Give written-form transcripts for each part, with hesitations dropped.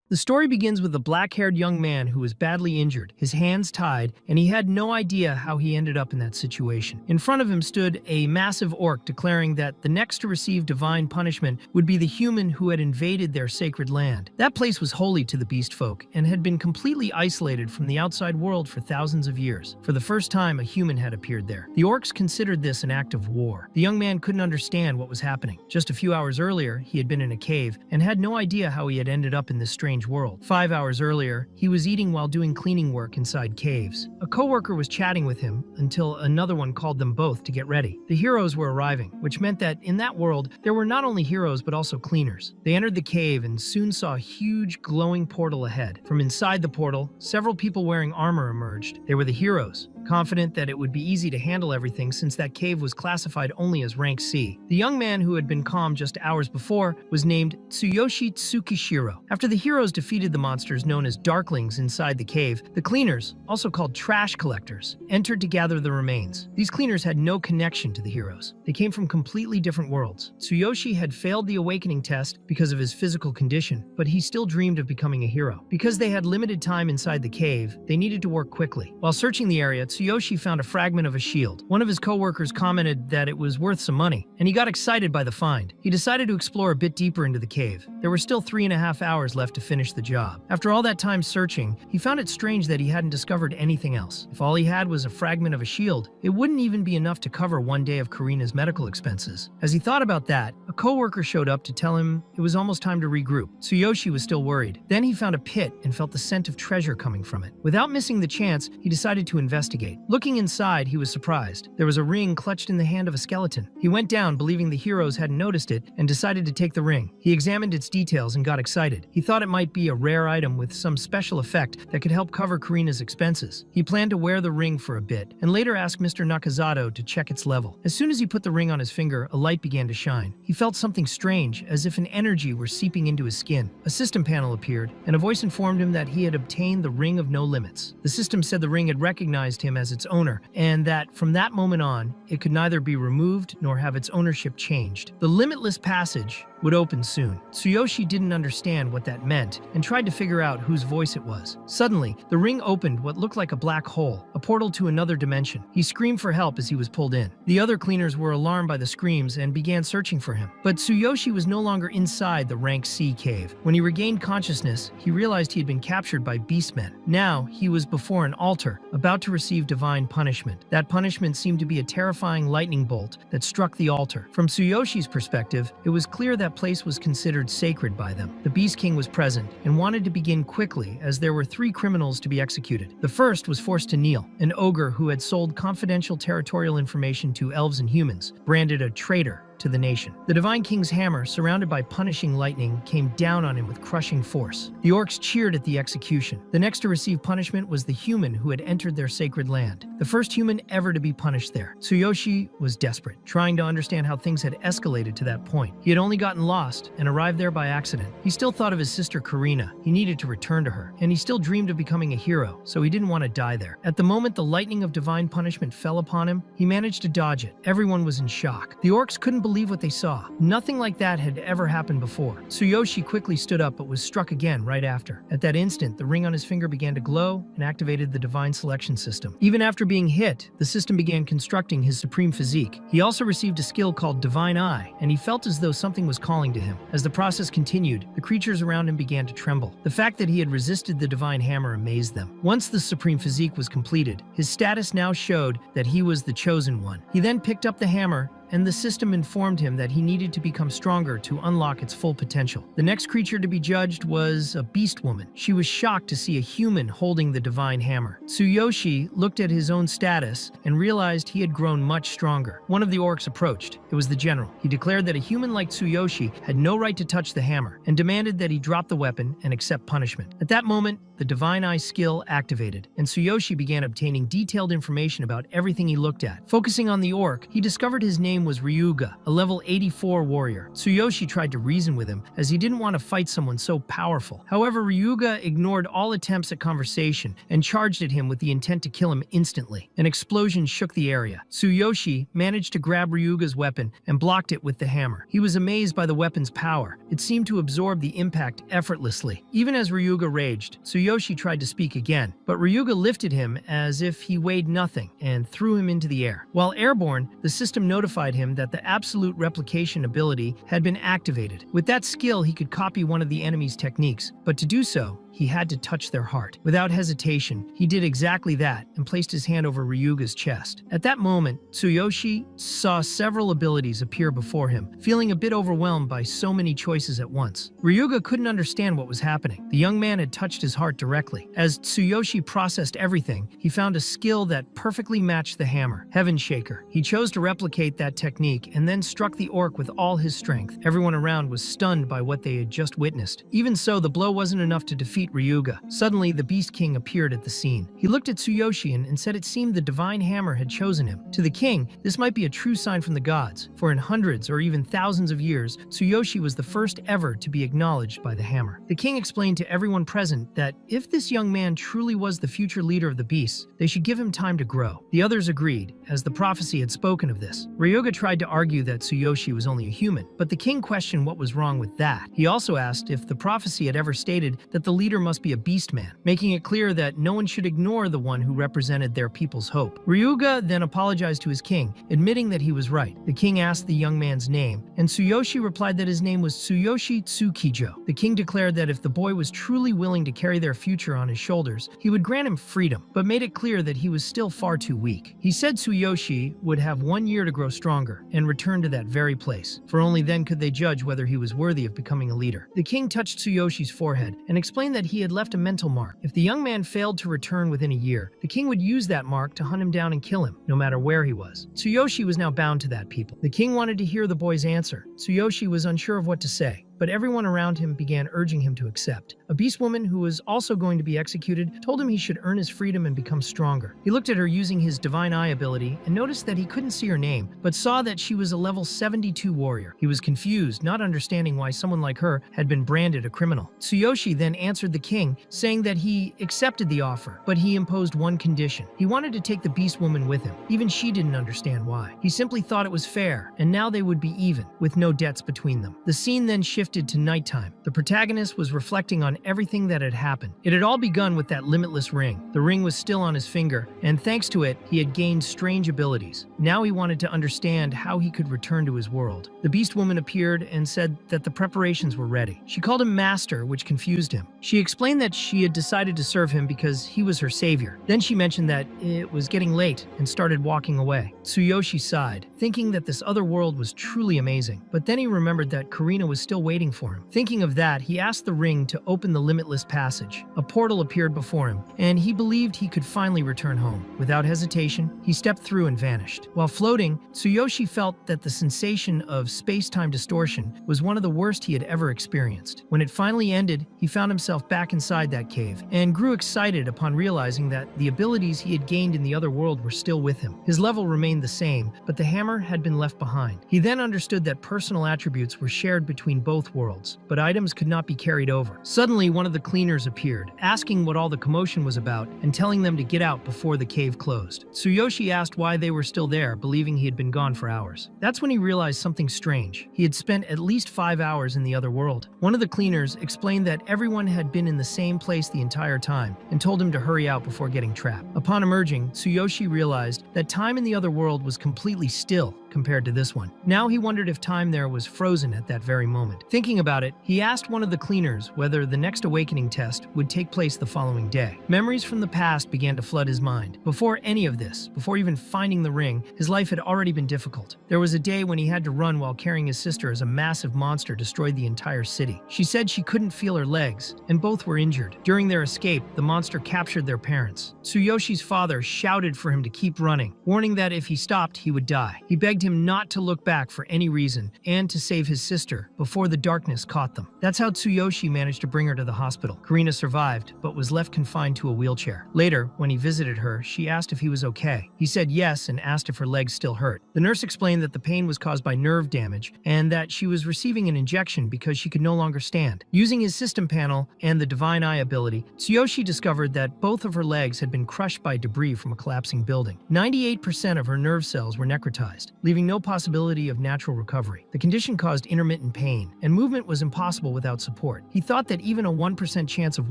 The story begins with a black-haired young man who was badly injured, his hands tied, and he had no idea how he ended up in that situation. In front of him stood a massive orc declaring that the next to receive divine punishment would be the human who had invaded their sacred land. That place was holy to the beast folk and had been completely isolated from the outside world for thousands of years. For the first time, a human had appeared there. The orcs considered this an act of war. The young man couldn't understand what was happening. Just a few hours earlier, he had been in a cave and had no idea how he had ended up in this strange world. 5 hours earlier, he was eating while doing cleaning work inside caves. A coworker was chatting with him until another one called them both to get ready. The heroes were arriving, which meant that in that world, there were not only heroes but also cleaners. They entered the cave and soon saw a huge glowing portal ahead. From inside the portal, several people wearing armor emerged. They were the heroes, confident that it would be easy to handle everything since that cave was classified only as rank C. The young man who had been calm just hours before was named Tsuyoshi Tsukishiro. After the heroes defeated the monsters known as Darklings inside the cave, the cleaners, also called trash collectors, entered to gather the remains. These cleaners had no connection to the heroes. They came from completely different worlds. Tsuyoshi had failed the awakening test because of his physical condition, but he still dreamed of becoming a hero. Because they had limited time inside the cave, they needed to work quickly. While searching the area, Tsuyoshi found a fragment of a shield. One of his co-workers commented that it was worth some money, and he got excited by the find. He decided to explore a bit deeper into the cave. There were still 3.5 hours left to finish the job. After all that time searching, he found it strange that he hadn't discovered anything else. If all he had was a fragment of a shield, it wouldn't even be enough to cover one day of Karina's medical expenses. As he thought about that, a co-worker showed up to tell him it was almost time to regroup. Tsuyoshi was still worried. Then he found a pit and felt the scent of treasure coming from it. Without missing the chance, he decided to investigate. Looking inside, he was surprised. There was a ring clutched in the hand of a skeleton. He went down, believing the heroes hadn't noticed it, and decided to take the ring. He examined its details and got excited. He thought it might be a rare item with some special effect that could help cover Karina's expenses. He planned to wear the ring for a bit, and later asked Mr. Nakazato to check its level. As soon as he put the ring on his finger, a light began to shine. He felt something strange, as if an energy were seeping into his skin. A system panel appeared, and a voice informed him that he had obtained the Ring of No Limits. The system said the ring had recognized him as its owner, and that from that moment on, it could neither be removed nor have its ownership changed. The limitless passage would open soon. Tsuyoshi didn't understand what that meant and tried to figure out whose voice it was. Suddenly, the ring opened what looked like a black hole, a portal to another dimension. He screamed for help as he was pulled in. The other cleaners were alarmed by the screams and began searching for him. But Tsuyoshi was no longer inside the rank C cave. When he regained consciousness, he realized he had been captured by beastmen. Now, he was before an altar, about to receive divine punishment. That punishment seemed to be a terrifying lightning bolt that struck the altar. From Tsuyoshi's perspective, it was clear that place was considered sacred by them. The Beast King was present and wanted to begin quickly, as there were 3 criminals to be executed. The first was forced to kneel, an ogre who had sold confidential territorial information to elves and humans, branded a traitor to the nation. The Divine King's hammer, surrounded by punishing lightning, came down on him with crushing force. The orcs cheered at the execution. The next to receive punishment was the human who had entered their sacred land, the first human ever to be punished there. Tsuyoshi was desperate, trying to understand how things had escalated to that point. He had only gotten lost and arrived there by accident. He still thought of his sister Karina. He needed to return to her, and he still dreamed of becoming a hero, so he didn't want to die there. At the moment the lightning of divine punishment fell upon him, he managed to dodge it. Everyone was in shock. The orcs couldn't believe what they saw. Nothing like that had ever happened before. Tsuyoshi quickly stood up but was struck again right after. At that instant, the ring on his finger began to glow and activated the divine selection system. Even after being hit, the system began constructing his supreme physique. He also received a skill called Divine Eye, and he felt as though something was calling to him. As the process continued, the creatures around him began to tremble. The fact that he had resisted the divine hammer amazed them. Once the supreme physique was completed, his status now showed that he was the chosen one. He then picked up the hammer, and the system informed him that he needed to become stronger to unlock its full potential. The next creature to be judged was a beast woman. She was shocked to see a human holding the divine hammer. Tsuyoshi looked at his own status and realized he had grown much stronger. One of the orcs approached. It was the general. He declared that a human like Tsuyoshi had no right to touch the hammer and demanded that he drop the weapon and accept punishment. At that moment, the Divine Eye skill activated, and Tsuyoshi began obtaining detailed information about everything he looked at. Focusing on the orc, he discovered his name name was Ryuga, a level 84 warrior. Tsuyoshi tried to reason with him, as he didn't want to fight someone so powerful. However, Ryuga ignored all attempts at conversation and charged at him with the intent to kill him instantly. An explosion shook the area. Tsuyoshi managed to grab Ryuga's weapon and blocked it with the hammer. He was amazed by the weapon's power. It seemed to absorb the impact effortlessly. Even as Ryuga raged, Tsuyoshi tried to speak again, but Ryuga lifted him as if he weighed nothing and threw him into the air. While airborne, the system notified him that the absolute replication ability had been activated. With that skill, he could copy one of the enemy's techniques, but to do so, he had to touch their heart. Without hesitation, he did exactly that and placed his hand over Ryuga's chest. At that moment, Tsuyoshi saw several abilities appear before him, feeling a bit overwhelmed by so many choices at once. Ryuga couldn't understand what was happening. The young man had touched his heart directly. As Tsuyoshi processed everything, he found a skill that perfectly matched the hammer, Heaven Shaker. He chose to replicate that technique and then struck the orc with all his strength. Everyone around was stunned by what they had just witnessed. Even so, the blow wasn't enough to defeat Ryuga. Suddenly, the Beast King appeared at the scene. He looked at Tsuyoshi and said it seemed the divine hammer had chosen him. To the king, this might be a true sign from the gods, for in hundreds or even thousands of years, Tsuyoshi was the first ever to be acknowledged by the hammer. The king explained to everyone present that if this young man truly was the future leader of the beasts, they should give him time to grow. The others agreed, as the prophecy had spoken of this. Ryuga tried to argue that Tsuyoshi was only a human, but the king questioned what was wrong with that. He also asked if the prophecy had ever stated that the leader must be a beast man, making it clear that no one should ignore the one who represented their people's hope. Ryuga then apologized to his king, admitting that he was right. The king asked the young man's name, and Tsuyoshi replied that his name was Tsuyoshi Tsukijo. The king declared that if the boy was truly willing to carry their future on his shoulders, he would grant him freedom, but made it clear that he was still far too weak. He said Tsuyoshi would have 1 year to grow stronger and return to that very place, for only then could they judge whether he was worthy of becoming a leader. The king touched Tsuyoshi's forehead and explained that he had left a mental mark. If the young man failed to return within a year, the king would use that mark to hunt him down and kill him, no matter where he was. Tsuyoshi was now bound to that people. The king wanted to hear the boy's answer. Tsuyoshi was unsure of what to say, but everyone around him began urging him to accept. A beast woman who was also going to be executed told him he should earn his freedom and become stronger. He looked at her using his divine eye ability and noticed that he couldn't see her name, but saw that she was a level 72 warrior. He was confused, not understanding why someone like her had been branded a criminal. Tsuyoshi then answered the king, saying that he accepted the offer, but he imposed one condition. He wanted to take the beast woman with him. Even she didn't understand why. He simply thought it was fair, and now they would be even, with no debts between them. The scene then shifted to nighttime. The protagonist was reflecting on everything that had happened. It had all begun with that limitless ring. The ring was still on his finger, and thanks to it, he had gained strange abilities. Now he wanted to understand how he could return to his world. The beast woman appeared and said that the preparations were ready. She called him master, which confused him. She explained that she had decided to serve him because he was her savior. Then she mentioned that it was getting late and started walking away. Tsuyoshi sighed, thinking that this other world was truly amazing. But then he remembered that Karina was still waiting for him. Thinking of that, he asked the ring to open the limitless passage. A portal appeared before him, and he believed he could finally return home. Without hesitation, he stepped through and vanished. While floating, Tsuyoshi felt that the sensation of space-time distortion was one of the worst he had ever experienced. When it finally ended, he found himself back inside that cave, and grew excited upon realizing that the abilities he had gained in the other world were still with him. His level remained the same, but the hammer had been left behind. He then understood that personal attributes were shared between both worlds, but items could not be carried over. Suddenly, one of the cleaners appeared, asking what all the commotion was about and telling them to get out before the cave closed. Tsuyoshi asked why they were still there, believing he had been gone for hours. That's when he realized something strange. He had spent at least 5 hours in the other world. One of the cleaners explained that everyone had been in the same place the entire time and told him to hurry out before getting trapped. Upon emerging, Tsuyoshi realized that time in the other world was completely still compared to this one. Now he wondered if time there was frozen at that very moment. Thinking about it, he asked one of the cleaners whether the next awakening test would take place the following day. Memories from the past began to flood his mind. Before any of this, before even finding the ring, his life had already been difficult. There was a day when he had to run while carrying his sister as a massive monster destroyed the entire city. She said she couldn't feel her legs, and both were injured. During their escape, the monster captured their parents. Tsuyoshi's father shouted for him to keep running, warning that if he stopped, he would die. He begged him not to look back for any reason and to save his sister before the darkness caught them. That's how Tsuyoshi managed to bring her to the hospital. Karina survived, but was left confined to a wheelchair. Later, when he visited her, she asked if he was okay. He said yes and asked if her legs still hurt. The nurse explained that the pain was caused by nerve damage and that she was receiving an injection because she could no longer stand. Using his system panel and the divine eye ability, Tsuyoshi discovered that both of her legs had been crushed by debris from a collapsing building. 98% of her nerve cells were necrotized, leaving no possibility of natural recovery. The condition caused intermittent pain, and movement was impossible without support. He thought that even a 1% chance of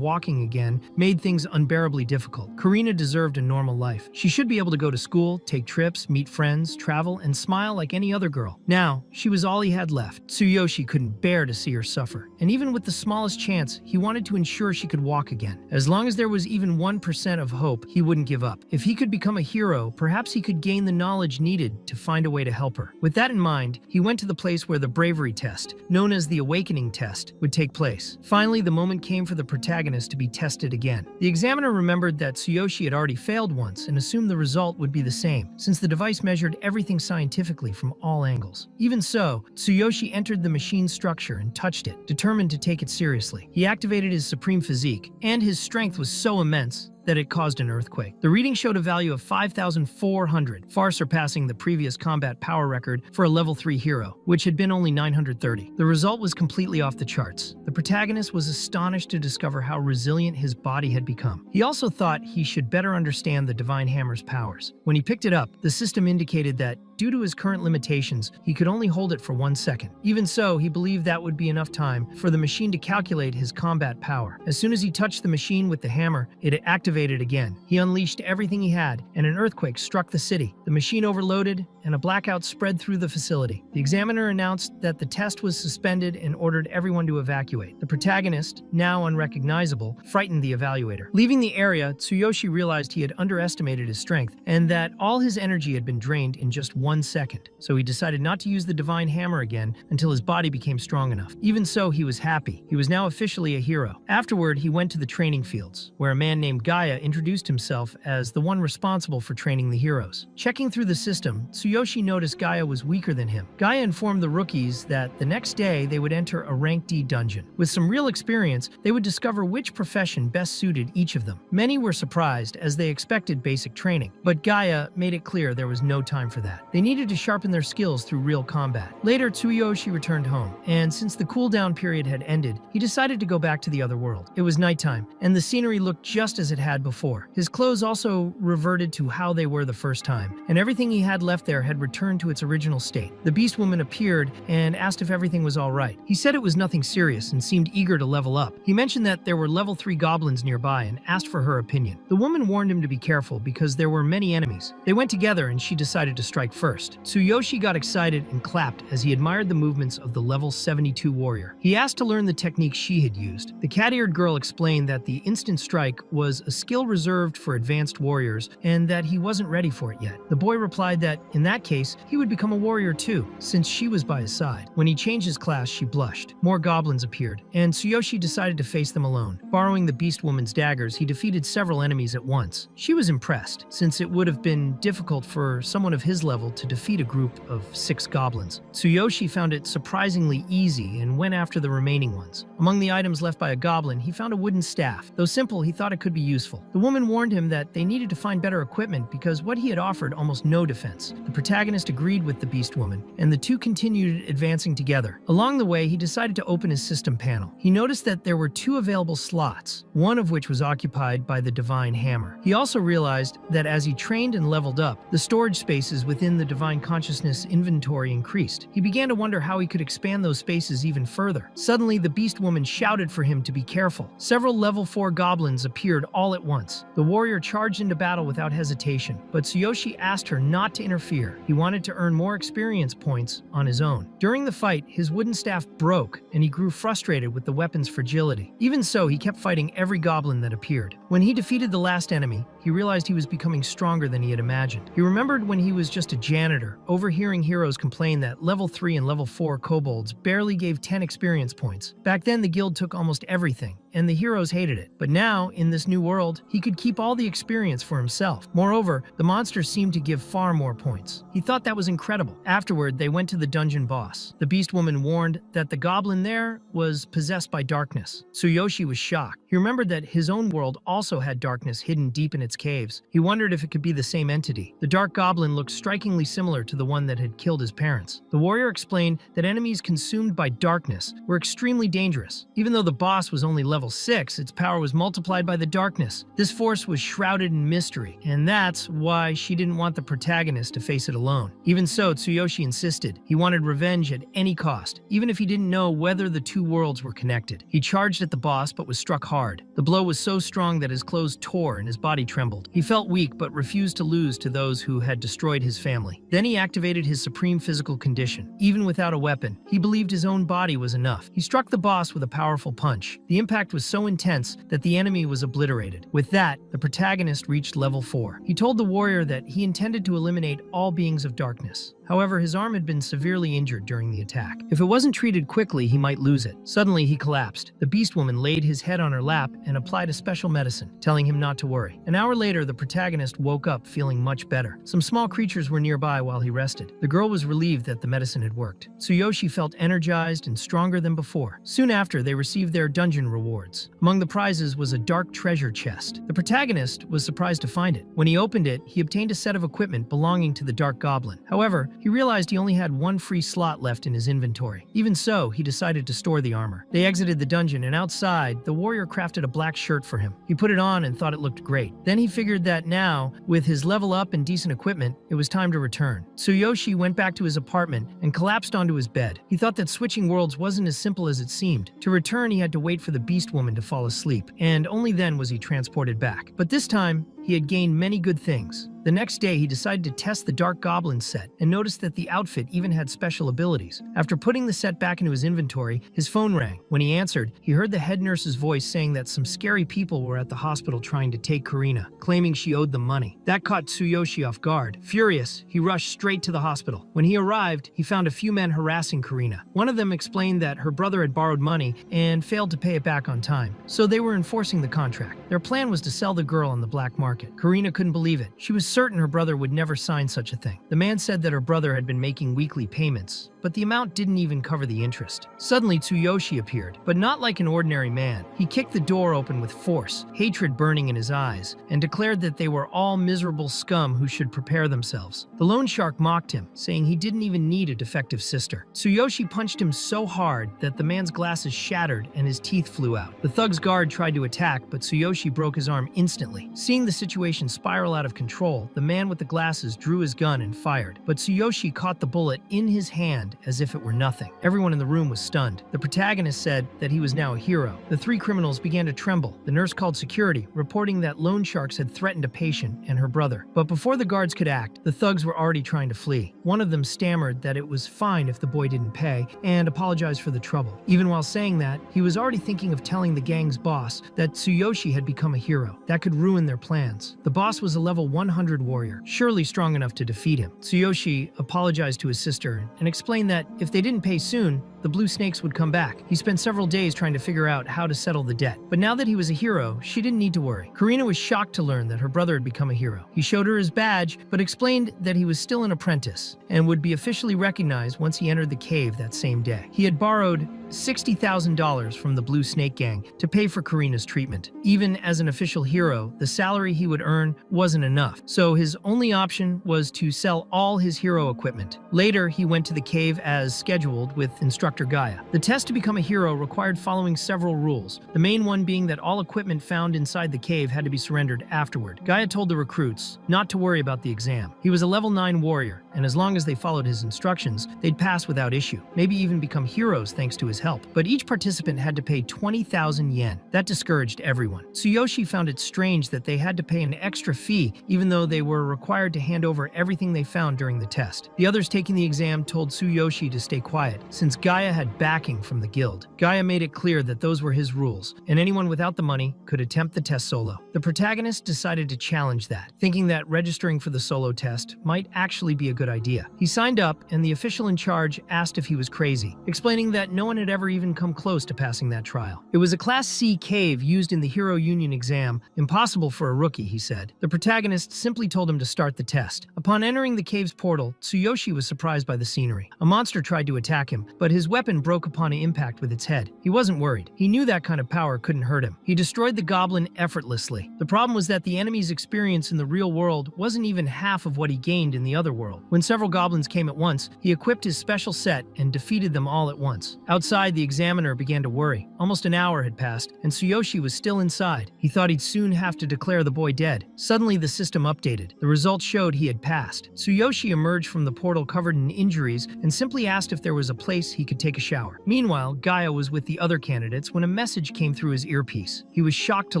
walking again made things unbearably difficult. Karina deserved a normal life. She should be able to go to school, take trips, meet friends, travel, and smile like any other girl. Now, she was all he had left. Tsuyoshi couldn't bear to see her suffer, and even with the smallest chance, he wanted to ensure she could walk again. As long as there was even 1% of hope, he wouldn't give up. If he could become a hero, perhaps he could gain the knowledge needed to find a way to help her. With that in mind, he went to the place where the bravery test, known as the awakening test, would take place. Finally, the moment came for the protagonist to be tested again. The examiner remembered that Tsuyoshi had already failed once and assumed the result would be the same, since the device measured everything scientifically from all angles. Even so, Tsuyoshi entered the machine's structure and touched it, determined to take it seriously. He activated his supreme physique, and his strength was so immense that it caused an earthquake. The reading showed a value of 5,400, far surpassing the previous combat power record for a level 3 hero, which had been only 930. The result was completely off the charts. The protagonist was astonished to discover how resilient his body had become. He also thought he should better understand the Divine Hammer's powers. When he picked it up, the system indicated that, due to his current limitations, he could only hold it for 1 second. Even so, he believed that would be enough time for the machine to calculate his combat power. As soon as he touched the machine with the hammer, it activated again. He unleashed everything he had, and an earthquake struck the city. The machine overloaded, and a blackout spread through the facility. The examiner announced that the test was suspended and ordered everyone to evacuate. The protagonist, now unrecognizable, frightened the evaluator. Leaving the area, Tsuyoshi realized he had underestimated his strength, and that all his energy had been drained in just 1 second. So he decided not to use the divine hammer again until his body became strong enough. Even so, he was happy. He was now officially a hero. Afterward, he went to the training fields, where a man named Gaia introduced himself as the one responsible for training the heroes. Checking through the system, Tsuyoshi noticed Gaia was weaker than him. Gaia informed the rookies that the next day they would enter a rank D dungeon. With some real experience, they would discover which profession best suited each of them. Many were surprised, as they expected basic training, but Gaia made it clear there was no time for that. They needed to sharpen their skills through real combat. Later, Tsuyoshi returned home, and since the cooldown period had ended, he decided to go back to the other world. It was nighttime, and the scenery looked just as it had before. His clothes also reverted to how they were the first time, and everything he had left there had returned to its original state. The beast woman appeared and asked if everything was all right. He said it was nothing serious and seemed eager to level up. He mentioned that there were level 3 goblins nearby and asked for her opinion. The woman warned him to be careful because there were many enemies. They went together and she decided to strike first. Tsuyoshi got excited and clapped as he admired the movements of the level 72 warrior. He asked to learn the technique she had used. The cat-eared girl explained that the instant strike was a skill reserved for advanced warriors and that he wasn't ready for it yet. The boy replied that, in that case, he would become a warrior too, since she was by his side. When he changed his class, she blushed. More goblins appeared, and Tsuyoshi decided to face them alone. Borrowing the beast woman's daggers, he defeated several enemies at once. She was impressed, since it would have been difficult for someone of his level to defeat a group of 6 goblins. Tsuyoshi found it surprisingly easy and went after the remaining ones. Among the items left by a goblin, he found a wooden staff. Though simple, he thought it could be useful. The woman warned him that they needed to find better equipment because what he had offered almost no defense. The protagonist agreed with the beast woman, and the two continued advancing together. Along the way, he decided to open his system panel. He noticed that there were 2 available slots, one of which was occupied by the divine hammer. He also realized that as he trained and leveled up, the storage spaces within the divine consciousness inventory increased. He began to wonder how he could expand those spaces even further. Suddenly, the beast woman shouted for him to be careful. Several level 4 goblins appeared all at once. The warrior charged into battle without hesitation, but Tsuyoshi asked her not to interfere. He wanted to earn more experience points on his own. During the fight, his wooden staff broke, and he grew frustrated with the weapon's fragility. Even so, he kept fighting every goblin that appeared. When he defeated the last enemy, he realized he was becoming stronger than he had imagined. He remembered when he was just a janitor, overhearing heroes complain that level 3 and level 4 kobolds barely gave 10 experience points. Back then, the guild took almost everything, and the heroes hated it. But now, in this new world, he could keep all the experience for himself. Moreover, the monsters seemed to give far more points. He thought that was incredible. Afterward, they went to the dungeon boss. The beast woman warned that the goblin there was possessed by darkness. Tsuyoshi was shocked. He remembered that his own world also had darkness hidden deep in its caves. He wondered if it could be the same entity. The dark goblin looked strikingly similar to the one that had killed his parents. The warrior explained that enemies consumed by darkness were extremely dangerous. Even though the boss was only level 6, its power was multiplied by the darkness. This force was shrouded in mystery, and that's why she didn't want the protagonist to face it alone. Even so, Tsuyoshi insisted. He wanted revenge at any cost, even if he didn't know whether the two worlds were connected. He charged at the boss but was struck hard. The blow was so strong that his clothes tore and his body trembled. He felt weak but refused to lose to those who had destroyed his family. Then he activated his supreme physical condition. Even without a weapon, he believed his own body was enough. He struck the boss with a powerful punch. The impact was so intense that the enemy was obliterated. With that, the protagonist reached level 4. He told the warrior that he intended to eliminate all beings of darkness. However, his arm had been severely injured during the attack. If it wasn't treated quickly, he might lose it. Suddenly, he collapsed. The beast woman laid his head on her lap and applied a special medicine, telling him not to worry. An hour later, the protagonist woke up feeling much better. Some small creatures were nearby while he rested. The girl was relieved that the medicine had worked. Tsuyoshi felt energized and stronger than before. Soon after, they received their dungeon rewards. Among the prizes was a dark treasure chest. The protagonist was surprised to find it. When he opened it, he obtained a set of equipment belonging to the dark goblin. However, he realized he only had one free slot left in his inventory. Even so, he decided to store the armor. They exited the dungeon, and outside, the warrior crafted a black shirt for him. He put it on and thought it looked great. Then he figured that now, with his level up and decent equipment, it was time to return. Tsuyoshi went back to his apartment and collapsed onto his bed. He thought that switching worlds wasn't as simple as it seemed. To return, he had to wait for the beast woman to fall asleep, and only then was he transported back. But this time, he had gained many good things. The next day, he decided to test the Dark Goblin set and noticed that the outfit even had special abilities. After putting the set back into his inventory, his phone rang. When he answered, he heard the head nurse's voice saying that some scary people were at the hospital trying to take Karina, claiming she owed them money. That caught Tsuyoshi off guard. Furious, he rushed straight to the hospital. When he arrived, he found a few men harassing Karina. One of them explained that her brother had borrowed money and failed to pay it back on time, so they were enforcing the contract. Their plan was to sell the girl on the black market. Karina couldn't believe it. She was certain her brother would never sign such a thing. The man said that her brother had been making weekly payments, but the amount didn't even cover the interest. Suddenly, Tsuyoshi appeared, but not like an ordinary man. He kicked the door open with force, hatred burning in his eyes, and declared that they were all miserable scum who should prepare themselves. The loan shark mocked him, saying he didn't even need a defective sister. Tsuyoshi punched him so hard that the man's glasses shattered and his teeth flew out. The thug's guard tried to attack, but Tsuyoshi broke his arm instantly. Seeing the situation spiral out of control, the man with the glasses drew his gun and fired, but Tsuyoshi caught the bullet in his hand as if it were nothing. Everyone in the room was stunned. The protagonist said that he was now a hero. The three criminals began to tremble. The nurse called security, reporting that loan sharks had threatened a patient and her brother. But before the guards could act, the thugs were already trying to flee. One of them stammered that it was fine if the boy didn't pay and apologized for the trouble. Even while saying that, he was already thinking of telling the gang's boss that Tsuyoshi had become a hero. That could ruin their plans. The boss was a level 100 warrior, surely strong enough to defeat him. Tsuyoshi apologized to his sister and explained that if they didn't pay soon, the blue snakes would come back. He spent several days trying to figure out how to settle the debt. But now that he was a hero, she didn't need to worry. Karina was shocked to learn that her brother had become a hero. He showed her his badge, but explained that he was still an apprentice and would be officially recognized once he entered the cave that same day. He had borrowed $60,000 from the Blue Snake Gang to pay for Karina's treatment. Even as an official hero, the salary he would earn wasn't enough, so his only option was to sell all his hero equipment. Later, he went to the cave as scheduled with instructor Gaia. The test to become a hero required following several rules, the main one being that all equipment found inside the cave had to be surrendered afterward. Gaia told the recruits not to worry about the exam. He was a level 9 warrior, and as long as they followed his instructions, they'd pass without issue, maybe even become heroes thanks to his help. But each participant had to pay 20,000 yen. That discouraged everyone. Tsuyoshi found it strange that they had to pay an extra fee even though they were required to hand over everything they found during the test. The others taking the exam told Tsuyoshi Tsuyoshi to stay quiet, since Gaia had backing from the guild. Gaia made it clear that those were his rules, and anyone without the money could attempt the test solo. The protagonist decided to challenge that, thinking that registering for the solo test might actually be a good idea. He signed up, and the official in charge asked if he was crazy, explaining that no one had ever even come close to passing that trial. It was a Class C cave used in the Hero Union exam, impossible for a rookie, he said. The protagonist simply told him to start the test. Upon entering the cave's portal, Tsuyoshi was surprised by the scenery. A monster tried to attack him, but his weapon broke upon impact with its head. He wasn't worried. He knew that kind of power couldn't hurt him. He destroyed the goblin effortlessly. The problem was that the enemy's experience in the real world wasn't even half of what he gained in the other world. When several goblins came at once, he equipped his special set and defeated them all at once. Outside, the examiner began to worry. Almost an hour had passed, and Tsuyoshi was still inside. He thought he'd soon have to declare the boy dead. Suddenly, the system updated. The results showed he had passed. Tsuyoshi emerged from the portal covered in injuries and simply asked if there was a place he could take a shower. Meanwhile, Gaia was with the other candidates when a message came through his earpiece. He was shocked to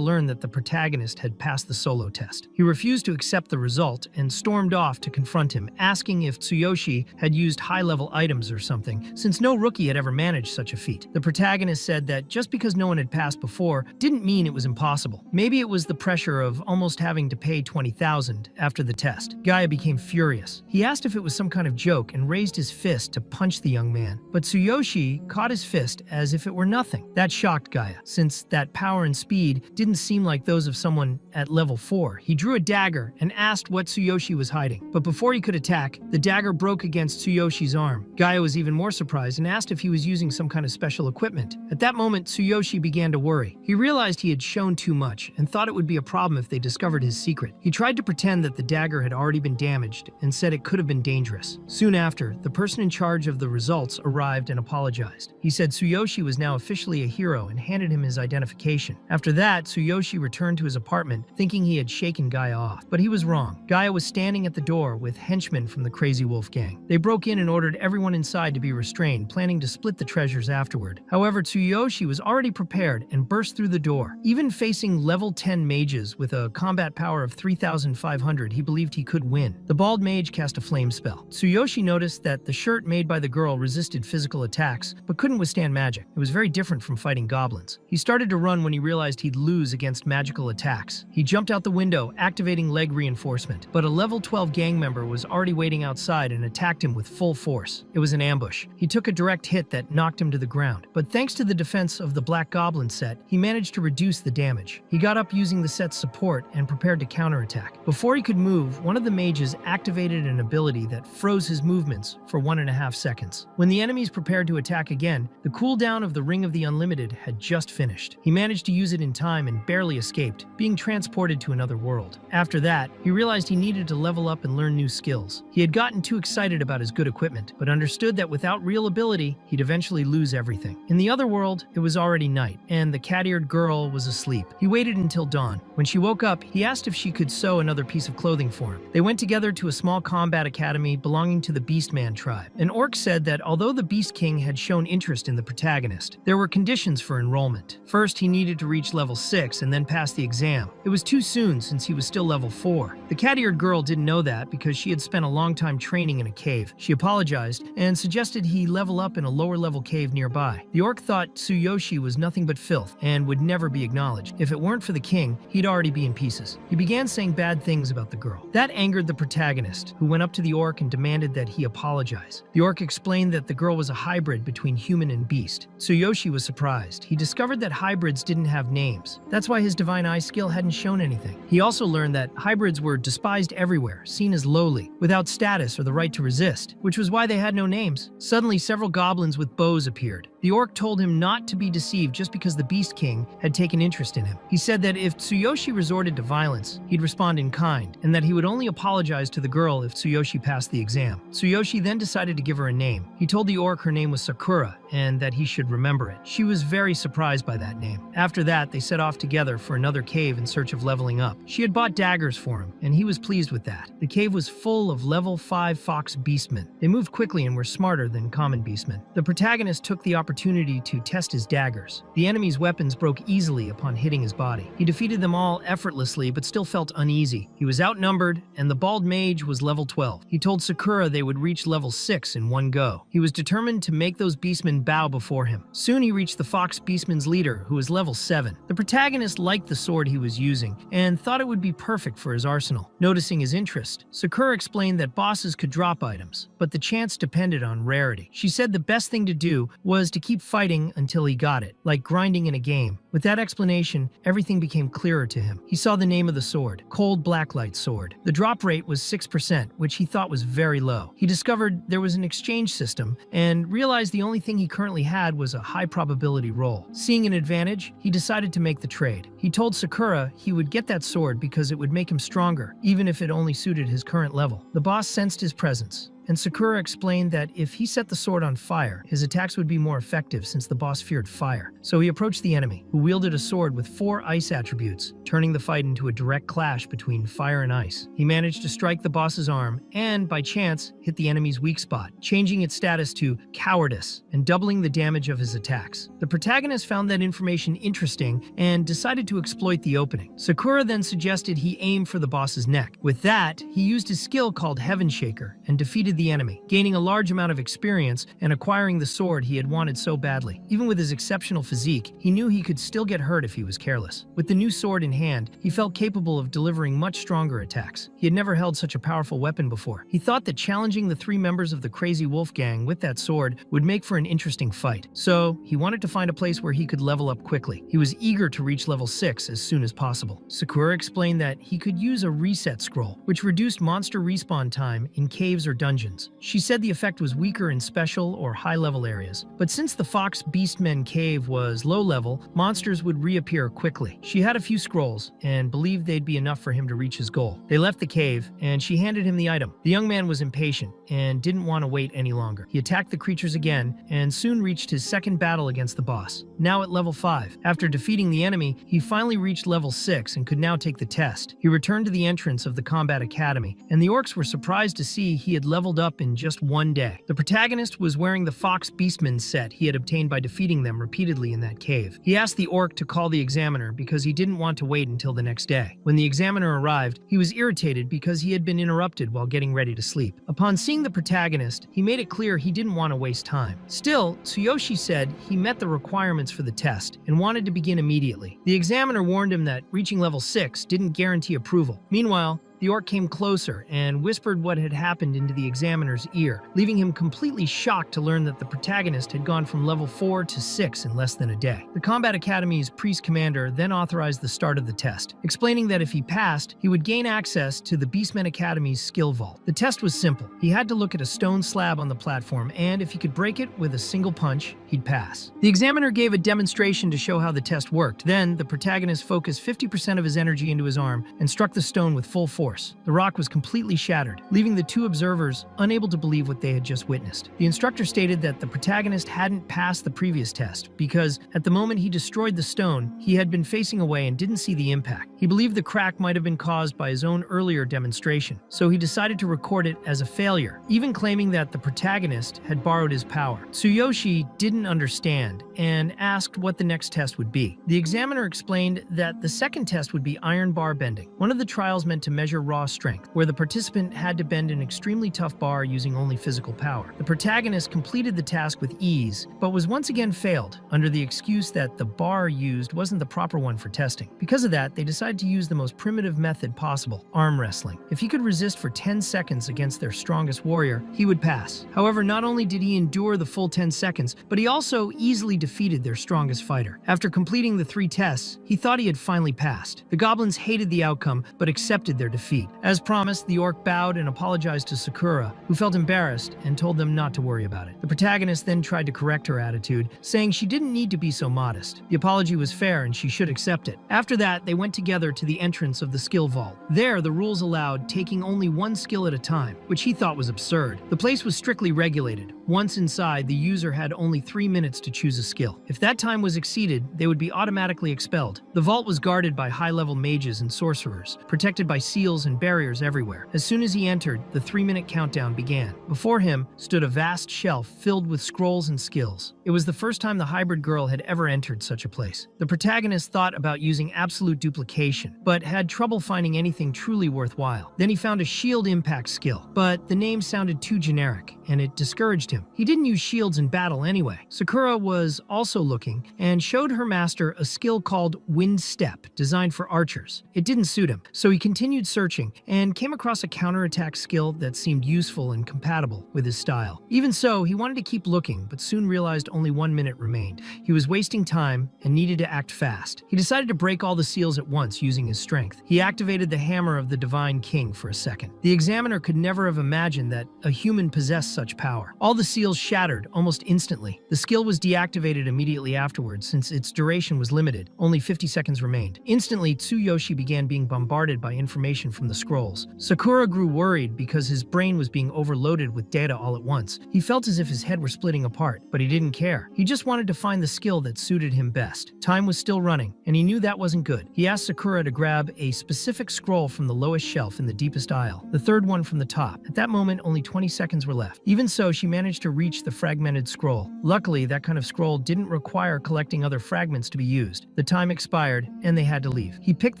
learn that the protagonist had passed the solo test. He refused to accept the result and stormed off to confront him, asking if Tsuyoshi had used high-level items or something, since no rookie had ever managed such a feat. The protagonist said that just because no one had passed before didn't mean it was impossible. Maybe it was the pressure of almost having to pay 20,000 after the test. Gaia became furious. He asked if it was some kind of joke and raised his fist to punch the young man, but Tsuyoshi caught his fist as if it were nothing. That shocked Gaia, since that power and speed didn't seem like those of someone at level 4. He drew a dagger and asked what Tsuyoshi was hiding, but before he could attack, the dagger broke against Tsuyoshi's arm. Gaia was even more surprised and asked if he was using some kind of special equipment. At that moment, Tsuyoshi began to worry. He realized he had shown too much and thought it would be a problem if they discovered his secret. He tried to pretend that the dagger had already been damaged and said it could have been dangerous. Soon after, the person in charge of the results arrived and apologized. He said Tsuyoshi was now officially a hero and handed him his identification. After that, Tsuyoshi returned to his apartment, thinking he had shaken Gaia off. But he was wrong. Gaia was standing at the door with henchmen from the Crazy Wolf gang. They broke in and ordered everyone inside to be restrained, planning to split the treasures afterward. However, Tsuyoshi was already prepared and burst through the door. Even facing level 10 mages with a combat power of 3,500, he believed he could win. The bald mage cast a flame spell. Tsuyoshi noticed that the shirt made by the girl resisted physical attacks, but couldn't withstand magic. It was very different from fighting goblins. He started to run when he realized he'd lose against magical attacks. He jumped out the window, activating leg reinforcement, but a level 12 gang member was already waiting outside and attacked him with full force. It was an ambush. He took a direct hit that knocked him to the ground, but thanks to the defense of the Black Goblin set, he managed to reduce the damage. He got up using the set's support and prepared to counterattack. Before he could move, one of the mages activated an ability that froze his movements for 1.5 seconds. When the enemies prepared to attack again, the cooldown of the Ring of the Unlimited had just finished. He managed to use it in time and barely escaped, being transported to another world. After that, he realized he needed to level up and learn new skills. He had gotten too excited about his good equipment, but understood that without real ability, he'd eventually lose everything. In the other world, it was already night, and the cat-eared girl was asleep. He waited until dawn. When she woke up, he asked if she could sew another piece of clothing for him. They went together to a small combat academy belonging to the Beastman tribe. An orc said that although the Beast King had shown interest in the protagonist, there were conditions for enrollment. First, he needed to reach level 6 and then pass the exam. It was too soon since he was still level 4. The cat-eared girl didn't know that because she had spent a long time training in a cave. She apologized and suggested he level up in a lower-level cave nearby. The orc thought Tsuyoshi was nothing but filth and would never be acknowledged. If it weren't for the king, he'd already be in pieces. He began saying bad things about the girl. That angered the protagonist, who went up to the orc and demanded that he apologize. The orc explained that the girl was a hybrid between human and beast. Tsuyoshi was surprised. He discovered that hybrids didn't have names. That's why his divine eye skill hadn't shown anything. He also learned that hybrids were despised everywhere, seen as lowly, without status or the right to resist, which was why they had no names. Suddenly, several goblins with bows appeared. The orc told him not to be deceived just because the Beast King had taken interest in him. He said that if Tsuyoshi resorted to violence, he'd respond in kind, and that he would only apologize to the girl if Tsuyoshi passed the exam. Tsuyoshi then decided to give her a name. He told the orc her name was Sakura, and that he should remember it. She was very surprised by that name. After that, they set off together for another cave in search of leveling up. She had bought daggers for him, and he was pleased with that. The cave was full of level 5 fox beastmen. They moved quickly and were smarter than common beastmen. The protagonist took the opportunity to test his daggers. The enemy's weapons broke easily upon hitting his body. He defeated them all effortlessly, but still felt uneasy. He was outnumbered, and the bald mage was level 12. He told Sakura they would reach level 6 in one go. He was determined to make those beastmen bow before him. Soon he reached the fox beastman's leader, who was level 7. The protagonist liked the sword he was using, and thought it would be perfect for his arsenal. Noticing his interest, Sakura explained that bosses could drop items, but the chance depended on rarity. She said the best thing to do was to keep fighting until he got it, like grinding in a game. With that explanation, everything became clearer to him. He saw the name of the sword, Cold Blacklight Sword. The drop rate was 6%, which he thought was very low. He discovered there was an exchange system and realized the only thing he currently had was a high probability roll. Seeing an advantage, he decided to make the trade. He told Sakura he would get that sword because it would make him stronger, even if it only suited his current level. The boss sensed his presence, and Sakura explained that if he set the sword on fire, his attacks would be more effective since the boss feared fire. So he approached the enemy, who wielded a sword with 4 ice attributes, turning the fight into a direct clash between fire and ice. He managed to strike the boss's arm and, by chance, hit the enemy's weak spot, changing its status to cowardice and doubling the damage of his attacks. The protagonist found that information interesting and decided to exploit the opening. Sakura then suggested he aim for the boss's neck. With that, he used his skill called Heaven Shaker and defeated the enemy, gaining a large amount of experience and acquiring the sword he had wanted so badly. Even with his exceptional physique, he knew he could still get hurt if he was careless. With the new sword in hand, he felt capable of delivering much stronger attacks. He had never held such a powerful weapon before. He thought that challenging the 3 members of the Crazy Wolf Gang with that sword would make for an interesting fight. So, he wanted to find a place where he could level up quickly. He was eager to reach level 6 as soon as possible. Sakura explained that he could use a reset scroll, which reduced monster respawn time in caves or dungeons. She said the effect was weaker in special or high-level areas, but since the Fox Beastmen cave was low-level, monsters would reappear quickly. She had a few scrolls and believed they'd be enough for him to reach his goal. They left the cave, and she handed him the item. The young man was impatient and didn't want to wait any longer. He attacked the creatures again and soon reached his second battle against the boss, now at level 5. After defeating the enemy, he finally reached level 6 and could now take the test. He returned to the entrance of the Combat Academy, and the orcs were surprised to see he had leveled up in just one day. The protagonist was wearing the Fox Beastman set he had obtained by defeating them repeatedly in that cave. He asked the orc to call the examiner because he didn't want to wait until the next day. When the examiner arrived, he was irritated because he had been interrupted while getting ready to sleep. Upon seeing the protagonist, he made it clear he didn't want to waste time. Still, Tsuyoshi said he met the requirements for the test and wanted to begin immediately. The examiner warned him that reaching level 6 didn't guarantee approval. Meanwhile, the orc came closer and whispered what had happened into the examiner's ear, leaving him completely shocked to learn that the protagonist had gone from level 4 to 6 in less than a day. The Combat Academy's priest commander then authorized the start of the test, explaining that if he passed, he would gain access to the Beastmen Academy's skill vault. The test was simple. He had to look at a stone slab on the platform, and if he could break it with a single punch, he'd pass. The examiner gave a demonstration to show how the test worked. Then, the protagonist focused 50% of his energy into his arm and struck the stone with full force. The rock was completely shattered, leaving the 2 observers unable to believe what they had just witnessed. The instructor stated that the protagonist hadn't passed the previous test because, at the moment he destroyed the stone, he had been facing away and didn't see the impact. He believed the crack might have been caused by his own earlier demonstration, so he decided to record it as a failure, even claiming that the protagonist had borrowed his power. Tsuyoshi didn't understand and asked what the next test would be. The examiner explained that the second test would be iron bar bending, one of the trials meant to measure raw strength, where the participant had to bend an extremely tough bar using only physical power. The protagonist completed the task with ease, but was once again failed, under the excuse that the bar used wasn't the proper one for testing. Because of that, they decided to use the most primitive method possible, arm wrestling. If he could resist for 10 seconds against their strongest warrior, he would pass. However, not only did he endure the full 10 seconds, but he also easily defeated their strongest fighter. After completing the 3 tests, he thought he had finally passed. The goblins hated the outcome, but accepted their defeat. As promised, the orc bowed and apologized to Sakura, who felt embarrassed and told them not to worry about it. The protagonist then tried to correct her attitude, saying she didn't need to be so modest. The apology was fair and she should accept it. After that, they went together to the entrance of the skill vault. There, the rules allowed taking only 1 skill at a time, which he thought was absurd. The place was strictly regulated. Once inside, the user had only 3 minutes to choose a skill. If that time was exceeded, they would be automatically expelled. The vault was guarded by high-level mages and sorcerers, protected by seals and barriers everywhere. As soon as he entered, the 3-minute countdown began. Before him stood a vast shelf filled with scrolls and skills. It was the first time the hybrid girl had ever entered such a place. The protagonist thought about using absolute duplication, but had trouble finding anything truly worthwhile. Then he found a shield impact skill, but the name sounded too generic, and it discouraged him. He didn't use shields in battle anyway. Sakura was also looking and showed her master a skill called Wind Step, designed for archers. It didn't suit him, so he continued searching and came across a counterattack skill that seemed useful and compatible with his style. Even so, he wanted to keep looking, but soon realized only 1 minute remained. He was wasting time and needed to act fast. He decided to break all the seals at once using his strength. He activated the hammer of the Divine King for a second. The examiner could never have imagined that a human possessed such power. All the seals shattered almost instantly. The skill was deactivated immediately afterwards since its duration was limited. Only 50 seconds remained. Instantly, Tsuyoshi began being bombarded by information from the scrolls. Sakura grew worried because his brain was being overloaded with data all at once. He felt as if his head were splitting apart, but he didn't care. He just wanted to find the skill that suited him best. Time was still running, and he knew that wasn't good. He asked Sakura to grab a specific scroll from the lowest shelf in the deepest aisle, the third one from the top. At that moment, only 20 seconds were left. Even so, she managed to reach the fragmented scroll. Luckily, that kind of scroll didn't require collecting other fragments to be used. The time expired, and they had to leave. He picked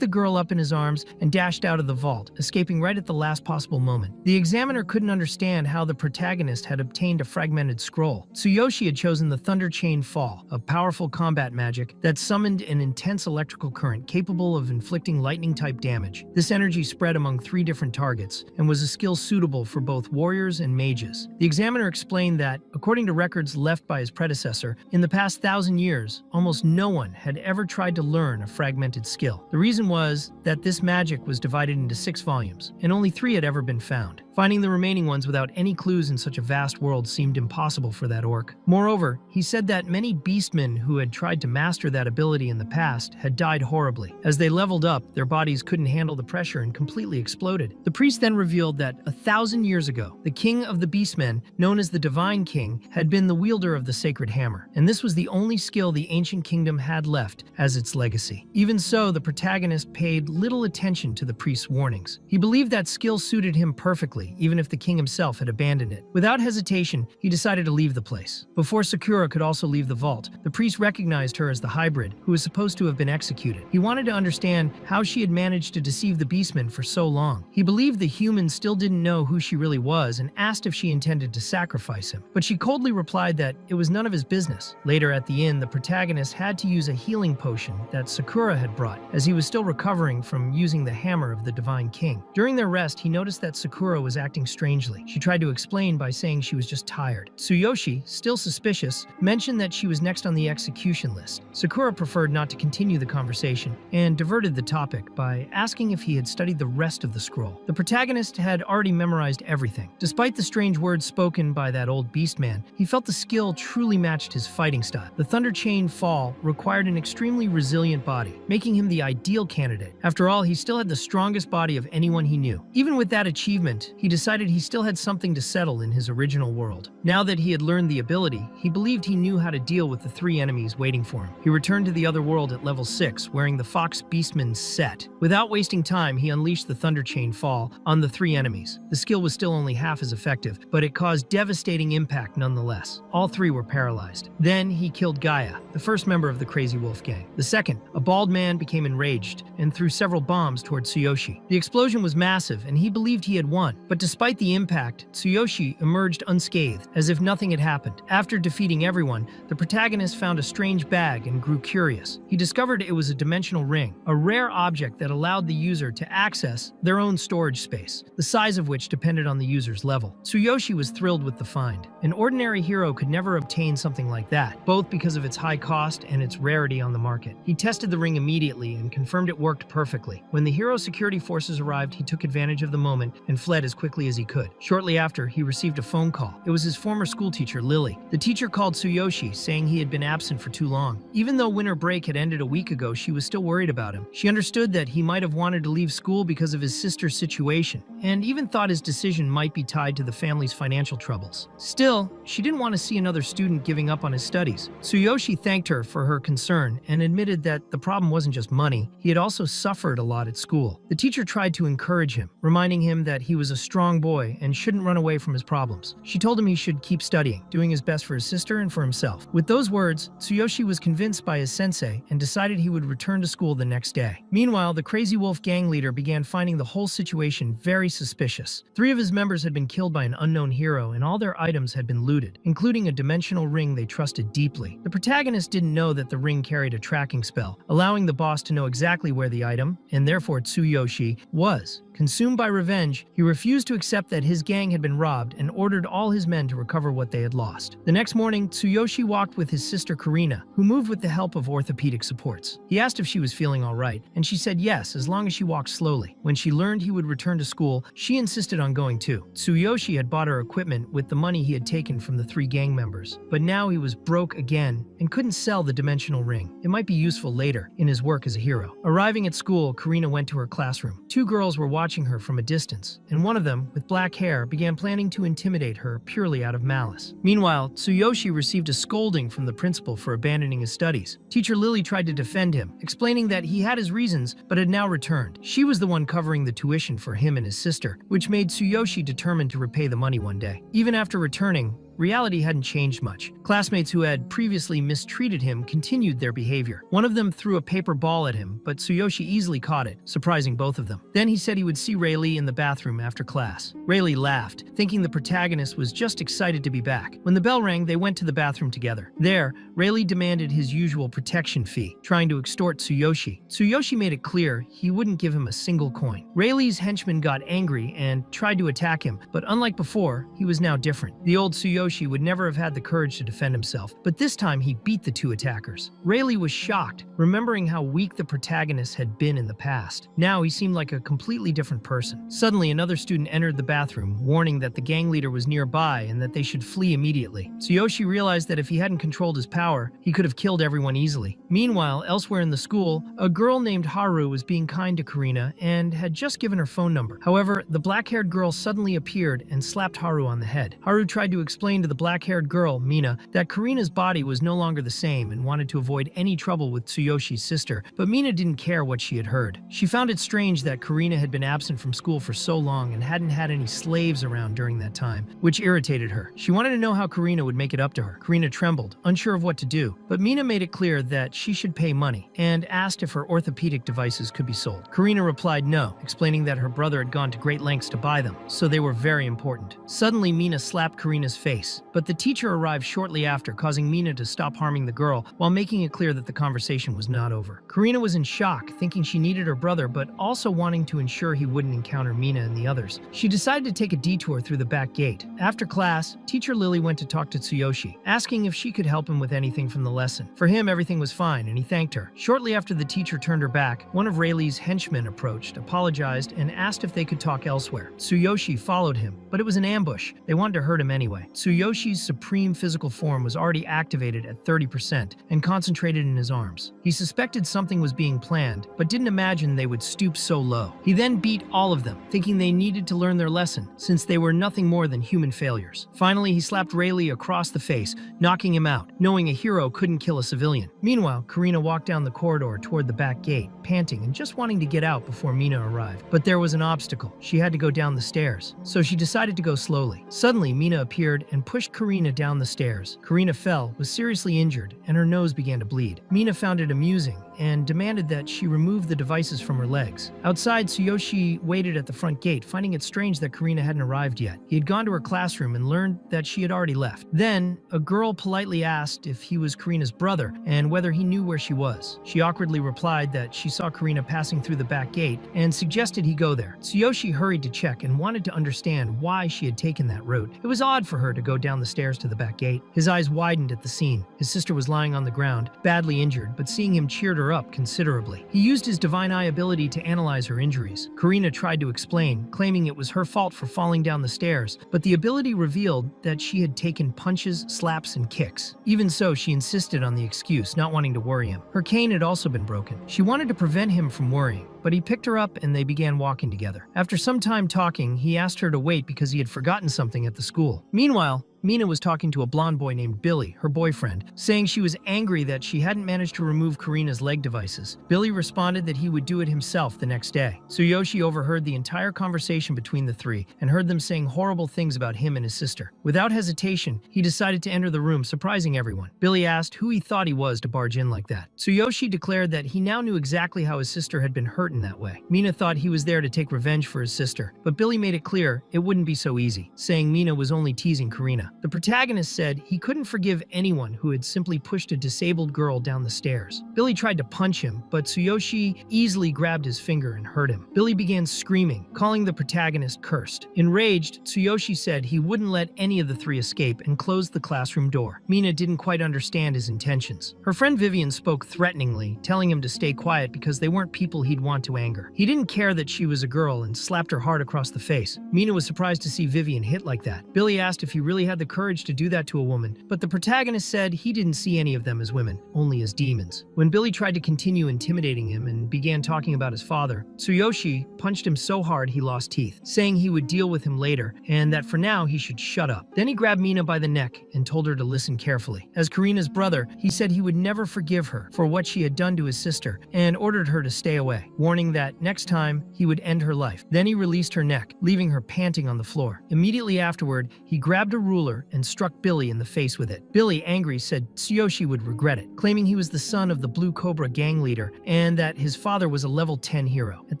the girl up in his arms and dashed out of the vault, escaping right at the last possible moment. The examiner couldn't understand how the protagonist had obtained a fragmented scroll. Tsuyoshi had chosen the Thunder Chain Fall, a powerful combat magic that summoned an intense electrical current capable of inflicting lightning-type damage. This energy spread among 3 different targets and was a skill suitable for both warriors and mages. The examiner explained that, according to records left by his predecessor, in the past 1,000 years, almost no one had ever tried to learn a fragmented skill. The reason was that this magic was divided into 6 volumes, and only 3 had ever been found. Finding the remaining ones without any clues in such a vast world seemed impossible for that orc. Moreover, he said that many beastmen who had tried to master that ability in the past had died horribly. As they leveled up, their bodies couldn't handle the pressure and completely exploded. The priest then revealed that 1,000 years ago, the king of the beastmen, known as the Divine King, had been the wielder of the sacred hammer, and this was the only skill the ancient kingdom had left as its legacy. Even so, the protagonist paid little attention to the priest's warnings. He believed that skill suited him perfectly, even if the king himself had abandoned it. Without hesitation, he decided to leave the place. Before Sakura could also leave the vault, the priest recognized her as the hybrid, who was supposed to have been executed. He wanted to understand how she had managed to deceive the beastmen for so long. He believed the human still didn't know who she really was and asked if she intended to sacrifice him, but she coldly replied that it was none of his business. Later at the inn, the protagonist had to use a healing potion that Sakura had brought, as he was still recovering from using the hammer of the Divine King. During their rest, he noticed that Sakura was acting strangely. She tried to explain by saying she was just tired. Tsuyoshi, still suspicious, mentioned that she was next on the execution list. Sakura preferred not to continue the conversation and diverted the topic by asking if he had studied the rest of the scroll. The protagonist had already memorized everything. Despite the strange words spoken by that old beast man, he felt the skill truly matched his fighting style. The Thunder Chain Fall required an extremely resilient body, making him the ideal candidate. After all, he still had the strongest body of anyone he knew. Even with that achievement, he decided he still had something to settle in his original world. Now that he had learned the ability, he believed he knew how to deal with the 3 enemies waiting for him. He returned to the other world at level 6, wearing the Fox Beastman's set. Without wasting time, he unleashed the Thunder Chain Fall on the 3 enemies. The skill was still only half as effective, but it caused devastating impact nonetheless. All 3 were paralyzed. Then he killed Gaia, the first member of the Crazy Wolf gang. The second, a bald man, became enraged and threw several bombs toward Tsuyoshi. The explosion was massive, and he believed he had won, but despite the impact, Tsuyoshi emerged unscathed, as if nothing had happened. After defeating everyone, the protagonist found a strange bag and grew curious. He discovered it was a dimensional ring, a rare object that allowed the user to access their own storage space, the size of which depended on the user's level. Tsuyoshi was thrilled with the find. An ordinary hero could never obtain something like that, both because of its high cost and its rarity on the market. He tested the ring immediately and confirmed it worked perfectly. When the hero's security forces arrived, he took advantage of the moment and fled as quickly as he could. Shortly after, he received a phone call. It was his former schoolteacher, Lily. The teacher called Tsuyoshi, saying he had been absent for too long. Even though winter break had ended a week ago, she was still worried about him. She understood that he might have wanted to leave school because of his sister's situation, and even thought his decision might be tied to the family's financial troubles. Still, she didn't want to see another student giving up on his studies. Tsuyoshi thanked her for her concern and admitted that the problem wasn't just money, he had also suffered a lot at school. The teacher tried to encourage him, reminding him that he was a strong boy and shouldn't run away from his problems. She told him he should keep studying, doing his best for his sister and for himself. With those words, Tsuyoshi was convinced by his sensei and decided he would return to school the next day. Meanwhile, the Crazy Wolf gang leader began finding the whole situation very suspicious. 3 of his members had been killed by an unknown hero and all their items had been looted, including a dimensional ring they trusted deeply. The protagonist didn't know that the ring carried a tracking spell, allowing the boss to know exactly where the item, and therefore Tsuyoshi, was. Consumed by revenge, he refused to accept that his gang had been robbed and ordered all his men to recover what they had lost. The next morning, Tsuyoshi walked with his sister Karina, who moved with the help of orthopedic supports. He asked if she was feeling all right, and she said yes, as long as she walked slowly. When she learned he would return to school, she insisted on going too. Tsuyoshi had bought her equipment with the money he had taken from the 3 gang members, but now he was broke again and couldn't sell the dimensional ring. It might be useful later in his work as a hero. Arriving at school, Karina went to her classroom. 2 girls were watching her from a distance, and one of them, with black hair, began planning to intimidate her purely out of malice. Meanwhile, Tsuyoshi received a scolding from the principal for abandoning his studies. Teacher Lily tried to defend him, explaining that he had his reasons but had now returned. She was the one covering the tuition for him and his sister, which made Tsuyoshi determined to repay the money one day. Even after returning, reality hadn't changed much. Classmates who had previously mistreated him continued their behavior. One of them threw a paper ball at him, but Tsuyoshi easily caught it, surprising both of them. Then he said he would see Rayleigh in the bathroom after class. Rayleigh laughed, thinking the protagonist was just excited to be back. When the bell rang, they went to the bathroom together. There, Rayleigh demanded his usual protection fee, trying to extort Tsuyoshi. Tsuyoshi made it clear he wouldn't give him a single coin. Rayleigh's henchmen got angry and tried to attack him, but unlike before, he was now different. The old Tsuyoshi would never have had the courage to defend himself, but this time he beat the 2 attackers. Rayleigh was shocked, remembering how weak the protagonist had been in the past. Now he seemed like a completely different person. Suddenly, another student entered the bathroom, warning that the gang leader was nearby and that they should flee immediately. Tsuyoshi realized that if he hadn't controlled his power, he could have killed everyone easily. Meanwhile, elsewhere in the school, a girl named Haru was being kind to Karina and had just given her phone number. However, the black-haired girl suddenly appeared and slapped Haru on the head. Haru tried to explain to the black-haired girl, Mina, that Karina's body was no longer the same and wanted to avoid any trouble with Tsuyoshi's sister, but Mina didn't care what she had heard. She found it strange that Karina had been absent from school for so long and hadn't had any slaves around during that time, which irritated her. She wanted to know how Karina would make it up to her. Karina trembled, unsure of what to do, but Mina made it clear that she should pay money and asked if her orthopedic devices could be sold. Karina replied no, explaining that her brother had gone to great lengths to buy them, so they were very important. Suddenly, Mina slapped Karina's face, but the teacher arrived shortly after, causing Mina to stop harming the girl while making it clear that the conversation was not over. Karina was in shock, thinking she needed her brother but also wanting to ensure he wouldn't encounter Mina and the others. She decided to take a detour through the back gate. After class, teacher Lily went to talk to Tsuyoshi, asking if she could help him with anything from the lesson. For him, everything was fine and he thanked her. Shortly after the teacher turned her back, one of Rayleigh's henchmen approached, apologized, and asked if they could talk elsewhere. Tsuyoshi followed him, but it was an ambush. They wanted to hurt him anyway. Tsuyoshi's supreme physical form was already activated at 30% and concentrated in his arms. He suspected something was being planned, but didn't imagine they would stoop so low. He then beat all of them, thinking they needed to learn their lesson, since they were nothing more than human failures. Finally, he slapped Rayleigh across the face, knocking him out, knowing a hero couldn't kill a civilian. Meanwhile, Karina walked down the corridor toward the back gate, panting and just wanting to get out before Mina arrived. But there was an obstacle. She had to go down the stairs, so she decided to go slowly. Suddenly, Mina appeared and pushed Karina down the stairs. Karina fell, was seriously injured, and her nose began to bleed. Mina found it amusing and demanded that she remove the devices from her legs. Outside, Tsuyoshi waited at the front gate, finding it strange that Karina hadn't arrived yet. He had gone to her classroom and learned that she had already left. Then, a girl politely asked if he was Karina's brother and whether he knew where she was. She awkwardly replied that she saw Karina passing through the back gate and suggested he go there. Tsuyoshi hurried to check and wanted to understand why she had taken that route. It was odd for her to go down the stairs to the back gate. His eyes widened at the scene. His sister was lying on the ground, badly injured, but seeing him cheered her up considerably. He used his divine eye ability to analyze her injuries. Karina tried to explain, claiming it was her fault for falling down the stairs, but the ability revealed that she had taken punches, slaps, and kicks. Even so, she insisted on the excuse, not wanting to worry him. Her cane had also been broken. She wanted to prevent him from worrying, but he picked her up and they began walking together. After some time talking, he asked her to wait because he had forgotten something at the school. Meanwhile, Mina was talking to a blonde boy named Billy, her boyfriend, saying she was angry that she hadn't managed to remove Karina's leg devices. Billy responded that he would do it himself the next day. Tsuyoshi overheard the entire conversation between the three and heard them saying horrible things about him and his sister. Without hesitation, he decided to enter the room, surprising everyone. Billy asked who he thought he was to barge in like that. Tsuyoshi declared that he now knew exactly how his sister had been hurt in that way. Mina thought he was there to take revenge for his sister, but Billy made it clear it wouldn't be so easy, saying Mina was only teasing Karina. The protagonist said he couldn't forgive anyone who had simply pushed a disabled girl down the stairs. Billy tried to punch him, but Tsuyoshi easily grabbed his finger and hurt him. Billy began screaming, calling the protagonist cursed. Enraged, Tsuyoshi said he wouldn't let any of the three escape and closed the classroom door. Mina didn't quite understand his intentions. Her friend Vivian spoke threateningly, telling him to stay quiet because they weren't people he'd want to anger. He didn't care that she was a girl and slapped her hard across the face. Mina was surprised to see Vivian hit like that. Billy asked if he really had the courage to do that to a woman, but the protagonist said he didn't see any of them as women, only as demons. When Billy tried to continue intimidating him and began talking about his father, Tsuyoshi punched him so hard he lost teeth, saying he would deal with him later and that for now he should shut up. Then he grabbed Mina by the neck and told her to listen carefully. As Karina's brother, he said he would never forgive her for what she had done to his sister and ordered her to stay away, warning that next time he would end her life. Then he released her neck, leaving her panting on the floor. Immediately afterward, he grabbed a ruler and struck Billy in the face with it. Billy, angry, said Tsuyoshi would regret it, claiming he was the son of the Blue Cobra gang leader and that his father was a level 10 hero. At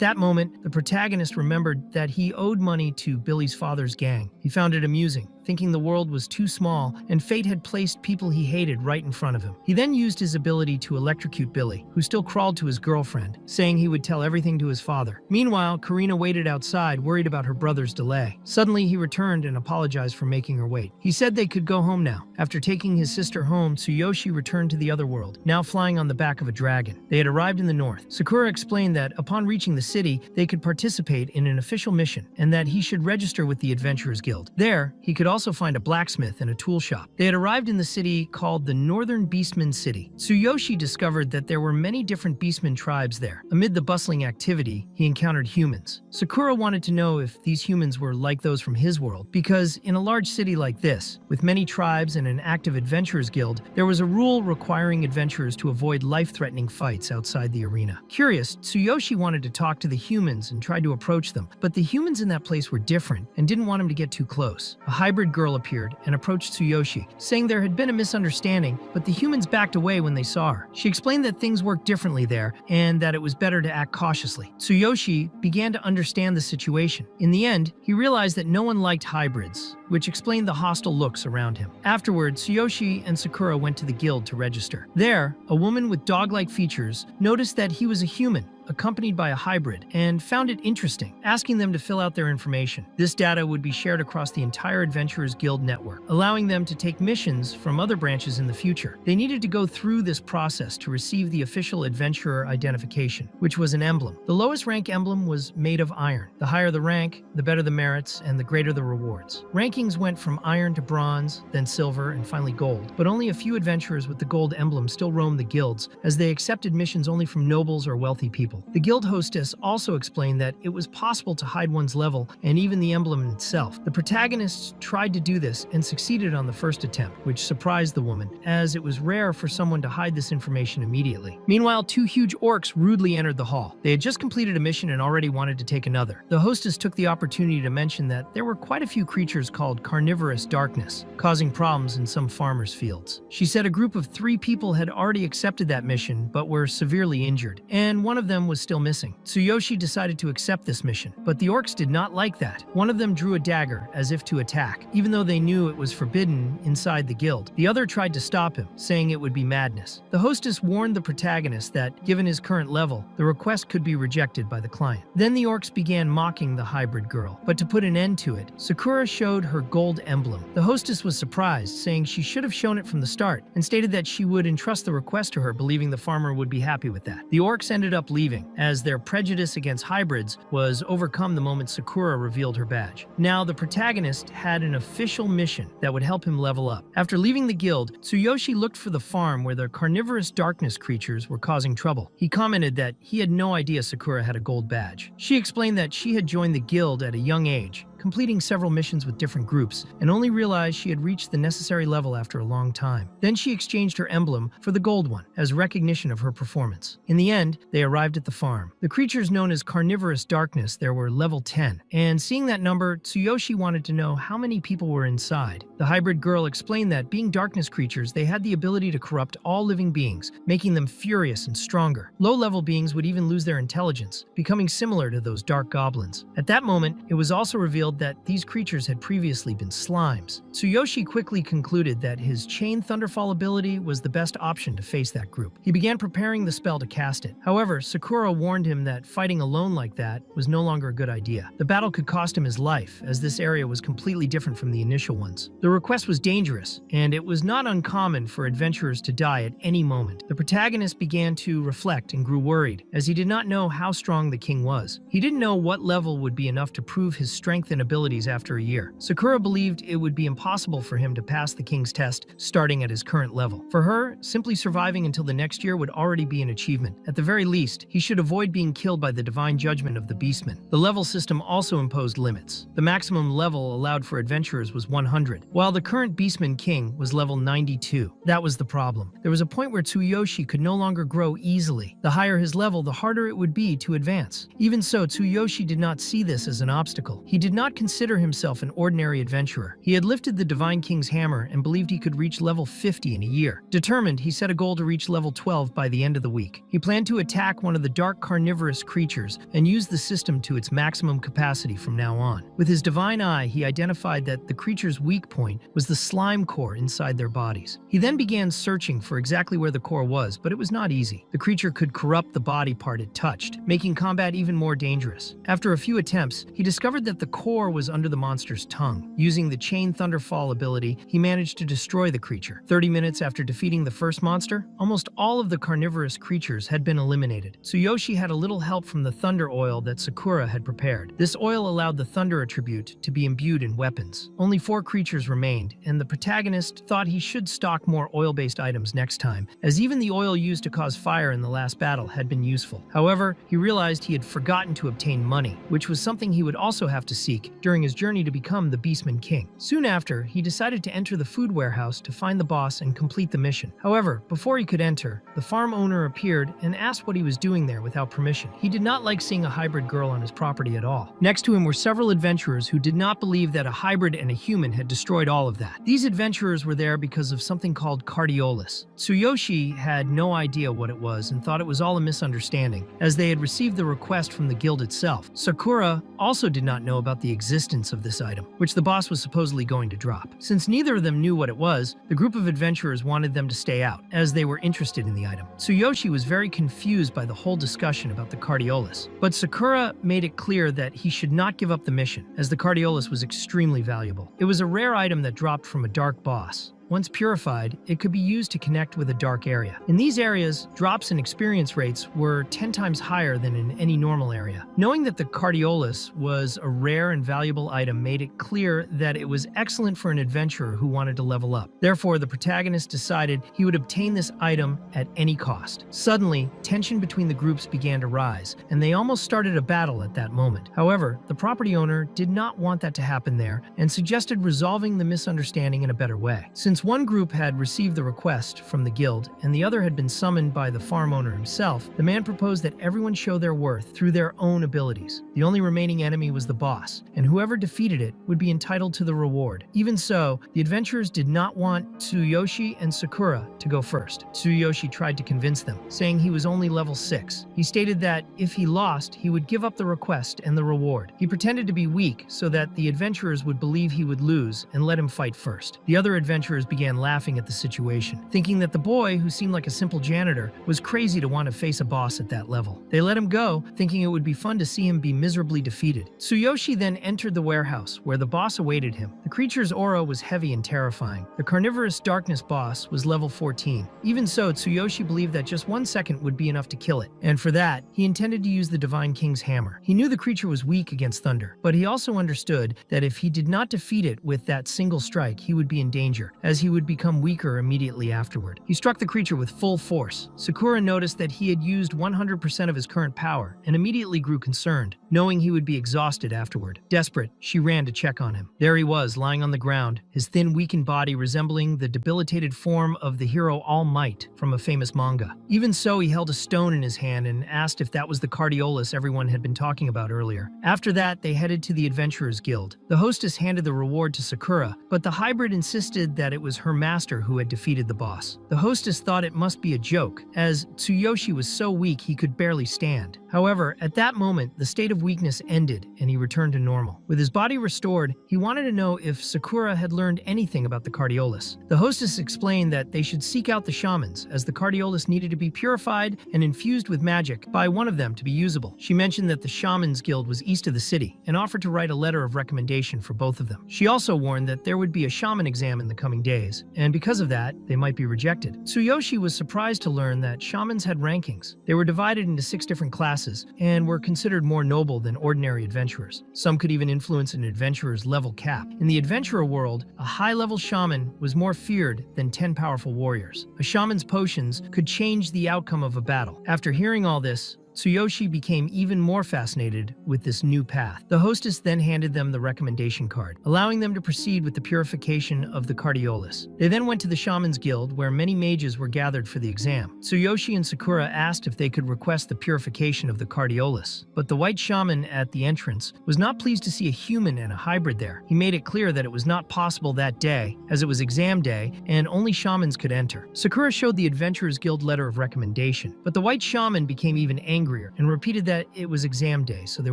that moment, the protagonist remembered that he owed money to Billy's father's gang. He found it amusing, thinking the world was too small and fate had placed people he hated right in front of him. He then used his ability to electrocute Billy, who still crawled to his girlfriend, saying he would tell everything to his father. Meanwhile, Karina waited outside, worried about her brother's delay. Suddenly, he returned and apologized for making her wait. He said they could go home now. After taking his sister home, Tsuyoshi returned to the other world, now flying on the back of a dragon. They had arrived in the north. Sakura explained that upon reaching the city, they could participate in an official mission and that he should register with the Adventurers Guild. There, he could also find a blacksmith and a tool shop. They had arrived in the city called the Northern Beastmen City. Tsuyoshi discovered that there were many different beastmen tribes there. Amid the bustling activity, he encountered humans. Sakura wanted to know if these humans were like those from his world, because in a large city like this, with many tribes and an active adventurers guild, there was a rule requiring adventurers to avoid life-threatening fights outside the arena. Curious, Tsuyoshi wanted to talk to the humans and tried to approach them, but the humans in that place were different and didn't want him to get too close. A hybrid girl appeared and approached Tsuyoshi, saying there had been a misunderstanding, but the humans backed away when they saw her. She explained that things worked differently there and that it was better to act cautiously. Tsuyoshi began to understand the situation. In the end, he realized that no one liked hybrids, which explained the hostile looks around him. Afterward, Tsuyoshi and Sakura went to the guild to register. There, a woman with dog-like features noticed that he was a human, accompanied by a hybrid, and found it interesting, asking them to fill out their information. This data would be shared across the entire Adventurers Guild network, allowing them to take missions from other branches in the future. They needed to go through this process to receive the official adventurer identification, which was an emblem. The lowest rank emblem was made of iron. The higher the rank, the better the merits, and the greater the rewards. Rankings went from iron to bronze, then silver, and finally gold, but only a few adventurers with the gold emblem still roamed the guilds, as they accepted missions only from nobles or wealthy people. The guild hostess also explained that it was possible to hide one's level and even the emblem itself. The protagonists tried to do this and succeeded on the first attempt, which surprised the woman, as it was rare for someone to hide this information immediately. Meanwhile, two huge orcs rudely entered the hall. They had just completed a mission and already wanted to take another. The hostess took the opportunity to mention that there were quite a few creatures called carnivorous darkness, causing problems in some farmers' fields. She said a group of 3 people had already accepted that mission but were severely injured, and one of them was still missing. Tsuyoshi decided to accept this mission, but the orcs did not like that. One of them drew a dagger as if to attack, even though they knew it was forbidden inside the guild. The other tried to stop him, saying it would be madness. The hostess warned the protagonist that, given his current level, the request could be rejected by the client. Then the orcs began mocking the hybrid girl, but to put an end to it, Sakura showed her gold emblem. The hostess was surprised, saying she should have shown it from the start, and stated that she would entrust the request to her, believing the farmer would be happy with that. The orcs ended up leaving, leaving, as their prejudice against hybrids was overcome the moment Sakura revealed her badge. Now, the protagonist had an official mission that would help him level up. After leaving the guild, Tsuyoshi looked for the farm where the carnivorous darkness creatures were causing trouble. He commented that he had no idea Sakura had a gold badge. She explained that she had joined the guild at a young age, completing several missions with different groups, and only realized she had reached the necessary level after a long time. Then she exchanged her emblem for the gold one, as recognition of her performance. In the end, they arrived at the farm. The creatures known as carnivorous darkness there were level 10, and seeing that number, Tsuyoshi wanted to know how many people were inside. The hybrid girl explained that being darkness creatures, they had the ability to corrupt all living beings, making them furious and stronger. Low-level beings would even lose their intelligence, becoming similar to those dark goblins. At that moment, it was also revealed that these creatures had previously been slimes. Tsuyoshi quickly concluded that his Chain Thunderfall ability was the best option to face that group. He began preparing the spell to cast it. However, Sakura warned him that fighting alone like that was no longer a good idea. The battle could cost him his life, as this area was completely different from the initial ones. The request was dangerous, and it was not uncommon for adventurers to die at any moment. The protagonist began to reflect and grew worried, as he did not know how strong the king was. He didn't know what level would be enough to prove his strength and abilities after a year. Sakura believed it would be impossible for him to pass the king's test starting at his current level. For her, simply surviving until the next year would already be an achievement. At the very least, he should avoid being killed by the divine judgment of the beastmen. The level system also imposed limits. The maximum level allowed for adventurers was 100, while the current beastman king was level 92. That was the problem. There was a point where Tsuyoshi could no longer grow easily. The higher his level, the harder it would be to advance. Even so, Tsuyoshi did not see this as an obstacle. He did not consider himself an ordinary adventurer. He had lifted the Divine King's hammer and believed he could reach level 50 in a year. Determined, he set a goal to reach level 12 by the end of the week. He planned to attack one of the dark carnivorous creatures and use the system to its maximum capacity from now on. With his divine eye, he identified that the creature's weak point was the slime core inside their bodies. He then began searching for exactly where the core was, but it was not easy. The creature could corrupt the body part it touched, making combat even more dangerous. After a few attempts, he discovered that the core was under the monster's tongue. Using the Chain Thunderfall ability, he managed to destroy the creature. 30 minutes after defeating the first monster, almost all of the carnivorous creatures had been eliminated. Tsuyoshi had a little help from the thunder oil that Sakura had prepared. This oil allowed the thunder attribute to be imbued in weapons. Only 4 creatures remained, and the protagonist thought he should stock more oil-based items next time, as even the oil used to cause fire in the last battle had been useful. However, he realized he had forgotten to obtain money, which was something he would also have to seek during his journey to become the Beastman King. Soon after, he decided to enter the food warehouse to find the boss and complete the mission. However, before he could enter, the farm owner appeared and asked what he was doing there without permission. He did not like seeing a hybrid girl on his property at all. Next to him were several adventurers who did not believe that a hybrid and a human had destroyed all of that. These adventurers were there because of something called Cardiolus. Tsuyoshi had no idea what it was and thought it was all a misunderstanding, as they had received the request from the guild itself. Sakura also did not know about the existence of this item, which the boss was supposedly going to drop. Since neither of them knew what it was, the group of adventurers wanted them to stay out, as they were interested in the item. Tsuyoshi was very confused by the whole discussion about the Cardiolus, but Sakura made it clear that he should not give up the mission, as the Cardiolus was extremely valuable. It was a rare item that dropped from a dark boss. Once purified, it could be used to connect with a dark area. In these areas, drops and experience rates were 10 times higher than in any normal area. Knowing that the Cardiolus was a rare and valuable item made it clear that it was excellent for an adventurer who wanted to level up. Therefore, the protagonist decided he would obtain this item at any cost. Suddenly, tension between the groups began to rise, and they almost started a battle at that moment. However, the property owner did not want that to happen there and suggested resolving the misunderstanding in a better way. Since one group had received the request from the guild and the other had been summoned by the farm owner himself, the man proposed that everyone show their worth through their own abilities. The only remaining enemy was the boss, and whoever defeated it would be entitled to the reward. Even so, the adventurers did not want Tsuyoshi and Sakura to go first. Tsuyoshi tried to convince them, saying he was only level 6. He stated that if he lost, he would give up the request and the reward. He pretended to be weak so that the adventurers would believe he would lose and let him fight first. The other adventurers began laughing at the situation, thinking that the boy, who seemed like a simple janitor, was crazy to want to face a boss at that level. They let him go, thinking it would be fun to see him be miserably defeated. Tsuyoshi then entered the warehouse, where the boss awaited him. The creature's aura was heavy and terrifying. The carnivorous darkness boss was level 14. Even so, Tsuyoshi believed that just 1 second would be enough to kill it, and for that, he intended to use the Divine King's hammer. He knew the creature was weak against thunder, but he also understood that if he did not defeat it with that single strike, he would be in danger, as he would become weaker immediately afterward. He struck the creature with full force. Sakura noticed that he had used 100% of his current power, and immediately grew concerned, knowing he would be exhausted afterward. Desperate, she ran to check on him. There he was, lying on the ground, his thin, weakened body resembling the debilitated form of the hero All Might from a famous manga. Even so, he held a stone in his hand and asked if that was the cardiolus everyone had been talking about earlier. After that, they headed to the Adventurers Guild. The hostess handed the reward to Sakura, but the hybrid insisted that it was her master who had defeated the boss. The hostess thought it must be a joke, as Tsuyoshi was so weak he could barely stand. However, at that moment, the state of weakness ended and he returned to normal. With his body restored, he wanted to know if Sakura had learned anything about the cardiolus. The hostess explained that they should seek out the shamans, as the cardiolus needed to be purified and infused with magic by one of them to be usable. She mentioned that the Shamans Guild was east of the city and offered to write a letter of recommendation for both of them. She also warned that there would be a shaman exam in the coming days, and because of that, they might be rejected. Tsuyoshi was surprised to learn that shamans had rankings. They were divided into 6 different classes and were considered more noble than ordinary adventurers. Some could even influence an adventurer's level cap. In the adventurer world, a high-level shaman was more feared than 10 powerful warriors. A shaman's potions could change the outcome of a battle. After hearing all this, Tsuyoshi became even more fascinated with this new path. The hostess then handed them the recommendation card, allowing them to proceed with the purification of the cardiolus. They then went to the Shaman's Guild, where many mages were gathered for the exam. Tsuyoshi and Sakura asked if they could request the purification of the cardiolus, but the white shaman at the entrance was not pleased to see a human and a hybrid there. He made it clear that it was not possible that day, as it was exam day and only shamans could enter. Sakura showed the Adventurers Guild letter of recommendation, but the white shaman became even angrier and repeated that it was exam day, so there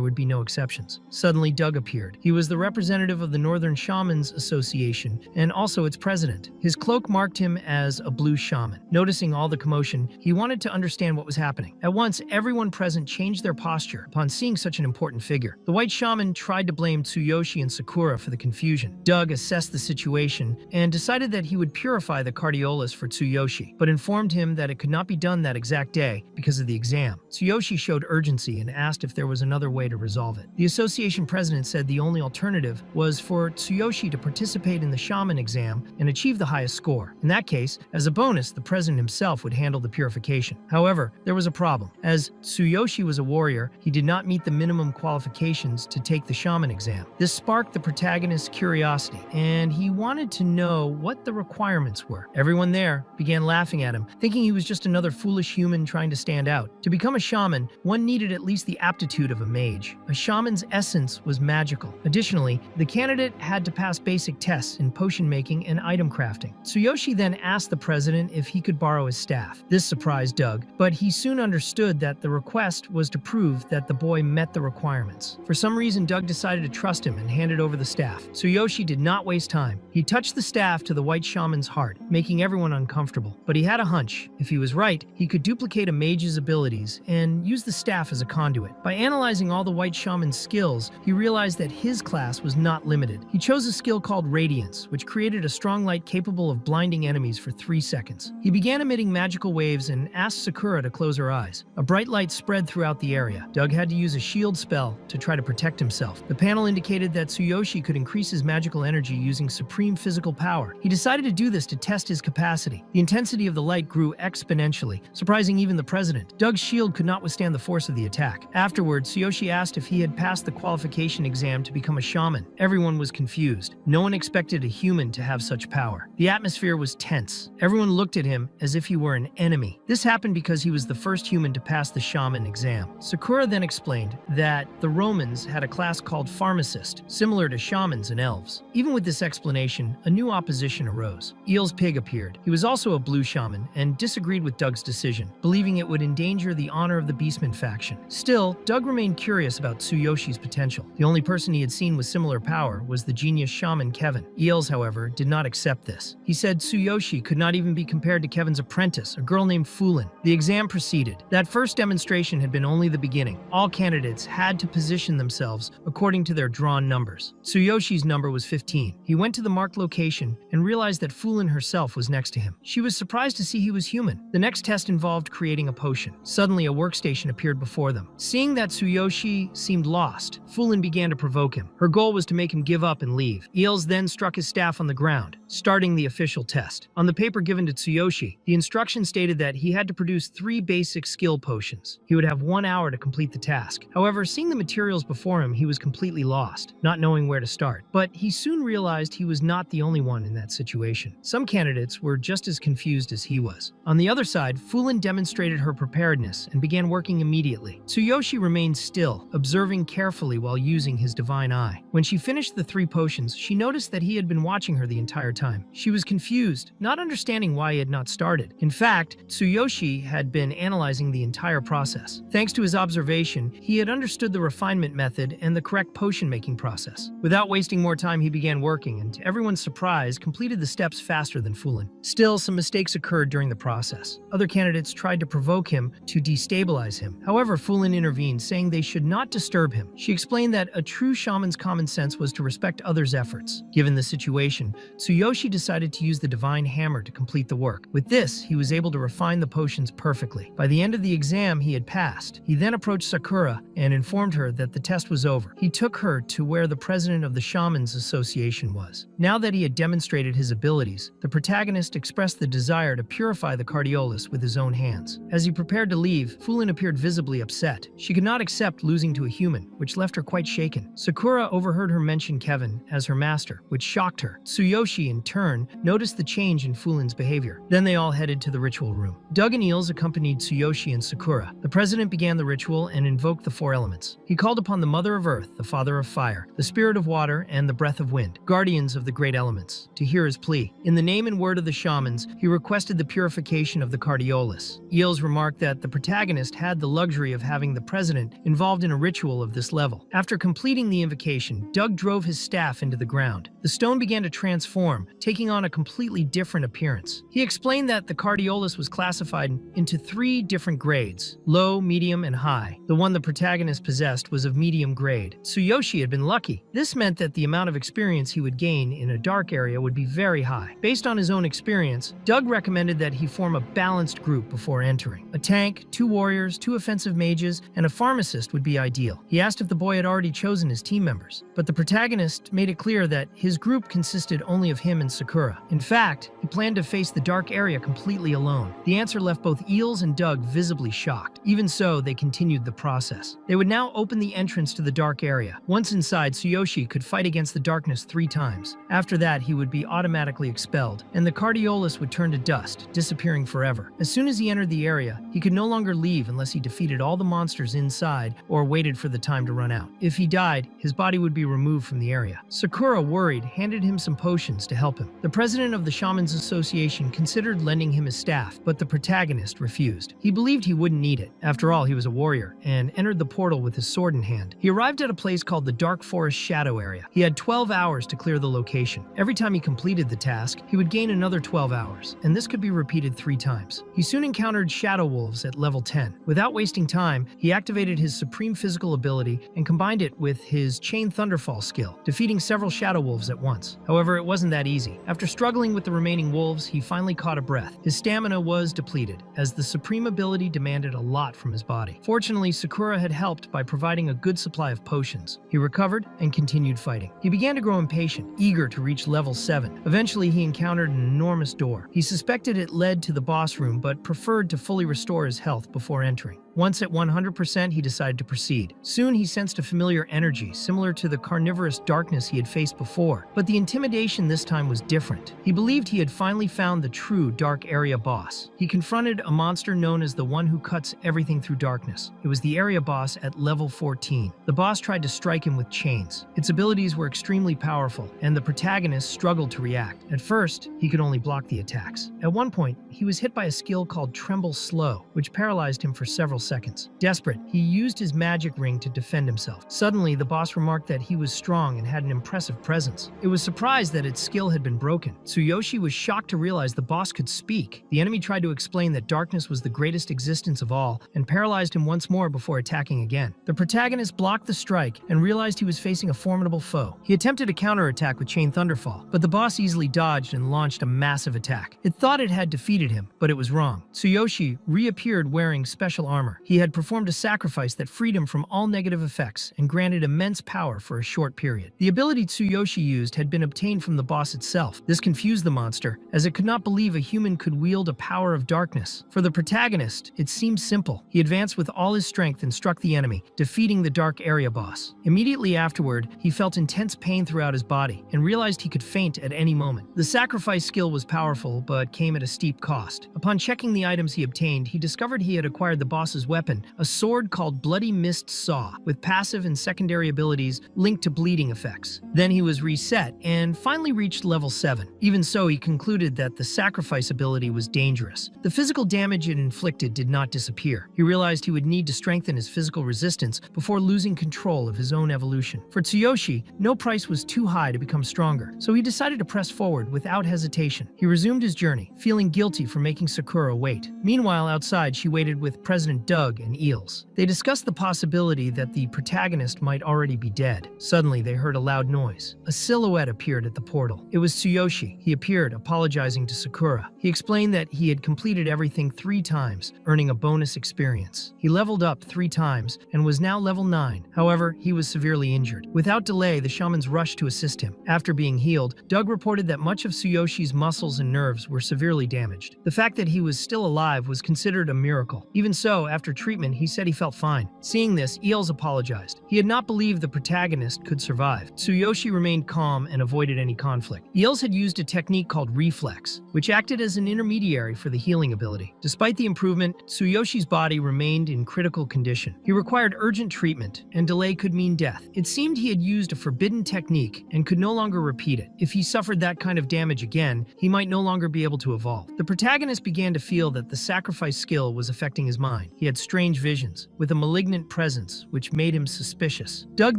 would be no exceptions. Suddenly, Doug appeared. He was the representative of the Northern Shamans Association and also its president. His cloak marked him as a blue shaman. Noticing all the commotion, he wanted to understand what was happening. At once, everyone present changed their posture upon seeing such an important figure. The white shaman tried to blame Tsuyoshi and Sakura for the confusion. Doug assessed the situation and decided that he would purify the cardiolus for Tsuyoshi, but informed him that it could not be done that exact day because of the exam. Tsuyoshi showed urgency and asked if there was another way to resolve it. The association president said the only alternative was for Tsuyoshi to participate in the shaman exam and achieve the highest score. In that case, as a bonus, the president himself would handle the purification. However, there was a problem. As Tsuyoshi was a warrior, he did not meet the minimum qualifications to take the shaman exam. This sparked the protagonist's curiosity, and he wanted to know what the requirements were. Everyone there began laughing at him, thinking he was just another foolish human trying to stand out. To become a shaman, one needed at least the aptitude of a mage. A shaman's essence was magical. Additionally, the candidate had to pass basic tests in potion making and item crafting. Tsuyoshi then asked the president if he could borrow his staff. This surprised Doug, but he soon understood that the request was to prove that the boy met the requirements. For some reason, Doug decided to trust him and handed over the staff. Tsuyoshi did not waste time. He touched the staff to the white shaman's heart, making everyone uncomfortable. But he had a hunch. If he was right, he could duplicate a mage's abilities and use the staff as a conduit. By analyzing all the white shaman's skills, he realized that his class was not limited. He chose a skill called Radiance, which created a strong light capable of blinding enemies for 3 seconds. He began emitting magical waves and asked Sakura to close her eyes. A bright light spread throughout the area. Doug had to use a shield spell to try to protect himself. The panel indicated that Tsuyoshi could increase his magical energy using supreme physical power. He decided to do this to test his capacity. The intensity of the light grew exponentially, surprising even the president. Doug's shield could not withstand the force of the attack. Afterwards, Tsuyoshi asked if he had passed the qualification exam to become a shaman. Everyone was confused. No one expected a human to have such power. The atmosphere was tense. Everyone looked at him as if he were an enemy. This happened because he was the first human to pass the shaman exam. Sakura then explained that the Romans had a class called pharmacist, similar to shamans and elves. Even with this explanation, a new opposition arose. Eel's pig appeared. He was also a blue shaman and disagreed with Doug's decision, believing it would endanger the honor of the the Beastman faction. Still, Doug remained curious about Tsuyoshi's potential. The only person he had seen with similar power was the genius shaman Kevin. Eels, however, did not accept this. He said Tsuyoshi could not even be compared to Kevin's apprentice, a girl named Fulin. The exam proceeded. That first demonstration had been only the beginning. All candidates had to position themselves according to their drawn numbers. Tsuyoshi's number was 15. He went to the marked location and realized that Fulin herself was next to him. She was surprised to see he was human. The next test involved creating a potion. Suddenly, a workstation appeared before them. Seeing that Tsuyoshi seemed lost, Fulin began to provoke him. Her goal was to make him give up and leave. Eels then struck his staff on the ground, starting the official test. On the paper given to Tsuyoshi, the instructions stated that he had to produce 3 basic skill potions. He would have 1 hour to complete the task. However, seeing the materials before him, he was completely lost, not knowing where to start. But he soon realized he was not the only one in that situation. Some candidates were just as confused as he was. On the other side, Fulin demonstrated her preparedness and began working immediately. Tsuyoshi remained still, observing carefully while using his divine eye. When she finished the 3 potions, she noticed that he had been watching her the entire time. She was confused, not understanding why he had not started. In fact, Tsuyoshi had been analyzing the entire process. Thanks to his observation, he had understood the refinement method and the correct potion-making process. Without wasting more time, he began working, and to everyone's surprise, completed the steps faster than Fulin. Still, some mistakes occurred during the process. Other candidates tried to provoke him to destabilize him. However, Fulin intervened, saying they should not disturb him. She explained that a true shaman's common sense was to respect others' efforts. Given the situation, Tsuyoshi decided to use the divine hammer to complete the work. With this, he was able to refine the potions perfectly. By the end of the exam, he had passed. He then approached Sakura and informed her that the test was over. He took her to where the president of the Shamans Association was. Now that he had demonstrated his abilities, the protagonist expressed the desire to purify the Cardiolus with his own hands. As he prepared to leave, Fulin appeared visibly upset. She could not accept losing to a human, which left her quite shaken. Sakura overheard her mention Kevin as her master, which shocked her. Tsuyoshi, in turn, noticed the change in Fulin's behavior. Then they all headed to the ritual room. Doug and Eels accompanied Tsuyoshi and Sakura. The president began the ritual and invoked the 4 elements. He called upon the Mother of Earth, the Father of Fire, the Spirit of Water, and the Breath of Wind, guardians of the great elements, to hear his plea. In the name and word of the shamans, he requested the purification of the Cardiolus. Eels remarked that the protagonist had the luxury of having the president involved in a ritual of this level. After completing the invocation, Doug drove his staff into the ground. The stone began to transform, taking on a completely different appearance. He explained that the Cardiolus was classified into 3 different grades: low, medium, and high. The one the protagonist possessed was of medium grade. Tsuyoshi had been lucky. This meant that the amount of experience he would gain in a dark area would be very high. Based on his own experience, Doug recommended that he form a balanced group before entering. A tank, 2 warriors, 2 offensive mages, and a pharmacist would be ideal. He asked if the boy had already chosen his team members, but the protagonist made it clear that his group consisted only of him and Sakura. In fact, he planned to face the dark area completely alone. The answer left both Eels and Doug visibly shocked. Even so, they continued the process. They would now open the entrance to the dark area. Once inside, Tsuyoshi could fight against the darkness 3 times. After that, he would be automatically expelled, and the Cardiolus would turn to dust, disappearing forever. As soon as he entered the area, he could no longer leave unless he defeated all the monsters inside or waited for the time to run out. If he died, his body would be removed from the area. Sakura, worried, handed him some potions to help him. The president of the Shamans Association considered lending him his staff, but the protagonist refused. He believed he wouldn't need it. After all, he was a warrior, and entered the portal with his sword in hand. He arrived at a place called the Dark Forest Shadow Area. He had 12 hours to clear the location. Every time he completed the task, he would gain another 12 hours, and this could be repeated 3 times. He soon encountered shadow wolves at level 10. Without wasting time, he activated his supreme physical ability and combined it with his Chain Thunderfall skill, defeating several shadow wolves at once. However, it wasn't that easy. After struggling with the remaining wolves, he finally caught a breath. His stamina was depleted, as the supreme ability demanded a lot from his body. Fortunately, Sakura had helped by providing a good supply of potions. He recovered and continued fighting. He began to grow impatient, eager to reach level 7. Eventually, he encountered an enormous door. He suspected it led to the boss room, but preferred to fully restore his health before entering. Once at 100%, he decided to proceed. Soon he sensed a familiar energy, similar to the carnivorous darkness he had faced before, but the intimidation this time was different. He believed he had finally found the true dark area boss. He confronted a monster known as the one who cuts everything through darkness. It was the area boss at level 14. The boss tried to strike him with chains. Its abilities were extremely powerful, and the protagonist struggled to react. At first, he could only block the attacks. At one point, he was hit by a skill called Tremble Slow, which paralyzed him for several seconds. Desperate, he used his magic ring to defend himself. Suddenly, the boss remarked that he was strong and had an impressive presence. It was surprised that its skill had been broken. Tsuyoshi was shocked to realize the boss could speak. The enemy tried to explain that darkness was the greatest existence of all and paralyzed him once more before attacking again. The protagonist blocked the strike and realized he was facing a formidable foe. He attempted a counterattack with Chain Thunderfall, but the boss easily dodged and launched a massive attack. It thought it had defeated him, but it was wrong. Tsuyoshi reappeared wearing special armor. He had performed a sacrifice that freed him from all negative effects and granted immense power for a short period. The ability Tsuyoshi used had been obtained from the boss itself. This confused the monster, as it could not believe a human could wield a power of darkness. For the protagonist, it seemed simple. He advanced with all his strength and struck the enemy, defeating the dark area boss. Immediately afterward, he felt intense pain throughout his body and realized he could faint at any moment. The sacrifice skill was powerful, but came at a steep cost. Upon checking the items he obtained, he discovered he had acquired the boss's weapon, a sword called Bloody Mist Saw, with passive and secondary abilities linked to bleeding effects. Then he was reset and finally reached level 7. Even so, he concluded that the sacrifice ability was dangerous. The physical damage it inflicted did not disappear. He realized he would need to strengthen his physical resistance before losing control of his own evolution. For Tsuyoshi, no price was too high to become stronger, so he decided to press forward without hesitation. He resumed his journey, feeling guilty for making Sakura wait. Meanwhile, outside, she waited with President Doug and Eels. They discussed the possibility that the protagonist might already be dead. Suddenly, they heard a loud noise. A silhouette appeared at the portal. It was Tsuyoshi. He appeared, apologizing to Sakura. He explained that he had completed everything 3 times, earning a bonus experience. He leveled up 3 times and was now level 9. However, he was severely injured. Without delay, the shamans rushed to assist him. After being healed, Doug reported that much of Tsuyoshi's muscles and nerves were severely damaged. The fact that he was still alive was considered a miracle. Even so, after treatment, he said he felt fine. Seeing this, Eels apologized. He had not believed the protagonist could survive. Tsuyoshi remained calm and avoided any conflict. Eels had used a technique called Reflex, which acted as an intermediary for the healing ability. Despite the improvement, Tsuyoshi's body remained in critical condition. He required urgent treatment, and delay could mean death. It seemed he had used a forbidden technique and could no longer repeat it. If he suffered that kind of damage again, he might no longer be able to evolve. The protagonist began to feel that the sacrifice skill was affecting his mind. He had strange visions, with a malignant presence, which made him suspicious. Doug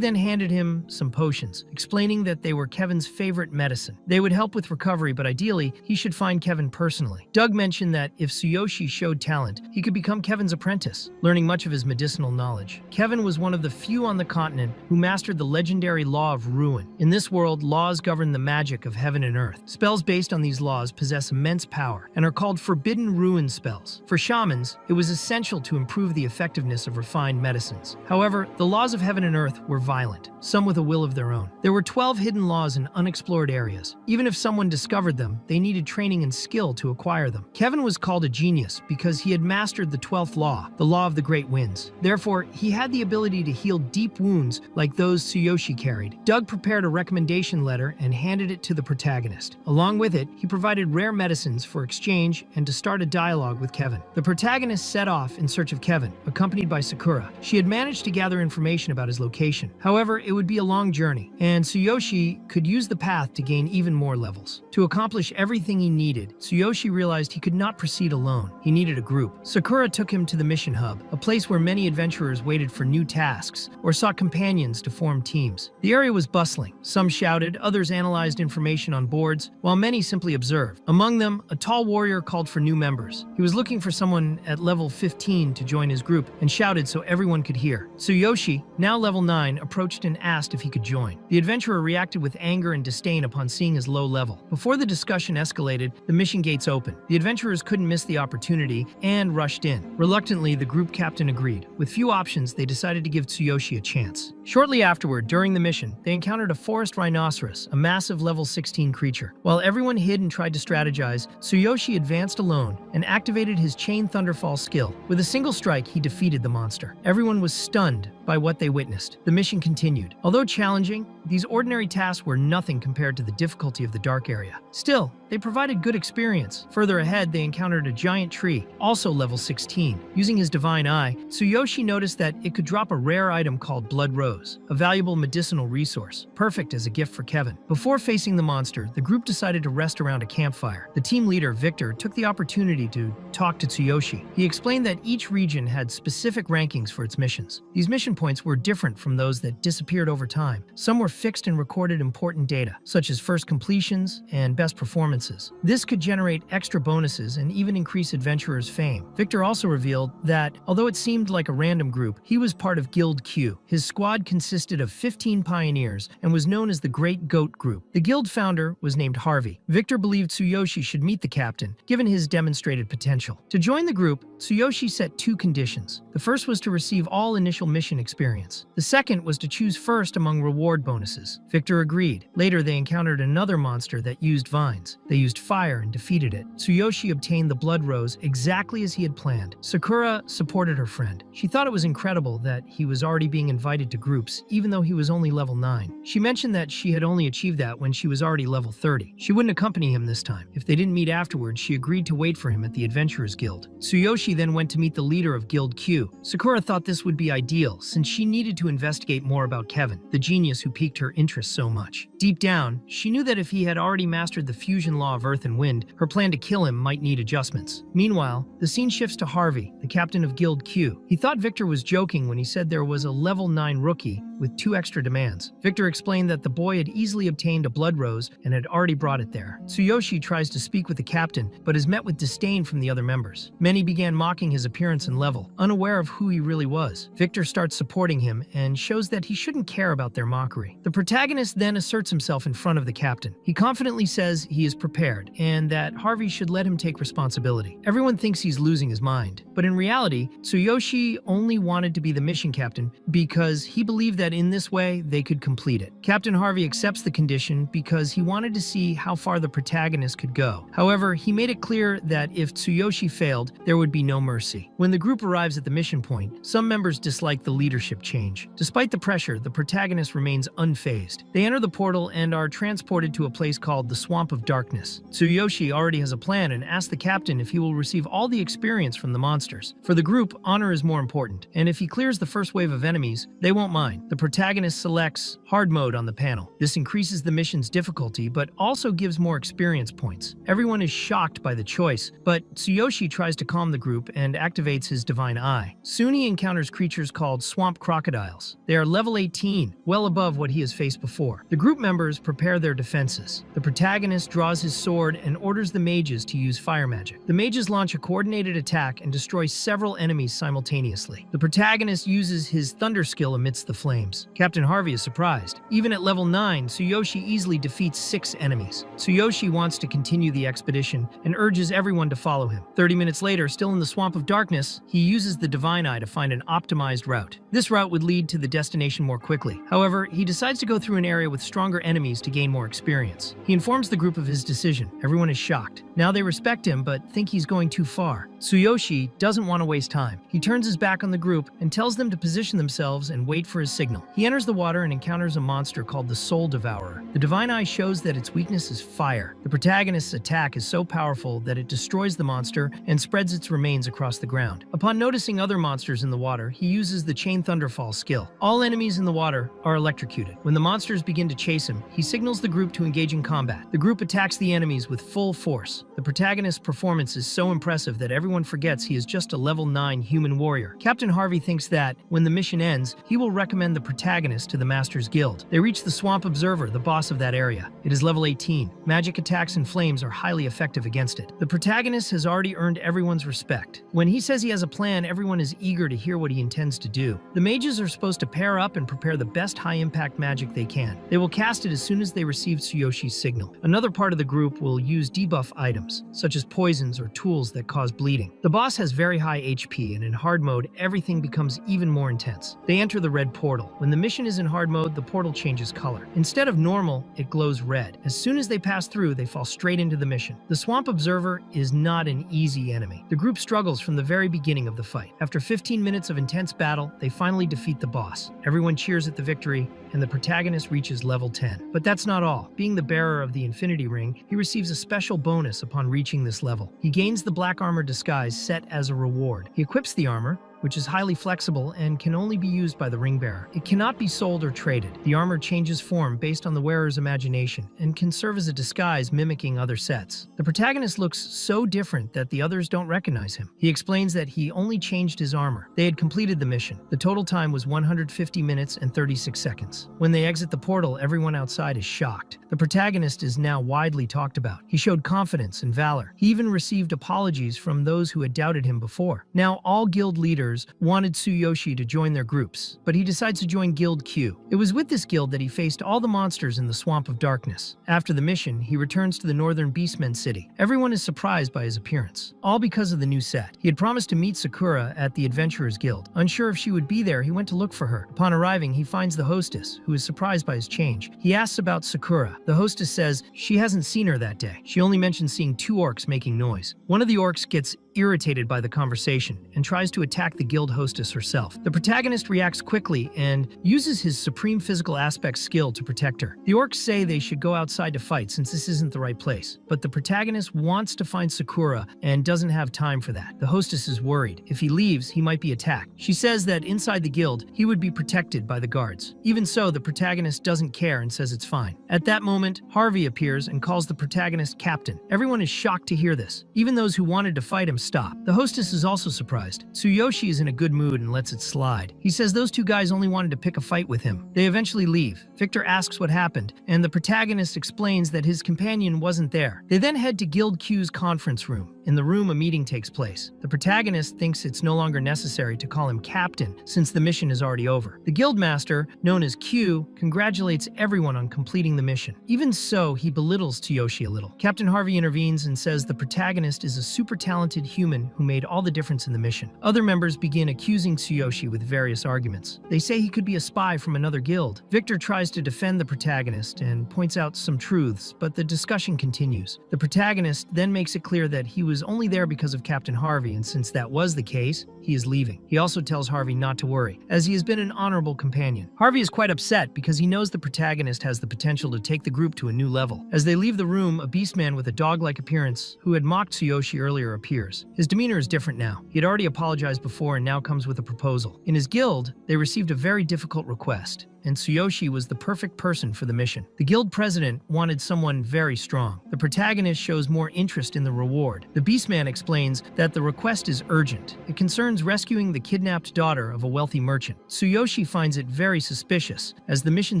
then handed him some potions, explaining that they were Kevin's favorite medicine. They would help with recovery, but ideally, he should find Kevin personally. Doug mentioned that if Tsuyoshi showed talent, he could become Kevin's apprentice, learning much of his medicinal knowledge. Kevin was one of the few on the continent who mastered the legendary law of ruin. In this world, laws govern the magic of heaven and earth. Spells based on these laws possess immense power and are called forbidden ruin spells. For shamans, it was essential to improve the effectiveness of refined medicines. However, the laws of heaven and earth were violent, some with a will of their own. There were 12 hidden laws in unexplored areas. Even if someone discovered them, they needed training and skill to acquire them. Kevin was called a genius because he had mastered the 12th law, the law of the great winds. Therefore, he had the ability to heal deep wounds like those Tsuyoshi carried. Doug prepared a recommendation letter and handed it to the protagonist. Along with it, he provided rare medicines for exchange and to start a dialogue with Kevin. The protagonist set off in search of Kevin, accompanied by Sakura. She had managed to gather information about his location. However, it would be a long journey, and Tsuyoshi could use the path to gain even more levels. To accomplish everything he needed, Tsuyoshi realized he could not proceed alone. He needed a group. Sakura took him to the mission hub, a place where many adventurers waited for new tasks or sought companions to form teams. The area was bustling. Some shouted, others analyzed information on boards, while many simply observed. Among them, a tall warrior called for new members. He was looking for someone at level 15 to join his group and shouted so everyone could hear. Tsuyoshi, now level 9, approached and asked if he could join. The adventurer reacted with anger and disdain upon seeing his low level. Before the discussion escalated, the mission gates opened. The adventurers couldn't miss the opportunity and rushed in. Reluctantly, the group captain agreed. With few options, they decided to give Tsuyoshi a chance. Shortly afterward, during the mission, they encountered a forest rhinoceros, a massive level 16 creature. While everyone hid and tried to strategize, Tsuyoshi advanced alone and activated his Chain Thunderfall skill. With a single strike, he defeated the monster. Everyone was stunned by what they witnessed. The mission continued. Although challenging, these ordinary tasks were nothing compared to the difficulty of the dark area. Still, they provided good experience. Further ahead, they encountered a giant tree, also level 16. Using his divine eye, Tsuyoshi noticed that it could drop a rare item called Blood Rose, a valuable medicinal resource, perfect as a gift for Kevin. Before facing the monster, the group decided to rest around a campfire. The team leader, Victor, took the opportunity to talk to Tsuyoshi. He explained that each region had specific rankings for its missions. These mission points were different from those that disappeared over time. Some were fixed and recorded important data, such as first completions and best performances. This could generate extra bonuses and even increase adventurers' fame. Victor also revealed that, although it seemed like a random group, he was part of Guild Q. His squad consisted of 15 pioneers and was known as the Great Goat Group. The guild founder was named Harvey. Victor believed Tsuyoshi should meet the captain, given his demonstrated potential. To join the group, Tsuyoshi set 2 conditions. The first was to receive all initial mission experience. The second was to choose first among reward bonuses. Victor agreed. Later, they encountered another monster that used vines. They used fire and defeated it. Tsuyoshi obtained the Blood Rose exactly as he had planned. Sakura supported her friend. She thought it was incredible that he was already being invited to groups, even though he was only level 9. She mentioned that she had only achieved that when she was already level 30. She wouldn't accompany him this time. If they didn't meet afterwards, she agreed to wait for him at the Adventurers Guild. Tsuyoshi then went to meet the leader of Guild Q. Sakura thought this would be ideal, since she needed to investigate more about Kevin, the genius who piqued her interest so much. Deep down, she knew that if he had already mastered the fusion law of earth and wind, her plan to kill him might need adjustments. Meanwhile, the scene shifts to Harvey, the captain of Guild Q. He thought Victor was joking when he said there was a level 9 rookie with 2 extra demands. Victor explained that the boy had easily obtained a blood rose and had already brought it there. Tsuyoshi tries to speak with the captain, but is met with disdain from the other members. Many began mocking his appearance and level, unaware of who he really was. Victor starts supporting him and shows that he shouldn't care about their mockery. The protagonist then asserts himself in front of the captain. He confidently says he is prepared and that Harvey should let him take responsibility. Everyone thinks he's losing his mind, but in reality, Tsuyoshi only wanted to be the mission captain because he believed that in this way they could complete it. Captain Harvey accepts the condition because he wanted to see how far the protagonist could go. However, he made it clear that if Tsuyoshi failed, there would be no mercy. When the group arrives at the mission point, some members dislike the leadership change. Despite the pressure, the protagonist remains unfazed. They enter the portal and are transported to a place called the Swamp of Darkness. Tsuyoshi already has a plan and asks the captain if he will receive all the experience from the monsters. For the group, honor is more important, and if he clears the first wave of enemies, they won't mind. The protagonist selects hard mode on the panel. This increases the mission's difficulty, but also gives more experience points. Everyone is shocked by the choice, but Tsuyoshi tries to calm the group and activates his divine eye. Soon he encounters creatures called swamp crocodiles. They are level 18, well above what he has faced before. The group members prepare their defenses. The protagonist draws his sword and orders the mages to use fire magic. The mages launch a coordinated attack and destroy several enemies simultaneously. The protagonist uses his thunder skill amidst the flames. Captain Harvey is surprised. Even at level 9, Tsuyoshi easily defeats 6 enemies. Tsuyoshi wants to continue the expedition and urges everyone to follow him. 30 minutes later, still in the Swamp of Darkness, he uses the Divine Eye to find an optimized route. This route would lead to the destination more quickly. However, he decides to go through an area with stronger enemies to gain more experience. He informs the group of his decision. Everyone is shocked. Now they respect him, but think he's going too far. Tsuyoshi doesn't want to waste time. He turns his back on the group and tells them to position themselves and wait for his signal. He enters the water and encounters a monster called the Soul Devourer. The Divine Eye shows that its weakness is fire. The protagonist's attack is so powerful that it destroys the monster and spreads its remains across the ground. Upon noticing other monsters in the water, he uses the Chain Thunderfall skill. All enemies in the water are electrocuted. When the monsters begin to chase him, he signals the group to engage in combat. The group attacks the enemies with full force. The protagonist's performance is so impressive that everyone forgets he is just a level 9 human warrior. Captain Harvey thinks that, when the mission ends, he will recommend the protagonist to the Master's Guild. They reach the Swamp Observer, the boss of that area. It is level 18. Magic attacks and flames are highly effective against it. The protagonist has already earned everyone's respect. When he says he has a plan, everyone is eager to hear what he intends to do. The mages are supposed to pair up and prepare the best high-impact magic they can. They will cast it as soon as they receive Tsuyoshi's signal. Another part of the group will use debuff items, such as poisons or tools that cause bleeding. The boss has very high HP, and in hard mode, everything becomes even more intense. They enter the red portal. When the mission is in hard mode, the portal changes color. Instead of normal, it glows red. As soon as they pass through, they fall straight into the mission. The Swamp Observer is not an easy enemy. The group struggles from the very beginning of the fight. After 15 minutes of intense battle, they finally defeat the boss. Everyone cheers at the victory, and the protagonist reaches level 10. But that's not all. Being the bearer of the Infinity Ring, he receives a special bonus upon reaching this level. He gains the black armor disguise set as a reward. He equips the armor, which is highly flexible and can only be used by the ring bearer. It cannot be sold or traded. The armor changes form based on the wearer's imagination and can serve as a disguise mimicking other sets. The protagonist looks so different that the others don't recognize him. He explains that he only changed his armor. They had completed the mission. The total time was 150 minutes and 36 seconds. When they exit the portal, everyone outside is shocked. The protagonist is now widely talked about. He showed confidence and valor. He even received apologies from those who had doubted him before. Now, all guild leaders wanted Tsuyoshi to join their groups, but he decides to join Guild Q. It was with this guild that he faced all the monsters in the Swamp of Darkness. After the mission, he returns to the northern Beastmen city. Everyone is surprised by his appearance, all because of the new set. He had promised to meet Sakura at the Adventurers Guild. Unsure if she would be there, he went to look for her. Upon arriving, he finds the hostess, who is surprised by his change. He asks about Sakura. The hostess says she hasn't seen her that day. She only mentions seeing two orcs making noise. One of the orcs gets irritated by the conversation and tries to attack the guild hostess herself. The protagonist reacts quickly and uses his supreme physical aspect skill to protect her. The orcs say they should go outside to fight since this isn't the right place, but the protagonist wants to find Sakura and doesn't have time for that. The hostess is worried. If he leaves, he might be attacked. She says that inside the guild, he would be protected by the guards. Even so, the protagonist doesn't care and says it's fine. At that moment, Harvey appears and calls the protagonist captain. Everyone is shocked to hear this. Even those who wanted to fight him stop. The hostess is also surprised. Tsuyoshi is in a good mood and lets it slide. He says those two guys only wanted to pick a fight with him. They eventually leave. Victor asks what happened, and the protagonist explains that his companion wasn't there. They then head to Guild Q's conference room. In the room, a meeting takes place. The protagonist thinks it's no longer necessary to call him captain since the mission is already over. The guildmaster, known as Q, congratulates everyone on completing the mission. Even so, he belittles Tsuyoshi a little. Captain Harvey intervenes and says the protagonist is a super talented human who made all the difference in the mission. Other members begin accusing Tsuyoshi with various arguments. They say he could be a spy from another guild. Victor tries to defend the protagonist and points out some truths, but the discussion continues. The protagonist then makes it clear that he was only there because of Captain Harvey, and since that was the case, he is leaving. He also tells Harvey not to worry, as he has been an honorable companion. Harvey is quite upset because he knows the protagonist has the potential to take the group to a new level. As they leave the room, a beastman with a dog-like appearance, who had mocked Tsuyoshi earlier, appears. His demeanor is different now. He had already apologized before and now comes with a proposal. In his guild, they received a very difficult request, and Tsuyoshi was the perfect person for the mission. The guild president wanted someone very strong. The protagonist shows more interest in the reward. The beastman explains that the request is urgent. It concerns rescuing the kidnapped daughter of a wealthy merchant. Tsuyoshi finds it very suspicious, as the mission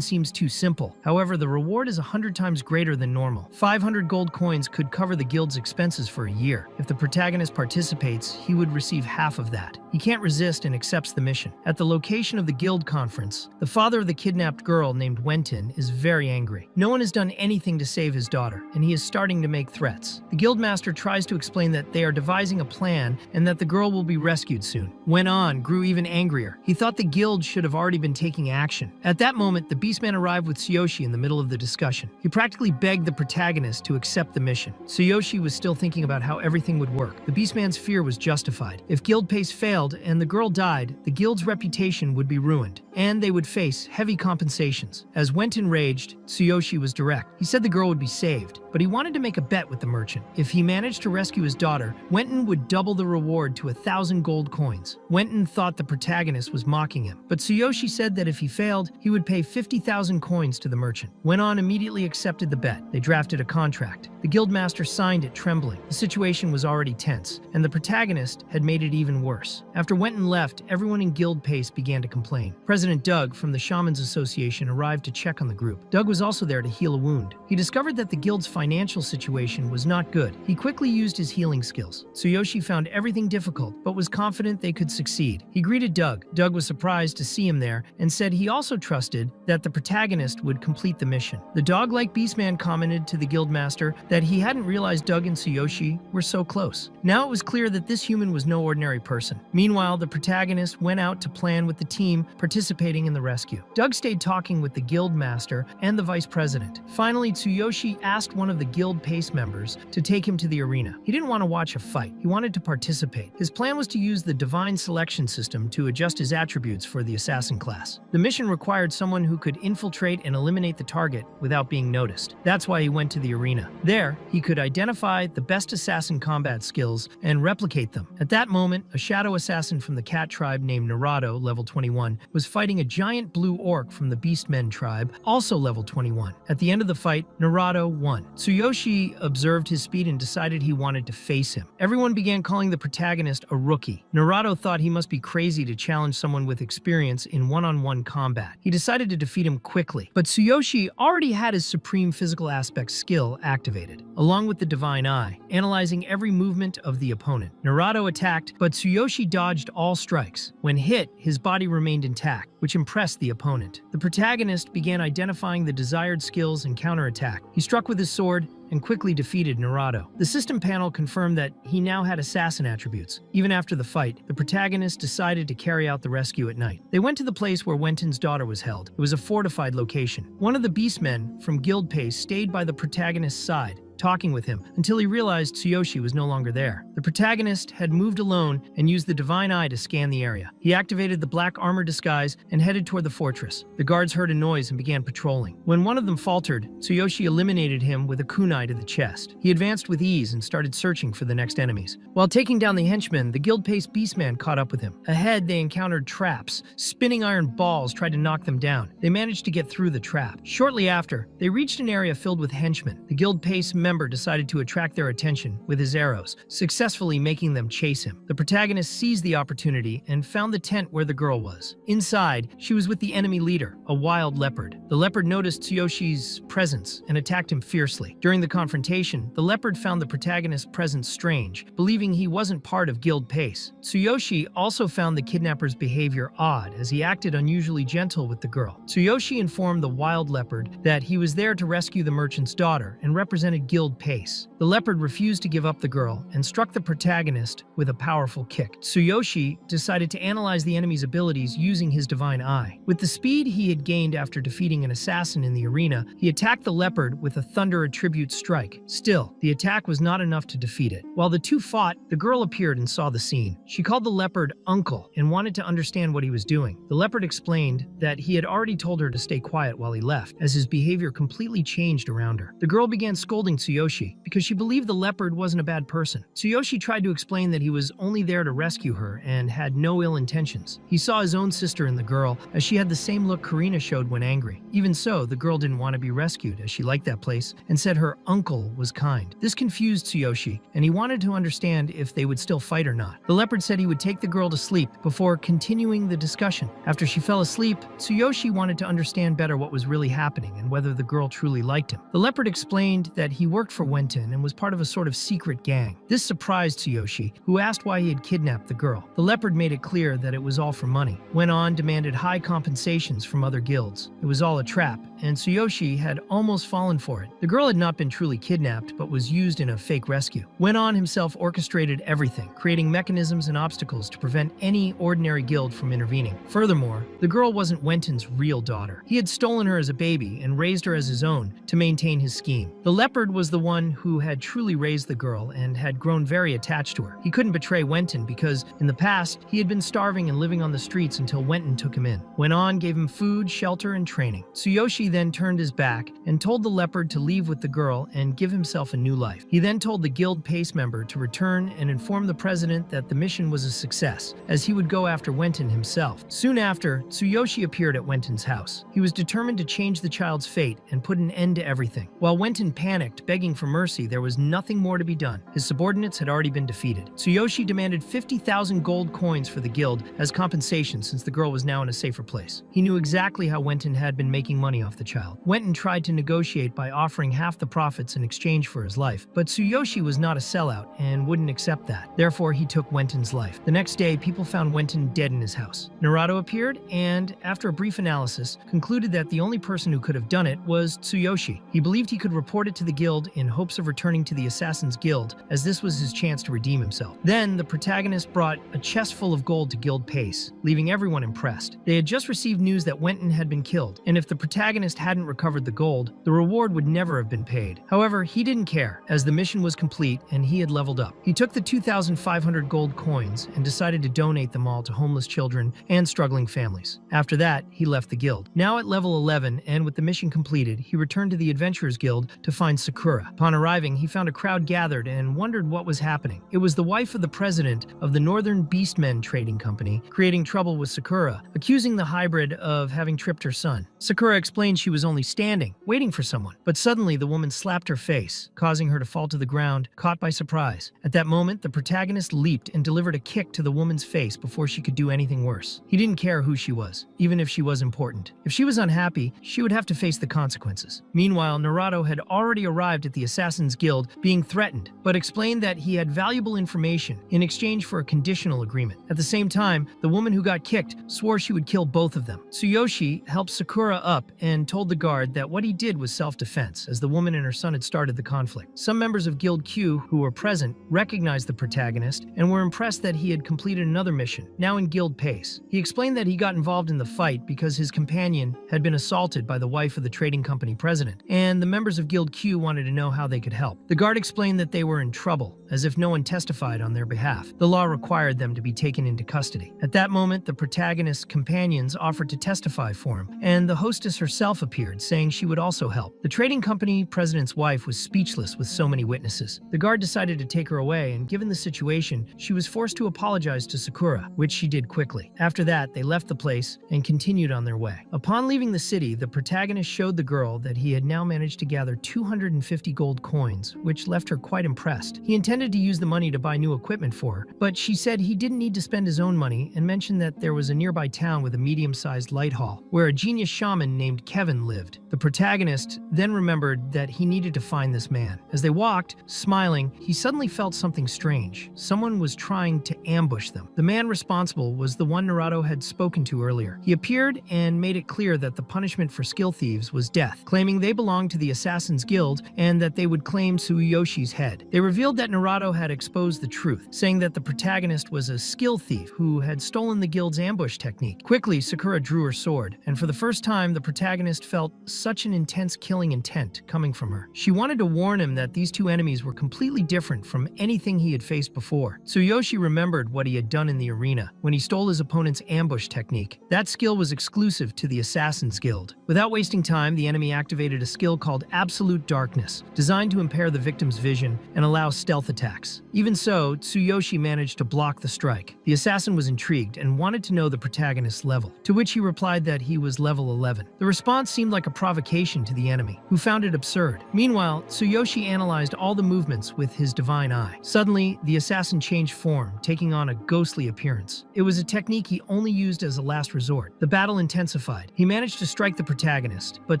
seems too simple. However, the reward is 100 times greater than normal. 500 gold coins could cover the guild's expenses for a year. If the protagonist participates, he would receive half of that. He can't resist and accepts the mission. At the location of the guild conference, the father of the kidnapped girl named Wenton is very angry. No one has done anything to save his daughter, and he is starting to make threats. The guildmaster tries to explain that they are devising a plan and that the girl will be rescued soon. Wen grew even angrier. He thought the guild should have already been taking action. At that moment, the beastman arrived with Tsuyoshi in the middle of the discussion. He practically begged the protagonist to accept the mission. Tsuyoshi was still thinking about how everything would work. The beastman's fear was justified. If guild pace failed and the girl died, the guild's reputation would be ruined, and they would face heavy compensations. As Wenton raged, Tsuyoshi was direct. He said the girl would be saved, but he wanted to make a bet with the merchant. If he managed to rescue his daughter, Wenton would double the reward to 1,000 gold coins. Wenton thought the protagonist was mocking him, but Tsuyoshi said that if he failed, he would pay 50,000 coins to the merchant. Wenton immediately accepted the bet. They drafted a contract. The guildmaster signed it trembling. The situation was already tense, and the protagonist had made it even worse. After Wenton left, everyone in guild pace began to complain. President Doug from the Shaman's Association arrived to check on the group. Doug was also there to heal a wound. He discovered that the guild's financial situation was not good. He quickly used his healing skills. Tsuyoshi found everything difficult, but was confident they could succeed. He greeted Doug. Doug was surprised to see him there and said he also trusted that the protagonist would complete the mission. The dog-like beastman commented to the guildmaster that he hadn't realized Doug and Tsuyoshi were so close. Now it was clear that this human was no ordinary person. Meanwhile, the protagonist went out to plan with the team participating in the rescue. Doug stayed talking with the guild master and the vice president. Finally, Tsuyoshi asked one of the guild pace members to take him to the arena. He didn't want to watch a fight. He wanted to participate. His plan was to use the divine selection system to adjust his attributes for the assassin class. The mission required someone who could infiltrate and eliminate the target without being noticed. That's why he went to the arena. There, he could identify the best assassin combat skills and replicate them. At that moment, a shadow assassin from the cat tribe named Naruto, level 21, was fighting a giant blue orc from the Beastmen tribe, also level 21. At the end of the fight, Naruto won. Tsuyoshi observed his speed and decided he wanted to face him. Everyone began calling the protagonist a rookie. Naruto thought he must be crazy to challenge someone with experience in one-on-one combat. He decided to defeat him quickly, but Tsuyoshi already had his supreme physical aspect skill activated, along with the divine eye, analyzing every movement of the opponent. Naruto attacked, but Tsuyoshi dodged all strikes. When hit, his body remained intact, which impressed the opponent. The protagonist began identifying the desired skills and counterattack. He struck with his sword and quickly defeated Naruto. The system panel confirmed that he now had assassin attributes. Even after the fight, the protagonist decided to carry out the rescue at night. They went to the place where Wenton's daughter was held. It was a fortified location. One of the beastmen from Guild Pace stayed by the protagonist's side, talking with him, until he realized Tsuyoshi was no longer there. The protagonist had moved alone and used the divine eye to scan the area. He activated the black armor disguise and headed toward the fortress. The guards heard a noise and began patrolling. When one of them faltered, Tsuyoshi eliminated him with a kunai to the chest. He advanced with ease and started searching for the next enemies. While taking down the henchmen, the guild-paced beastman caught up with him. Ahead, they encountered traps. Spinning iron balls tried to knock them down. They managed to get through the trap. Shortly after, they reached an area filled with henchmen. The guild-paced member decided to attract their attention with his arrows, successfully making them chase him. The protagonist seized the opportunity and found the tent where the girl was. Inside, she was with the enemy leader, a wild leopard. The leopard noticed Tsuyoshi's presence and attacked him fiercely. During the confrontation, the leopard found the protagonist's presence strange, believing he wasn't part of Guild Pace. Tsuyoshi also found the kidnapper's behavior odd, as he acted unusually gentle with the girl. Tsuyoshi informed the wild leopard that he was there to rescue the merchant's daughter and represented Guild Pace. The leopard refused to give up the girl and struck the protagonist with a powerful kick. Tsuyoshi decided to analyze the enemy's abilities using his divine eye. With the speed he had gained after defeating an assassin in the arena, he attacked the leopard with a thunder attribute strike. Still, the attack was not enough to defeat it. While the two fought, the girl appeared and saw the scene. She called the leopard uncle and wanted to understand what he was doing. The leopard explained that he had already told her to stay quiet while he left, as his behavior completely changed around her. The girl began scolding Tsuyoshi because she believed the leopard wasn't a bad person. Tsuyoshi tried to explain that he was only there to rescue her and had no ill intentions. He saw his own sister in the girl, as she had the same look Karina showed when angry. Even so, the girl didn't want to be rescued, as she liked that place and said her uncle was kind. This confused Tsuyoshi, and he wanted to understand if they would still fight or not. The leopard said he would take the girl to sleep before continuing the discussion. After she fell asleep, Tsuyoshi wanted to understand better what was really happening and whether the girl truly liked him. The leopard explained that he worked for Wenton and was part of a sort of secret gang. This surprised Tsuyoshi, who asked why he had kidnapped the girl. The leopard made it clear that it was all for money. Wen demanded high compensations from other guilds. It was all a trap, and Tsuyoshi had almost fallen for it. The girl had not been truly kidnapped, but was used in a fake rescue. Wen himself orchestrated everything, creating mechanisms and obstacles to prevent any ordinary guild from intervening. Furthermore, the girl wasn't Wenton's real daughter. He had stolen her as a baby and raised her as his own to maintain his scheme. The leopard was the one who had truly raised the girl and had grown very attached to her. He couldn't betray Wenton because, in the past, he had been starving and living on the streets until Wenton took him in. Wen gave him food, shelter, and training. Tsuyoshi then turned his back and told the leopard to leave with the girl and give himself a new life. He then told the guild pace member to return and inform the president that the mission was a success, as he would go after Wenton himself. Soon after, Tsuyoshi appeared at Wenton's house. He was determined to change the child's fate and put an end to everything. While Wenton panicked, begging for mercy, there was nothing more to be done. His subordinates had already been defeated. Tsuyoshi demanded 50,000 gold coins for the guild as compensation, since the girl was now in a safer place. He knew exactly how Wenton had been making money off off the child. Wenton tried to negotiate by offering half the profits in exchange for his life, but Tsuyoshi was not a sellout and wouldn't accept that. Therefore, he took Wenton's life. The next day, people found Wenton dead in his house. Naruto appeared and, after a brief analysis, concluded that the only person who could have done it was Tsuyoshi. He believed he could report it to the guild in hopes of returning to the Assassin's Guild, as this was his chance to redeem himself. Then, the protagonist brought a chest full of gold to Guild Pace, leaving everyone impressed. They had just received news that Wenton had been killed, and if the protagonist hadn't recovered the gold, the reward would never have been paid. However, he didn't care, as the mission was complete and he had leveled up. He took the 2,500 gold coins and decided to donate them all to homeless children and struggling families. After that, he left the guild. Now at level 11, and with the mission completed, he returned to the Adventurers Guild to find Sakura. Upon arriving, he found a crowd gathered and wondered what was happening. It was the wife of the president of the Northern Beastmen Trading Company, creating trouble with Sakura, accusing the hybrid of having tripped her son. Sakura explained she was only standing, waiting for someone, but suddenly the woman slapped her face, causing her to fall to the ground, caught by surprise. At that moment, the protagonist leaped and delivered a kick to the woman's face before she could do anything worse. He didn't care who she was, even if she was important. If she was unhappy, she would have to face the consequences. Meanwhile, Naruto had already arrived at the Assassin's Guild, being threatened, but explained that he had valuable information in exchange for a conditional agreement. At the same time, the woman who got kicked swore she would kill both of them. Tsuyoshi helped Sakura up and told the guard that what he did was self-defense, as the woman and her son had started the conflict. Some members of Guild Q who were present recognized the protagonist and were impressed that he had completed another mission, now in Guild Pace. He explained that he got involved in the fight because his companion had been assaulted by the wife of the trading company president, and the members of Guild Q wanted to know how they could help. The guard explained that they were in trouble, as if no one testified on their behalf. The law required them to be taken into custody. At that moment, the protagonist's companions offered to testify for him, and the hostess herself appeared, saying she would also help. The trading company president's wife was speechless with so many witnesses. The guard decided to take her away, and given the situation, she was forced to apologize to Sakura, which she did quickly. After that, they left the place and continued on their way. Upon leaving the city, the protagonist showed the girl that he had now managed to gather 250 gold coins, which left her quite impressed. He intended to use the money to buy new equipment for her, but she said he didn't need to spend his own money and mentioned that there was a nearby town with a medium-sized light hall, where a genius shaman named Kevin lived. The protagonist then remembered that he needed to find this man. As they walked, smiling, he suddenly felt something strange. Someone was trying to ambush them. The man responsible was the one Naruto had spoken to earlier. He appeared and made it clear that the punishment for skill thieves was death, claiming they belonged to the Assassin's Guild and that they would claim Tsuyoshis head. They revealed that Naruto had exposed the truth, saying that the protagonist was a skill thief who had stolen the guild's ambush technique. Quickly, Sakura drew her sword, and for the first time, the protagonist felt such an intense killing intent coming from her. She wanted to warn him that these two enemies were completely different from anything he had faced before. Tsuyoshi remembered what he had done in the arena when he stole his opponent's ambush technique. That skill was exclusive to the Assassin's Guild. Without wasting time, the enemy activated a skill called Absolute Darkness, designed to impair the victim's vision and allow stealth attacks. Even so, Tsuyoshi managed to block the strike. The assassin was intrigued and wanted to know the protagonist's level, to which he replied that he was level 11. The response seemed like a provocation to the enemy, who found it absurd. Meanwhile, Tsuyoshi analyzed all the movements with his divine eye. Suddenly, the assassin changed form, taking on a ghostly appearance. It was a technique he only used as a last resort. The battle intensified. He managed to strike the protagonist, but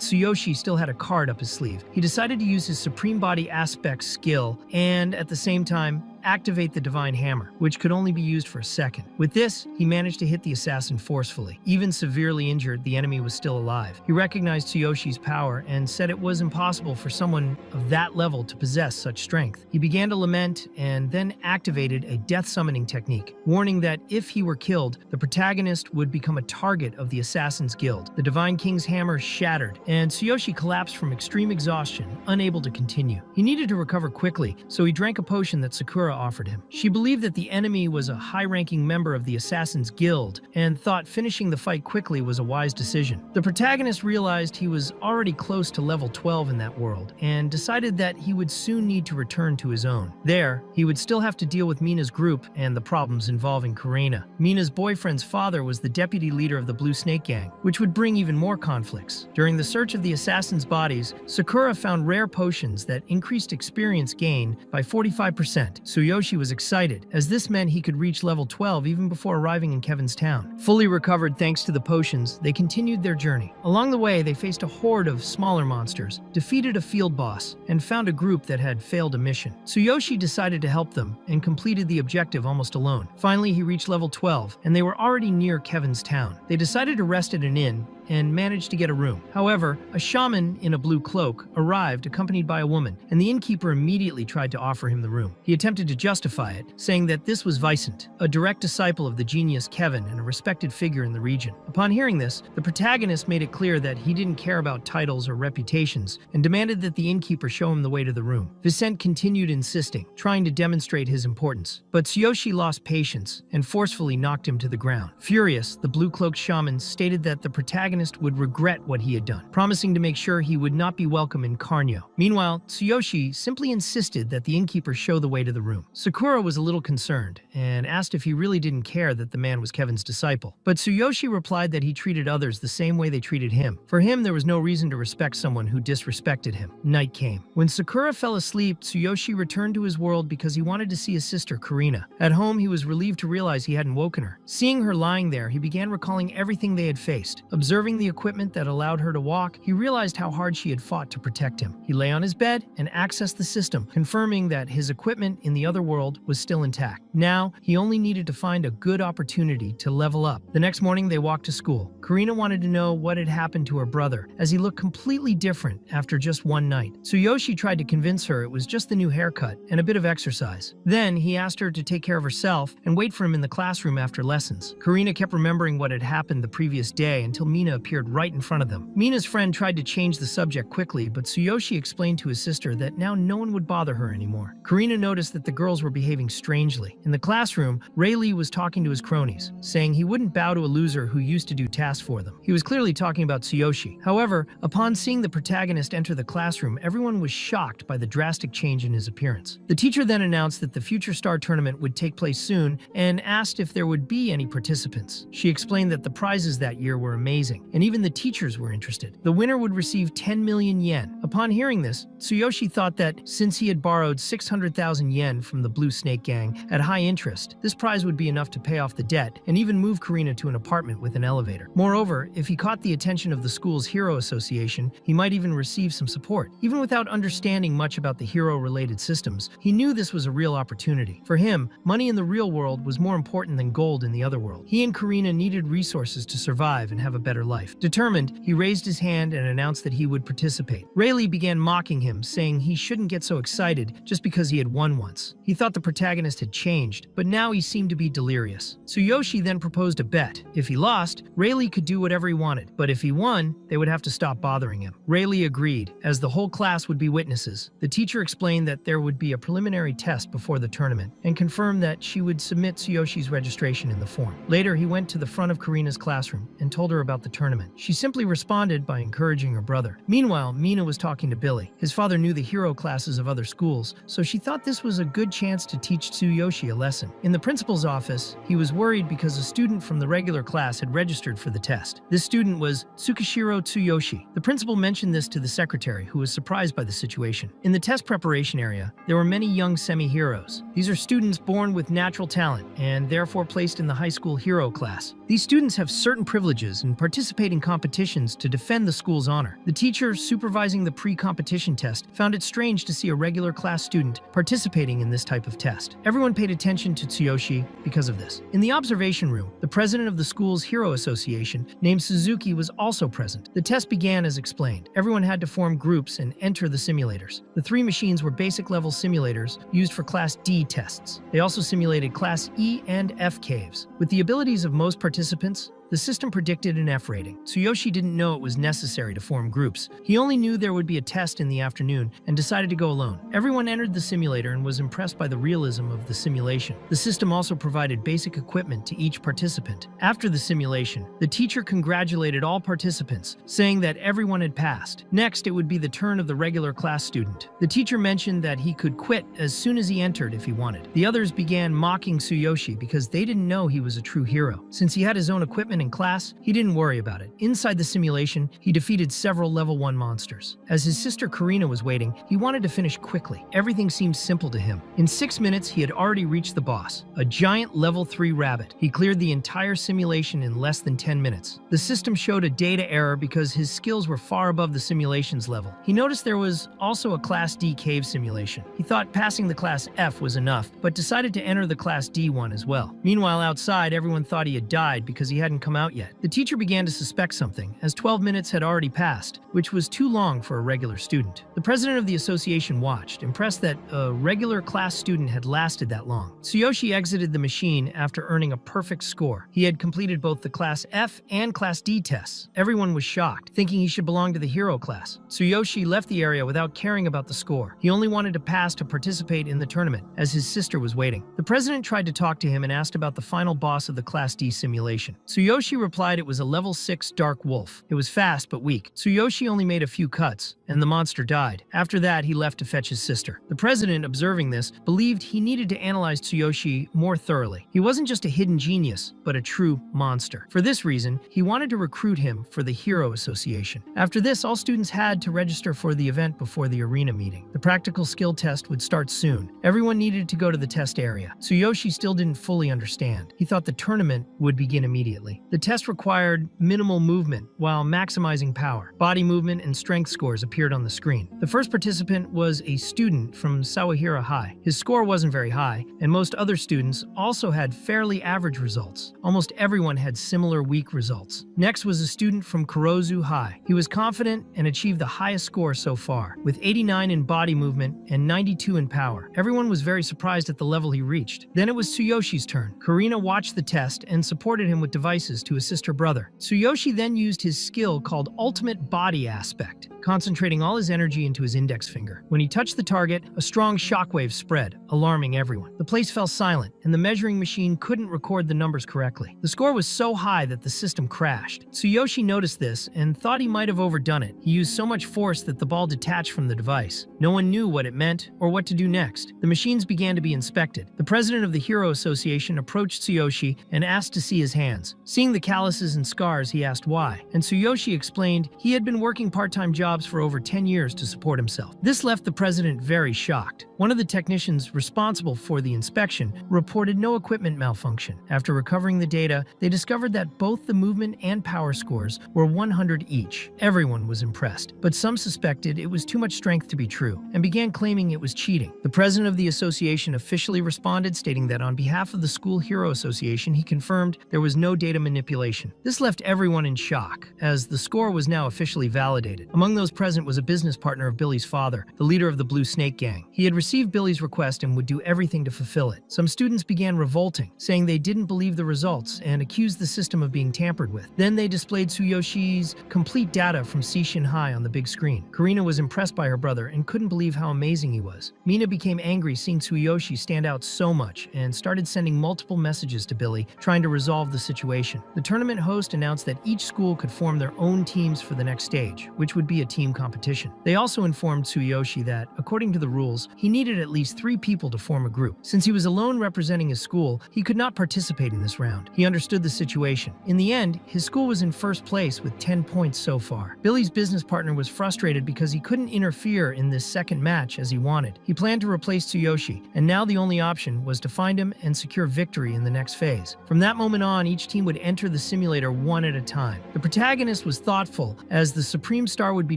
Tsuyoshi still had a card up his sleeve. He decided to use his Supreme Body Aspect skill and, at the same time, activate the Divine Hammer, which could only be used for a second. With this, he managed to hit the assassin forcefully. Even severely injured, the enemy was still alive. He recognized Tsuyoshi's power and said it was impossible for someone of that level to possess such strength. He began to lament and then activated a death summoning technique, warning that if he were killed, the protagonist would become a target of the Assassin's Guild. The Divine King's hammer shattered, and Tsuyoshi collapsed from extreme exhaustion, unable to continue. He needed to recover quickly, so he drank a potion that Sakura offered him. She believed that the enemy was a high-ranking member of the Assassin's Guild and thought finishing the fight quickly was a wise decision. The protagonist realized he was already close to level 12 in that world and decided that he would soon need to return to his own. There, he would still have to deal with Mina's group and the problems involving Karina. Mina's boyfriend's father was the deputy leader of the Blue Snake Gang, which would bring even more conflicts. During the search of the assassins' bodies, Sakura found rare potions that increased experience gain by 45%. Tsuyoshi was excited, as this meant he could reach level 12 even before arriving in Kevin's town. Fully recovered thanks to the potions, they continued their journey. Along the way, they faced a horde of smaller monsters, defeated a field boss, and found a group that had failed a mission. Tsuyoshi decided to help them and completed the objective almost alone. Finally, he reached level 12, and they were already near Kevin's town. They decided to rest at an inn and managed to get a room. However, a shaman in a blue cloak arrived accompanied by a woman, and the innkeeper immediately tried to offer him the room. He attempted to justify it, saying that this was Vicent, a direct disciple of the genius Kevin and a respected figure in the region. Upon hearing this, the protagonist made it clear that he didn't care about titles or reputations and demanded that the innkeeper show him the way to the room. Vicent continued insisting, trying to demonstrate his importance, but Tsuyoshi lost patience and forcefully knocked him to the ground. Furious, the blue-cloaked shaman stated that the protagonist would regret what he had done, promising to make sure he would not be welcome in Karnyo. Meanwhile, Tsuyoshi simply insisted that the innkeeper show the way to the room. Sakura was a little concerned and asked if he really didn't care that the man was Kevin's disciple. But Tsuyoshi replied that he treated others the same way they treated him. For him, there was no reason to respect someone who disrespected him. Night came. When Sakura fell asleep, Tsuyoshi returned to his world because he wanted to see his sister Karina. At home, he was relieved to realize he hadn't woken her. Seeing her lying there, he began recalling everything they had faced. Observing the equipment that allowed her to walk, he realized how hard she had fought to protect him. He lay on his bed and accessed the system, confirming that his equipment in the other world was still intact. Now, he only needed to find a good opportunity to level up. The next morning, they walked to school. Karina wanted to know what had happened to her brother, as he looked completely different after just one night. Tsuyoshi tried to convince her it was just the new haircut and a bit of exercise. Then, he asked her to take care of herself and wait for him in the classroom after lessons. Karina kept remembering what had happened the previous day until Mina appeared right in front of them. Mina's friend tried to change the subject quickly, but Tsuyoshi explained to his sister that now no one would bother her anymore. Karina noticed that the girls were behaving strangely. In the classroom, Rayleigh was talking to his cronies, saying he wouldn't bow to a loser who used to do tasks for them. He was clearly talking about Tsuyoshi. However, upon seeing the protagonist enter the classroom, everyone was shocked by the drastic change in his appearance. The teacher then announced that the Future Star Tournament would take place soon and asked if there would be any participants. She explained that the prizes that year were amazing, and even the teachers were interested. The winner would receive 10 million yen. Upon hearing this, Tsuyoshi thought that since he had borrowed 600,000 yen from the Blue Snake Gang at high interest, this prize would be enough to pay off the debt and even move Karina to an apartment with an elevator. Moreover, if he caught the attention of the school's Hero Association, he might even receive some support. Even without understanding much about the hero-related systems, he knew this was a real opportunity. For him, money in the real world was more important than gold in the other world. He and Karina needed resources to survive and have a better life. Determined, he raised his hand and announced that he would participate. Rayleigh began mocking him, saying he shouldn't get so excited just because he had won once. He thought the protagonist had changed, but now he seemed to be delirious. Tsuyoshi then proposed a bet. If he lost, Rayleigh could do whatever he wanted, but if he won, they would have to stop bothering him. Rayleigh agreed, as the whole class would be witnesses. The teacher explained that there would be a preliminary test before the tournament, and confirmed that she would submit Tsuyoshi's registration in the form. Later, he went to the front of Karina's classroom and told her about the tournament. She simply responded by encouraging her brother. Meanwhile, Mina was talking to Billy. His father knew the hero classes of other schools, so she thought this was a good chance to teach Tsuyoshi a lesson. In the principal's office, he was worried because a student from the regular class had registered for the test. This student was Tsukishiro Tsuyoshi. The principal mentioned this to the secretary, who was surprised by the situation. In the test preparation area, there were many young semi-heroes. These are students born with natural talent and therefore placed in the high school hero class. These students have certain privileges and participate in competitions to defend the school's honor. The teacher supervising the pre-competition test found it strange to see a regular class student participating in this type of test. Everyone paid attention to Tsuyoshi because of this. In the observation room, the president of the school's Hero Association, named Suzuki, was also present. The test began as explained. Everyone had to form groups and enter the simulators. The three machines were basic-level simulators used for Class D tests. They also simulated Class E and F caves. With the abilities of most participants, the system predicted an F rating. Tsuyoshi didn't know it was necessary to form groups. He only knew there would be a test in the afternoon and decided to go alone. Everyone entered the simulator and was impressed by the realism of the simulation. The system also provided basic equipment to each participant. After the simulation, the teacher congratulated all participants, saying that everyone had passed. Next, it would be the turn of the regular class student. The teacher mentioned that he could quit as soon as he entered if he wanted. The others began mocking Tsuyoshi because they didn't know he was a true hero. Since he had his own equipment excitement in class, he didn't worry about it. Inside the simulation, he defeated several level 1 monsters. As his sister Karina was waiting, he wanted to finish quickly. Everything seemed simple to him. In 6 minutes, he had already reached the boss, a giant level 3 rabbit. He cleared the entire simulation in less than 10 minutes. The system showed a data error because his skills were far above the simulation's level. He noticed there was also a Class D cave simulation. He thought passing the Class F was enough, but decided to enter the Class D one as well. Meanwhile, outside, everyone thought he had died because he hadn't come out yet. The teacher began to suspect something, as 12 minutes had already passed, which was too long for a regular student. The president of the association watched, impressed that a regular class student had lasted that long. Tsuyoshi exited the machine after earning a perfect score. He had completed both the Class F and Class D tests. Everyone was shocked, thinking he should belong to the hero class. Tsuyoshi left the area without caring about the score. He only wanted to pass to participate in the tournament, as his sister was waiting. The president tried to talk to him and asked about the final boss of the Class D simulation. Tsuyoshi replied it was a level 6 dark wolf. It was fast but weak. Tsuyoshi only made a few cuts, and the monster died. After that, he left to fetch his sister. The president, observing this, believed he needed to analyze Tsuyoshi more thoroughly. He wasn't just a hidden genius, but a true monster. For this reason, he wanted to recruit him for the Hero Association. After this, all students had to register for the event before the arena meeting. The practical skill test would start soon. Everyone needed to go to the test area. Tsuyoshi still didn't fully understand. He thought the tournament would begin immediately. The test required minimal movement while maximizing power. Body movement and strength scores appeared on the screen. The first participant was a student from Sawahira High. His score wasn't very high, and most other students also had fairly average results. Almost everyone had similar weak results. Next was a student from Kurozu High. He was confident and achieved the highest score so far, with 89 in body movement and 92 in power. Everyone was very surprised at the level he reached. Then it was Tsuyoshi's turn. Karina watched the test and supported him with devices to assist her brother. Tsuyoshi then used his skill called Ultimate Body Aspect, concentrating all his energy into his index finger. When he touched the target, a strong shockwave spread, alarming everyone. The place fell silent, and the measuring machine couldn't record the numbers correctly. The score was so high that the system crashed. Tsuyoshi noticed this and thought he might have overdone it. He used so much force that the ball detached from the device. No one knew what it meant or what to do next. The machines began to be inspected. The president of the Hero Association approached Tsuyoshi and asked to see his hands. Seeing the calluses and scars, he asked why, and Tsuyoshi explained he had been working part-time jobs for over 10 years to support himself. This left the president very shocked. One of the technicians responsible for the inspection reported no equipment malfunction. After recovering the data, they discovered that both the movement and power scores were 100 each. Everyone was impressed, but some suspected it was too much strength to be true and began claiming it was cheating. The president of the association officially responded, stating that on behalf of the School Hero Association, he confirmed there was no data manipulation. This left everyone in shock, as the score was now officially validated. Among those present was a business partner of Billy's father, the leader of the Blue Snake Gang. He had received Billy's request and would do everything to fulfill it. Some students began revolting, saying they didn't believe the results and accused the system of being tampered with. Then they displayed Tsuyoshi's complete data from Seishin High on the big screen. Karina was impressed by her brother and couldn't believe how amazing he was. Mina became angry seeing Tsuyoshi stand out so much and started sending multiple messages to Billy, trying to resolve the situation. The tournament host announced that each school could form their own teams for the next stage, which would be a team competition. They also informed Tsuyoshi that, according to the rules, he needed at least 3 people to form a group. Since he was alone representing his school, he could not participate in this round. He understood the situation. In the end, his school was in first place with 10 points so far. Billy's business partner was frustrated because he couldn't interfere in this second match as he wanted. He planned to replace Tsuyoshi, and now the only option was to find him and secure victory in the next phase. From that moment on, each team would enter the simulator one at a time. The protagonist was thoughtful, as the supreme star would be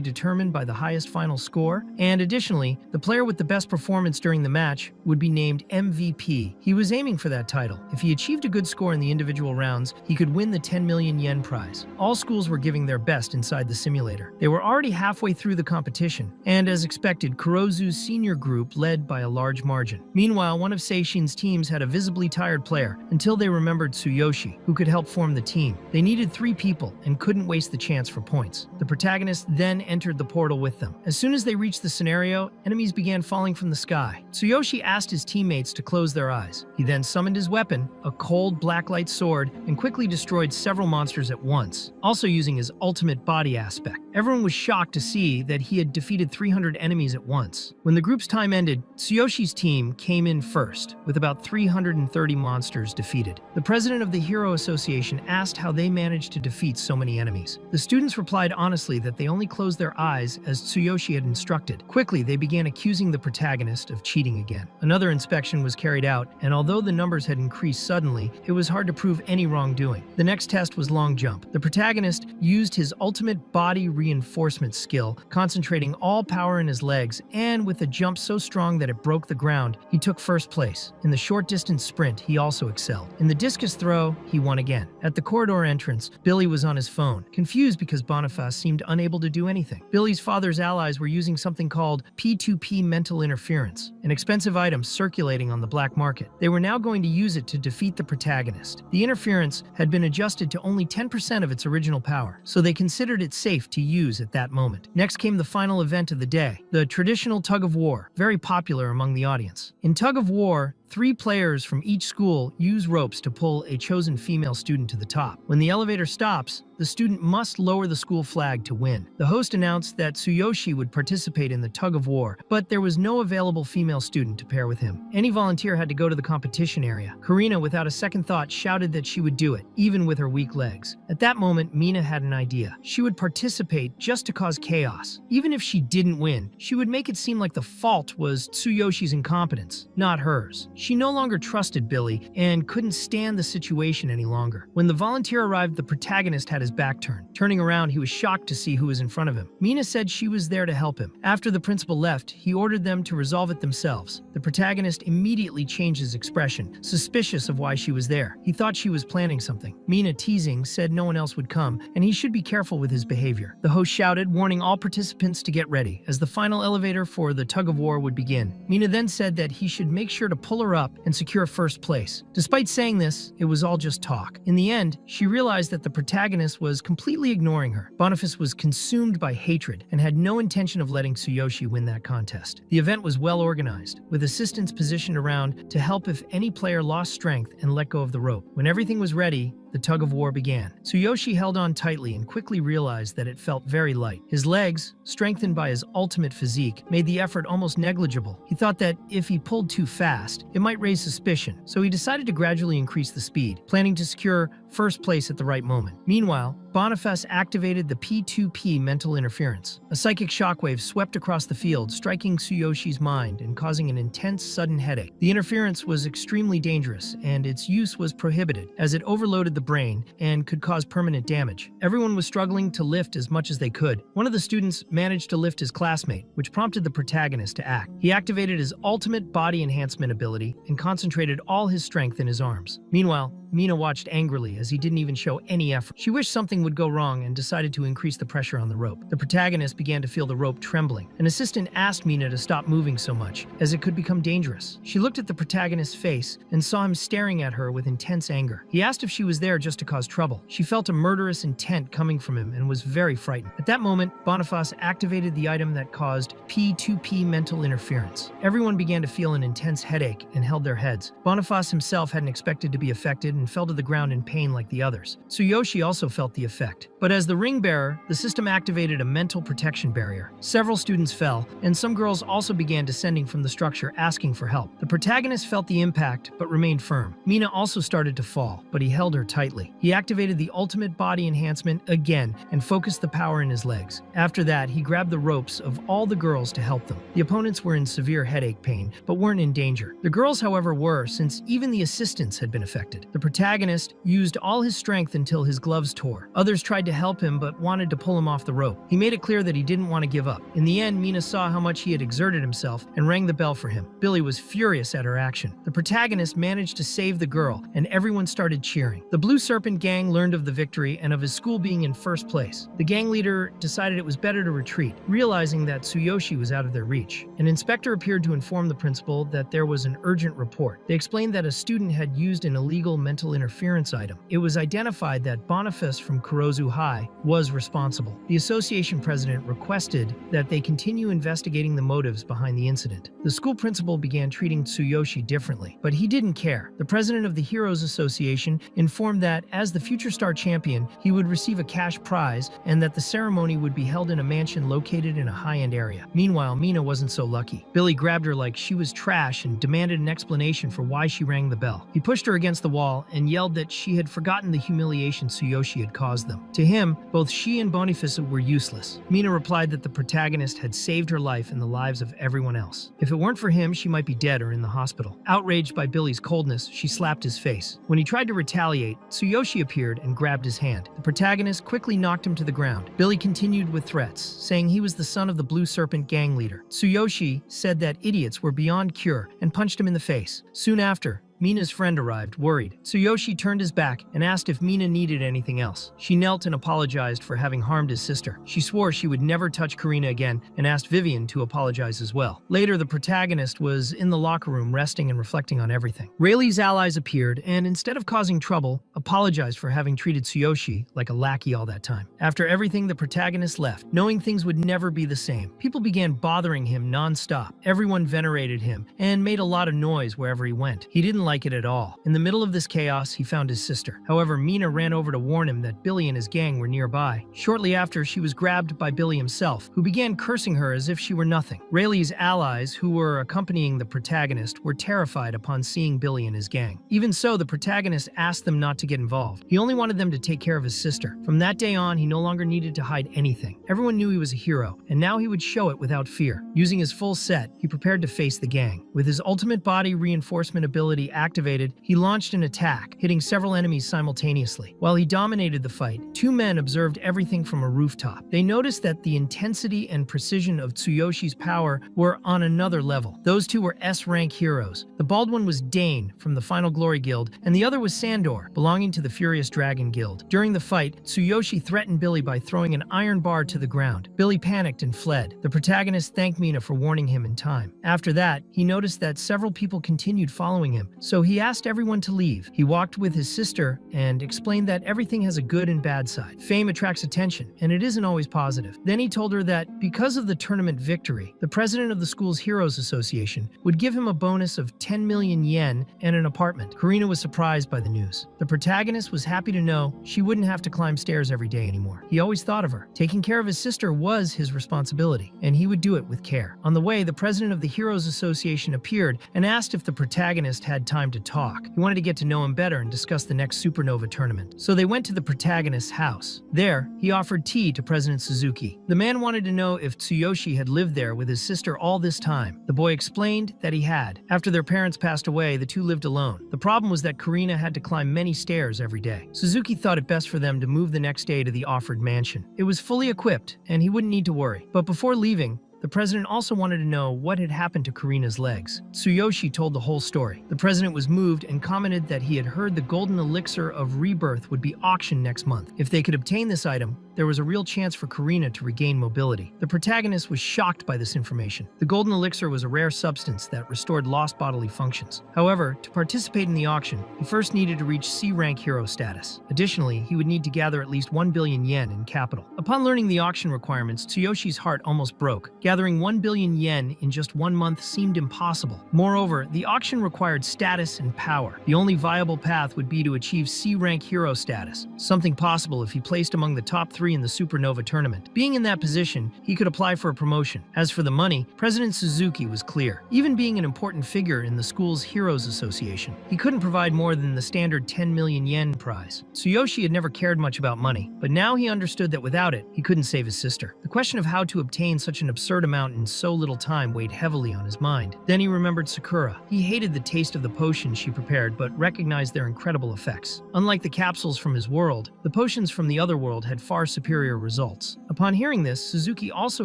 determined by the highest final score, and additionally, the player with the best performance during the match would be named MVP. He was aiming for that title. If he achieved a good score in the individual rounds, he could win the 10 million yen prize. All schools were giving their best inside the simulator. They were already halfway through the competition, and as expected, Kurozu's senior group led by a large margin. Meanwhile, one of Seishin's teams had a visibly tired player until they remembered Tsuyoshi, who could help form the team. They needed 3 people and couldn't waste the chance for points. The protagonist then entered the portal with them. As soon as they reached the scenario, enemies began falling from the sky. Tsuyoshi asked his teammates to close their eyes. He then summoned his weapon, a cold blacklight sword, and quickly destroyed several monsters at once, also using his ultimate body aspect. Everyone was shocked to see that he had defeated 300 enemies at once. When the group's time ended, Tsuyoshi's team came in first, with about 330 monsters defeated. The president of the Hero Association asked how they managed to defeat so many enemies. The students replied honestly that they only closed their eyes as Tsuyoshi had instructed. Quickly, they began accusing the protagonist of cheating again. Another inspection was carried out, and although the numbers had increased suddenly, it was hard to prove any wrongdoing. The next test was long jump. The protagonist used his ultimate body reinforcement skill, concentrating all power in his legs, and with a jump so strong that it broke the ground, he took first place. In the short distance sprint, he also excelled. In the discus throw, he won again. At the corridor entrance, Billy was on his phone, confused because Boniface seemed unable to do anything. Billy's father's allies were using something called P2P mental interference, an expensive item circulating on the black market. They were now going to use it to defeat the protagonist. The interference had been adjusted to only 10% of its original power, so they considered it safe to use at that moment. Next came the final event of the day, the traditional tug of war, very popular among the audience. In tug of war, 3 players from each school use ropes to pull a chosen female student to the top. When the elevator stops, the student must lower the school flag to win. The host announced that Tsuyoshi would participate in the tug of war, but there was no available female student to pair with him. Any volunteer had to go to the competition area. Karina, without a second thought, shouted that she would do it, even with her weak legs. At that moment, Mina had an idea. She would participate just to cause chaos. Even if she didn't win, she would make it seem like the fault was Tsuyoshi's incompetence, not hers. She no longer trusted Billy and couldn't stand the situation any longer. When the volunteer arrived, the protagonist had his back turned. Turning around, he was shocked to see who was in front of him. Mina said she was there to help him. After the principal left, he ordered them to resolve it themselves. The protagonist immediately changed his expression, suspicious of why she was there. He thought she was planning something. Mina, teasing, said no one else would come, and he should be careful with his behavior. The host shouted, warning all participants to get ready, as the final elevator for the tug of war would begin. Mina then said that he should make sure to pull her up and secure first place. Despite saying this, it was all just talk. In the end, she realized that the protagonist was completely ignoring her. Boniface was consumed by hatred and had no intention of letting Tsuyoshi win that contest. The event was well organized, with assistants positioned around to help if any player lost strength and let go of the rope. When everything was ready, the tug of war began. Tsuyoshi held on tightly and quickly realized that it felt very light. His legs, strengthened by his ultimate physique, made the effort almost negligible. He thought that if he pulled too fast, it might raise suspicion, so he decided to gradually increase the speed, planning to secure first place at the right moment. Meanwhile, Boniface activated the P2P mental interference. A psychic shockwave swept across the field, striking Tsuyoshi's mind and causing an intense, sudden headache. The interference was extremely dangerous, and its use was prohibited, as it overloaded the brain and could cause permanent damage. Everyone was struggling to lift as much as they could. One of the students managed to lift his classmate, which prompted the protagonist to act. He activated his ultimate body enhancement ability and concentrated all his strength in his arms. Meanwhile, Mina watched angrily as he didn't even show any effort. She wished something would go wrong and decided to increase the pressure on the rope. The protagonist began to feel the rope trembling. An assistant asked Mina to stop moving so much, as it could become dangerous. She looked at the protagonist's face and saw him staring at her with intense anger. He asked if she was there just to cause trouble. She felt a murderous intent coming from him and was very frightened. At that moment, Boniface activated the item that caused P2P mental interference. Everyone began to feel an intense headache and held their heads. Boniface himself hadn't expected to be affected and fell to the ground in pain like the others. Tsuyoshi also felt the effect. But as the ring bearer, the system activated a mental protection barrier. Several students fell, and some girls also began descending from the structure asking for help. The protagonist felt the impact, but remained firm. Mina also started to fall, but he held her tightly. He activated the ultimate body enhancement again and focused the power in his legs. After that, he grabbed the ropes of all the girls to help them. The opponents were in severe headache pain, but weren't in danger. The girls, however, were, since even the assistants had been affected. The protagonist used all his strength until his gloves tore. Others tried to help him but wanted to pull him off the rope. He made it clear that he didn't want to give up. In the end, Mina saw how much he had exerted himself and rang the bell for him. Billy was furious at her action. The protagonist managed to save the girl, and everyone started cheering. The Blue Serpent gang learned of the victory and of his school being in first place. The gang leader decided it was better to retreat, realizing that Tsuyoshi was out of their reach. An inspector appeared to inform the principal that there was an urgent report. They explained that a student had used an illegal mental parental interference item. It was identified that Boniface from Kurozu High was responsible. The association president requested that they continue investigating the motives behind the incident. The school principal began treating Tsuyoshi differently, but he didn't care. The president of the Heroes Association informed that as the future star champion, he would receive a cash prize and that the ceremony would be held in a mansion located in a high-end area. Meanwhile, Mina wasn't so lucky. Billy grabbed her like she was trash and demanded an explanation for why she rang the bell. He pushed her against the wall and yelled that she had forgotten the humiliation Tsuyoshi had caused them. To him, both she and Boniface were useless. Mina replied that the protagonist had saved her life and the lives of everyone else. If it weren't for him, she might be dead or in the hospital. Outraged by Billy's coldness, she slapped his face. When he tried to retaliate, Tsuyoshi appeared and grabbed his hand. The protagonist quickly knocked him to the ground. Billy continued with threats, saying he was the son of the Blue Serpent gang leader. Tsuyoshi said that idiots were beyond cure and punched him in the face. Soon after, Mina's friend arrived, worried. Tsuyoshi turned his back and asked if Mina needed anything else. She knelt and apologized for having harmed his sister. She swore she would never touch Karina again and asked Vivian to apologize as well. Later, the protagonist was in the locker room resting and reflecting on everything. Rayleigh's allies appeared and, instead of causing trouble, apologized for having treated Tsuyoshi like a lackey all that time. After everything, the protagonist left, knowing things would never be the same. People began bothering him non-stop. Everyone venerated him and made a lot of noise wherever he went. He didn't like it at all. In the middle of this chaos, he found his sister. However, Mina ran over to warn him that Billy and his gang were nearby. Shortly after, she was grabbed by Billy himself, who began cursing her as if she were nothing. Rayleigh's allies, who were accompanying the protagonist, were terrified upon seeing Billy and his gang. Even so, the protagonist asked them not to get involved. He only wanted them to take care of his sister. From that day on, he no longer needed to hide anything. Everyone knew he was a hero, and now he would show it without fear. Using his full set, he prepared to face the gang. With his ultimate body reinforcement ability activated, he launched an attack, hitting several enemies simultaneously. While he dominated the fight, two men observed everything from a rooftop. They noticed that the intensity and precision of Tsuyoshi's power were on another level. Those two were S-rank heroes. The bald one was Dane from the Final Glory Guild, and the other was Sandor, belonging to the Furious Dragon Guild. During the fight, Tsuyoshi threatened Billy by throwing an iron bar to the ground. Billy panicked and fled. The protagonist thanked Mina for warning him in time. After that, he noticed that several people continued following him, so he asked everyone to leave. He walked with his sister and explained that everything has a good and bad side. Fame attracts attention, and it isn't always positive. Then he told her that because of the tournament victory, the president of the school's Heroes Association would give him a bonus of 10 million yen and an apartment. Karina was surprised by the news. The protagonist was happy to know she wouldn't have to climb stairs every day anymore. He always thought of her. Taking care of his sister was his responsibility, and he would do it with care. On the way, the president of the Heroes Association appeared and asked if the protagonist had time to talk. He wanted to get to know him better and discuss the next supernova tournament. So they went to the protagonist's house. There, he offered tea to President Suzuki. The man wanted to know if Tsuyoshi had lived there with his sister all this time. The boy explained that he had. After their parents passed away, the two lived alone. The problem was that Karina had to climb many stairs every day. Suzuki thought it best for them to move the next day to the offered mansion. It was fully equipped, and he wouldn't need to worry. But before leaving, the president also wanted to know what had happened to Karina's legs. Tsuyoshi told the whole story. The president was moved and commented that he had heard the golden elixir of rebirth would be auctioned next month. If they could obtain this item, there was a real chance for Karina to regain mobility. The protagonist was shocked by this information. The golden elixir was a rare substance that restored lost bodily functions. However, to participate in the auction, he first needed to reach C-rank hero status. Additionally, he would need to gather at least 1 billion yen in capital. Upon learning the auction requirements, Tsuyoshi's heart almost broke. Gathering 1 billion yen in just 1 month seemed impossible. Moreover, the auction required status and power. The only viable path would be to achieve C-rank hero status, something possible if he placed among the top 3 in the supernova tournament. Being in that position, he could apply for a promotion. As for the money, President Suzuki was clear. Even being an important figure in the school's Heroes Association, he couldn't provide more than the standard 10 million yen prize. Tsuyoshi had never cared much about money, but now he understood that without it, he couldn't save his sister. The question of how to obtain such an absurd amount in so little time weighed heavily on his mind. Then he remembered Sakura. He hated the taste of the potions she prepared, but recognized their incredible effects. Unlike the capsules from his world, the potions from the other world had far superior results. Upon hearing this, Suzuki also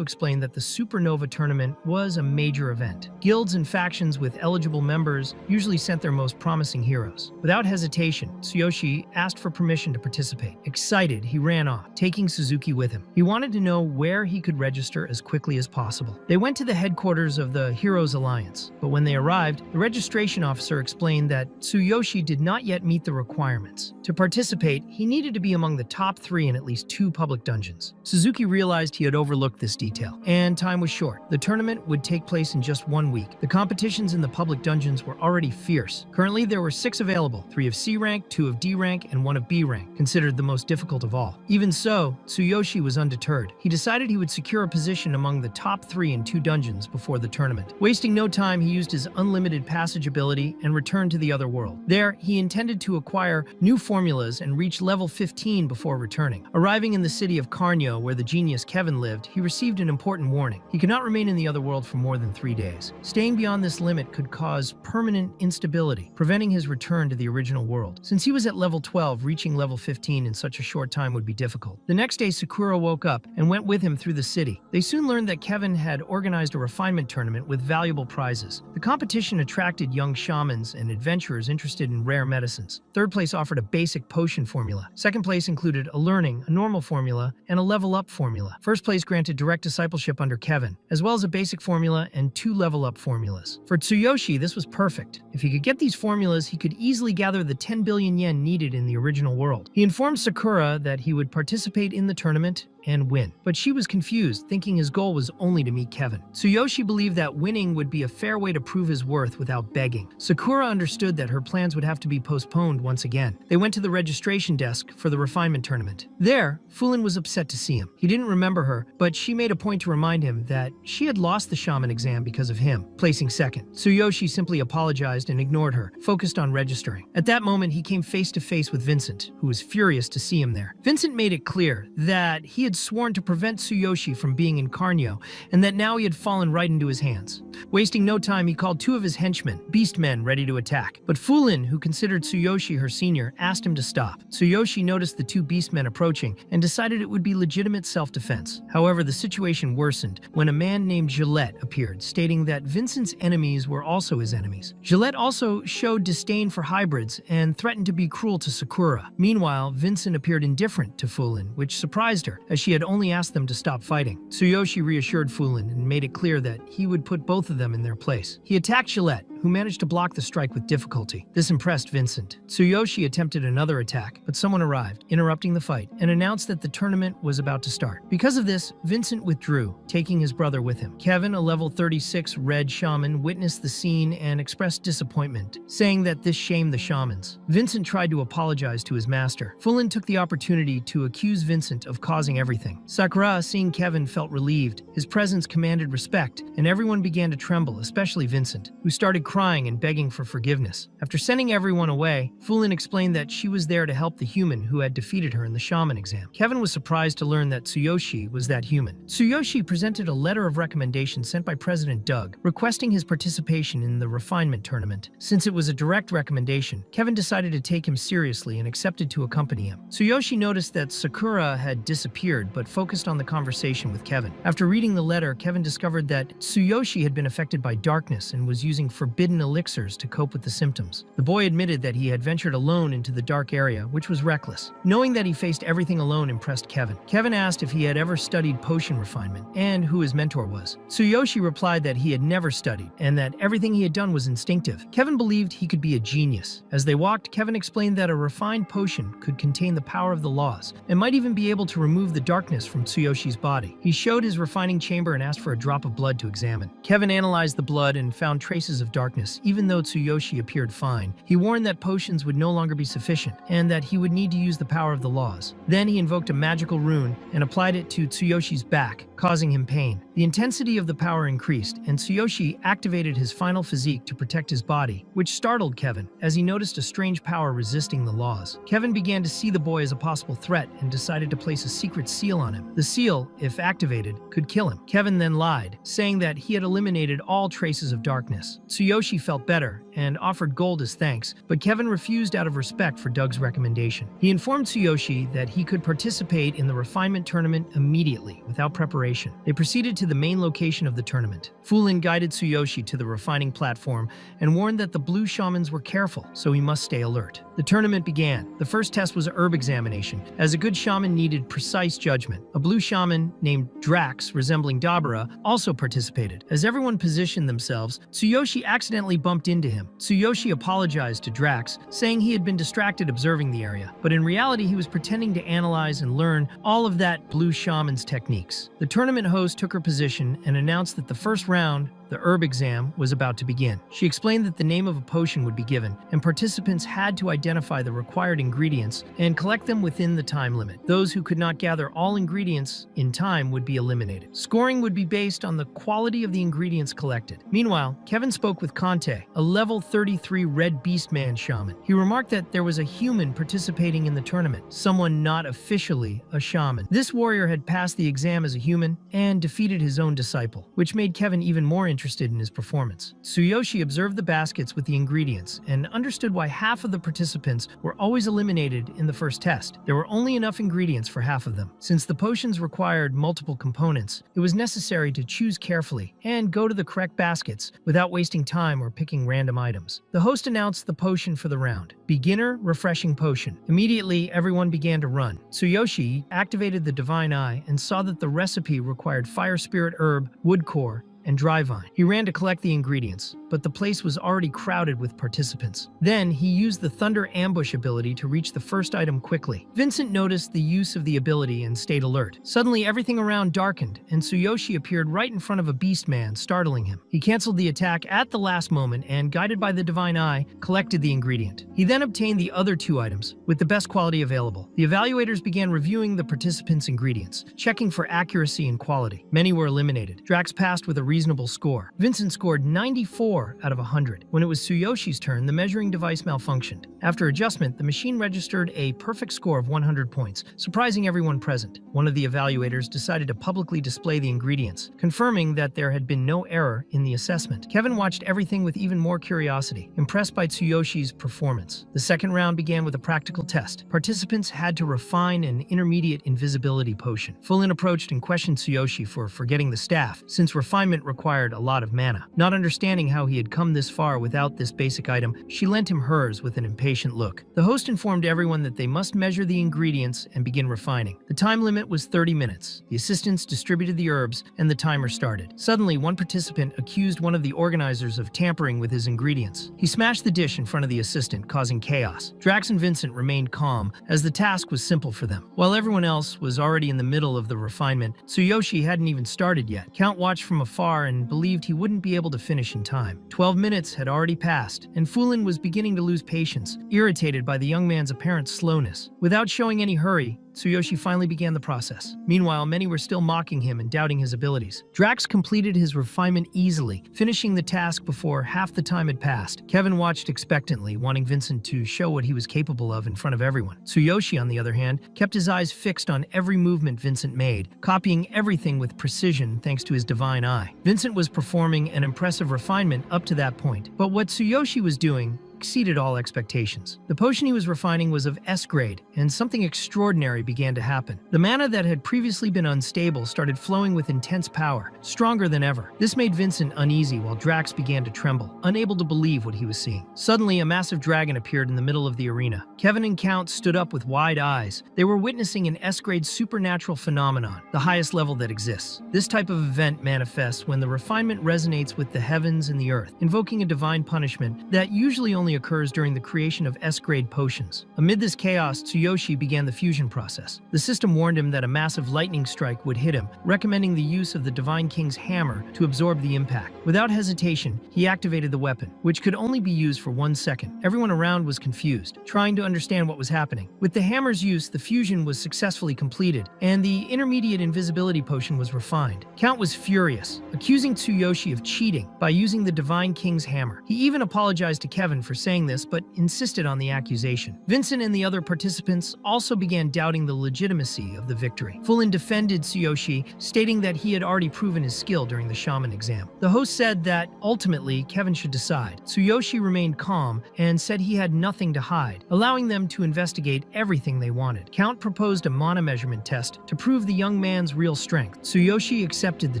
explained that the Supernova tournament was a major event. Guilds and factions with eligible members usually sent their most promising heroes. Without hesitation, Tsuyoshi asked for permission to participate. Excited, he ran off, taking Suzuki with him. He wanted to know where he could register as quickly as possible. They went to the headquarters of the Heroes Alliance, but when they arrived, the registration officer explained that Tsuyoshi did not yet meet the requirements. To participate, he needed to be among the top 3 in at least 2 public dungeons. Suzuki realized he had overlooked this detail, and time was short. The tournament would take place in just 1 week. The competitions in the public dungeons were already fierce. Currently, there were 6 available, 3 of C rank, 2 of D rank, and 1 of B rank, considered the most difficult of all. Even so, Tsuyoshi was undeterred. He decided he would secure a position among the top 3 in 2 dungeons before the tournament. Wasting no time, he used his unlimited passage ability and returned to the other world. There, he intended to acquire new formulas and reach level 15 before returning. Arriving in the city of Carnio, where the genius Kevin lived, he received an important warning. He could not remain in the other world for more than 3 days. Staying beyond this limit could cause permanent instability, preventing his return to the original world. Since he was at level 12, reaching level 15 in such a short time would be difficult. The next day, Sakura woke up and went with him through the city. They soon learned that Kevin had organized a refinement tournament with valuable prizes. The competition attracted young shamans and adventurers interested in rare medicines. Third place offered a basic potion formula. Second place included a learning, a normal formula, and a level up formula. First place granted direct discipleship under Kevin, as well as a basic formula and 2 level up formulas. For Tsuyoshi, this was perfect. If he could get these formulas, he could easily gather the 10 billion yen needed in the original world. He informed Sakura that he would participate in the tournament and win. But she was confused, thinking his goal was only to meet Kevin. Tsuyoshi believed that winning would be a fair way to prove his worth without begging. Sakura understood that her plans would have to be postponed once again. They went to the registration desk for the refinement tournament. There, Fulin was upset to see him. He didn't remember her, but she made a point to remind him that she had lost the shaman exam because of him, placing second. Tsuyoshi simply apologized and ignored her, focused on registering. At that moment, he came face to face with Vincent, who was furious to see him there. Vincent made it clear that he had sworn to prevent Tsuyoshi from being in Carnio, and that now he had fallen right into his hands. Wasting no time, he called 2 of his henchmen, beastmen, ready to attack. But Fulin, who considered Tsuyoshi her senior, asked him to stop. Tsuyoshi noticed the 2 beastmen approaching and decided it would be legitimate self-defense. However, the situation worsened when a man named Gillette appeared, stating that Vincent's enemies were also his enemies. Gillette also showed disdain for hybrids and threatened to be cruel to Sakura. Meanwhile, Vincent appeared indifferent to Fulin, which surprised her, as she had only asked them to stop fighting. Tsuyoshi reassured Fulin and made it clear that he would put both of them in their place. He attacked Gillette, who managed to block the strike with difficulty. This impressed Vincent. Tsuyoshi attempted another attack, but someone arrived, interrupting the fight, and announced that the tournament was about to start. Because of this, Vincent withdrew, taking his brother with him. Kevin, a level 36 red shaman, witnessed the scene and expressed disappointment, saying that this shamed the shamans. Vincent tried to apologize to his master. Fulin took the opportunity to accuse Vincent of causing everything. Sakura, seeing Kevin, felt relieved. His presence commanded respect, and everyone began to tremble, especially Vincent, who started crying and begging for forgiveness. After sending everyone away, Fulin explained that she was there to help the human who had defeated her in the shaman exam. Kevin was surprised to learn that Tsuyoshi was that human. Tsuyoshi presented a letter of recommendation sent by President Doug, requesting his participation in the refinement tournament. Since it was a direct recommendation, Kevin decided to take him seriously and accepted to accompany him. Tsuyoshi noticed that Sakura had disappeared, but focused on the conversation with Kevin. After reading the letter, Kevin discovered that Tsuyoshi had been affected by darkness and was using forbidden elixirs to cope with the symptoms. The boy admitted that he had ventured alone into the dark area, which was reckless. Knowing that he faced everything alone impressed Kevin. Kevin asked if he had ever studied potion refinement and who his mentor was. Tsuyoshi replied that he had never studied and that everything he had done was instinctive. Kevin believed he could be a genius. As they walked, Kevin explained that a refined potion could contain the power of the laws and might even be able to remove the darkness from Tsuyoshi's body. He showed his refining chamber and asked for a drop of blood to examine. Kevin analyzed the blood and found traces of darkness, even though Tsuyoshi appeared fine. He warned that potions would no longer be sufficient and that he would need to use the power of the laws. Then he invoked a magical rune and applied it to Tsuyoshi's back, causing him pain. The intensity of the power increased, and Tsuyoshi activated his final physique to protect his body, which startled Kevin as he noticed a strange power resisting the laws. Kevin began to see the boy as a possible threat and decided to place a secret seal on him. The seal, if activated, could kill him. Kevin then lied, saying that he had eliminated all traces of darkness. Tsuyoshi felt better and offered gold as thanks, but Kevin refused out of respect for Doug's recommendation. He informed Tsuyoshi that he could participate in the refinement tournament immediately, without preparation. They proceeded to the main location of the tournament. Frieren guided Tsuyoshi to the refining platform and warned that the blue shamans were careful, so he must stay alert. The tournament began. The first test was a herb examination, as a good shaman needed precise judgment. A blue shaman named Drax, resembling Dabura, also participated. As everyone positioned themselves, Tsuyoshi accidentally bumped into him. Tsuyoshi apologized to Drax, saying he had been distracted observing the area, but in reality he was pretending to analyze and learn all of that blue shaman's techniques. The tournament host took her position and announced that the first round, the herb exam, was about to begin. She explained that the name of a potion would be given, and participants had to identify the required ingredients and collect them within the time limit. Those who could not gather all ingredients in time would be eliminated. Scoring would be based on the quality of the ingredients collected. Meanwhile, Kevin spoke with Kante, a level 33 red beastman shaman. He remarked that there was a human participating in the tournament, someone not officially a shaman. This warrior had passed the exam as a human and defeated his own disciple, which made Kevin even more interested in his performance. Tsuyoshi observed the baskets with the ingredients and understood why half of the participants were always eliminated in the first test. There were only enough ingredients for half of them. Since the potions required multiple components, it was necessary to choose carefully and go to the correct baskets without wasting time or picking random items. The host announced the potion for the round: Beginner Refreshing Potion. Immediately, everyone began to run. Tsuyoshi activated the Divine Eye and saw that the recipe required Fire Spirit Herb, Wood Core, and Dry Vine. He ran to collect the ingredients, but the place was already crowded with participants. Then he used the Thunder Ambush ability to reach the first item quickly. Vincent noticed the use of the ability and stayed alert. Suddenly, everything around darkened, and Tsuyoshi appeared right in front of a beast man, startling him. He canceled the attack at the last moment and, guided by the Divine Eye, collected the ingredient. He then obtained the other two items, with the best quality available. The evaluators began reviewing the participants' ingredients, checking for accuracy and quality. Many were eliminated. Drax passed with a reasonable score. Vincent scored 94 out of 100. When it was Tsuyoshi's turn, the measuring device malfunctioned. After adjustment, the machine registered a perfect score of 100 points, surprising everyone present. One of the evaluators decided to publicly display the ingredients, confirming that there had been no error in the assessment. Kevin watched everything with even more curiosity, impressed by Tsuyoshi's performance. The second round began with a practical test. Participants had to refine an intermediate invisibility potion. Frieren approached and questioned Tsuyoshi for forgetting the staff, since refinement required a lot of mana. Not understanding how he had come this far without this basic item, she lent him hers with an impatient look. The host informed everyone that they must measure the ingredients and begin refining. The time limit was 30 minutes. The assistants distributed the herbs, and the timer started. Suddenly, one participant accused one of the organizers of tampering with his ingredients. He smashed the dish in front of the assistant, causing chaos. Drax and Vincent remained calm, as the task was simple for them. While everyone else was already in the middle of the refinement, Tsuyoshi hadn't even started yet. Count watched from afar and believed he wouldn't be able to finish in time. 12 minutes had already passed, and Frieren was beginning to lose patience, irritated by the young man's apparent slowness. Without showing any hurry, Tsuyoshi finally began the process. Meanwhile, many were still mocking him and doubting his abilities. Drax completed his refinement easily, finishing the task before half the time had passed. Kevin watched expectantly, wanting Vincent to show what he was capable of in front of everyone. Tsuyoshi, on the other hand, kept his eyes fixed on every movement Vincent made, copying everything with precision thanks to his Divine Eye. Vincent was performing an impressive refinement up to that point, but what Tsuyoshi was doing exceeded all expectations. The potion he was refining was of S grade, and something extraordinary began to happen. The mana that had previously been unstable started flowing with intense power, stronger than ever. This made Vincent uneasy while Drax began to tremble, unable to believe what he was seeing. Suddenly, a massive dragon appeared in the middle of the arena. Kevin and Count stood up with wide eyes. They were witnessing an S-grade supernatural phenomenon, the highest level that exists. This type of event manifests when the refinement resonates with the heavens and the earth, invoking a divine punishment that usually only only occurs during the creation of S-grade potions. Amid this chaos, Tsuyoshi began the fusion process. The system warned him that a massive lightning strike would hit him, recommending the use of the Divine King's hammer to absorb the impact. Without hesitation, he activated the weapon, which could only be used for 1 second. Everyone around was confused, trying to understand what was happening. With the hammer's use, the fusion was successfully completed, and the intermediate invisibility potion was refined. Count was furious, accusing Tsuyoshi of cheating by using the Divine King's hammer. He even apologized to Kevin for saying this, but insisted on the accusation. Vincent and the other participants also began doubting the legitimacy of the victory. Frieren defended Tsuyoshi, stating that he had already proven his skill during the shaman exam. The host said that ultimately Kevin should decide. Tsuyoshi remained calm and said he had nothing to hide, allowing them to investigate everything they wanted. Count proposed a mana measurement test to prove the young man's real strength. Tsuyoshi accepted the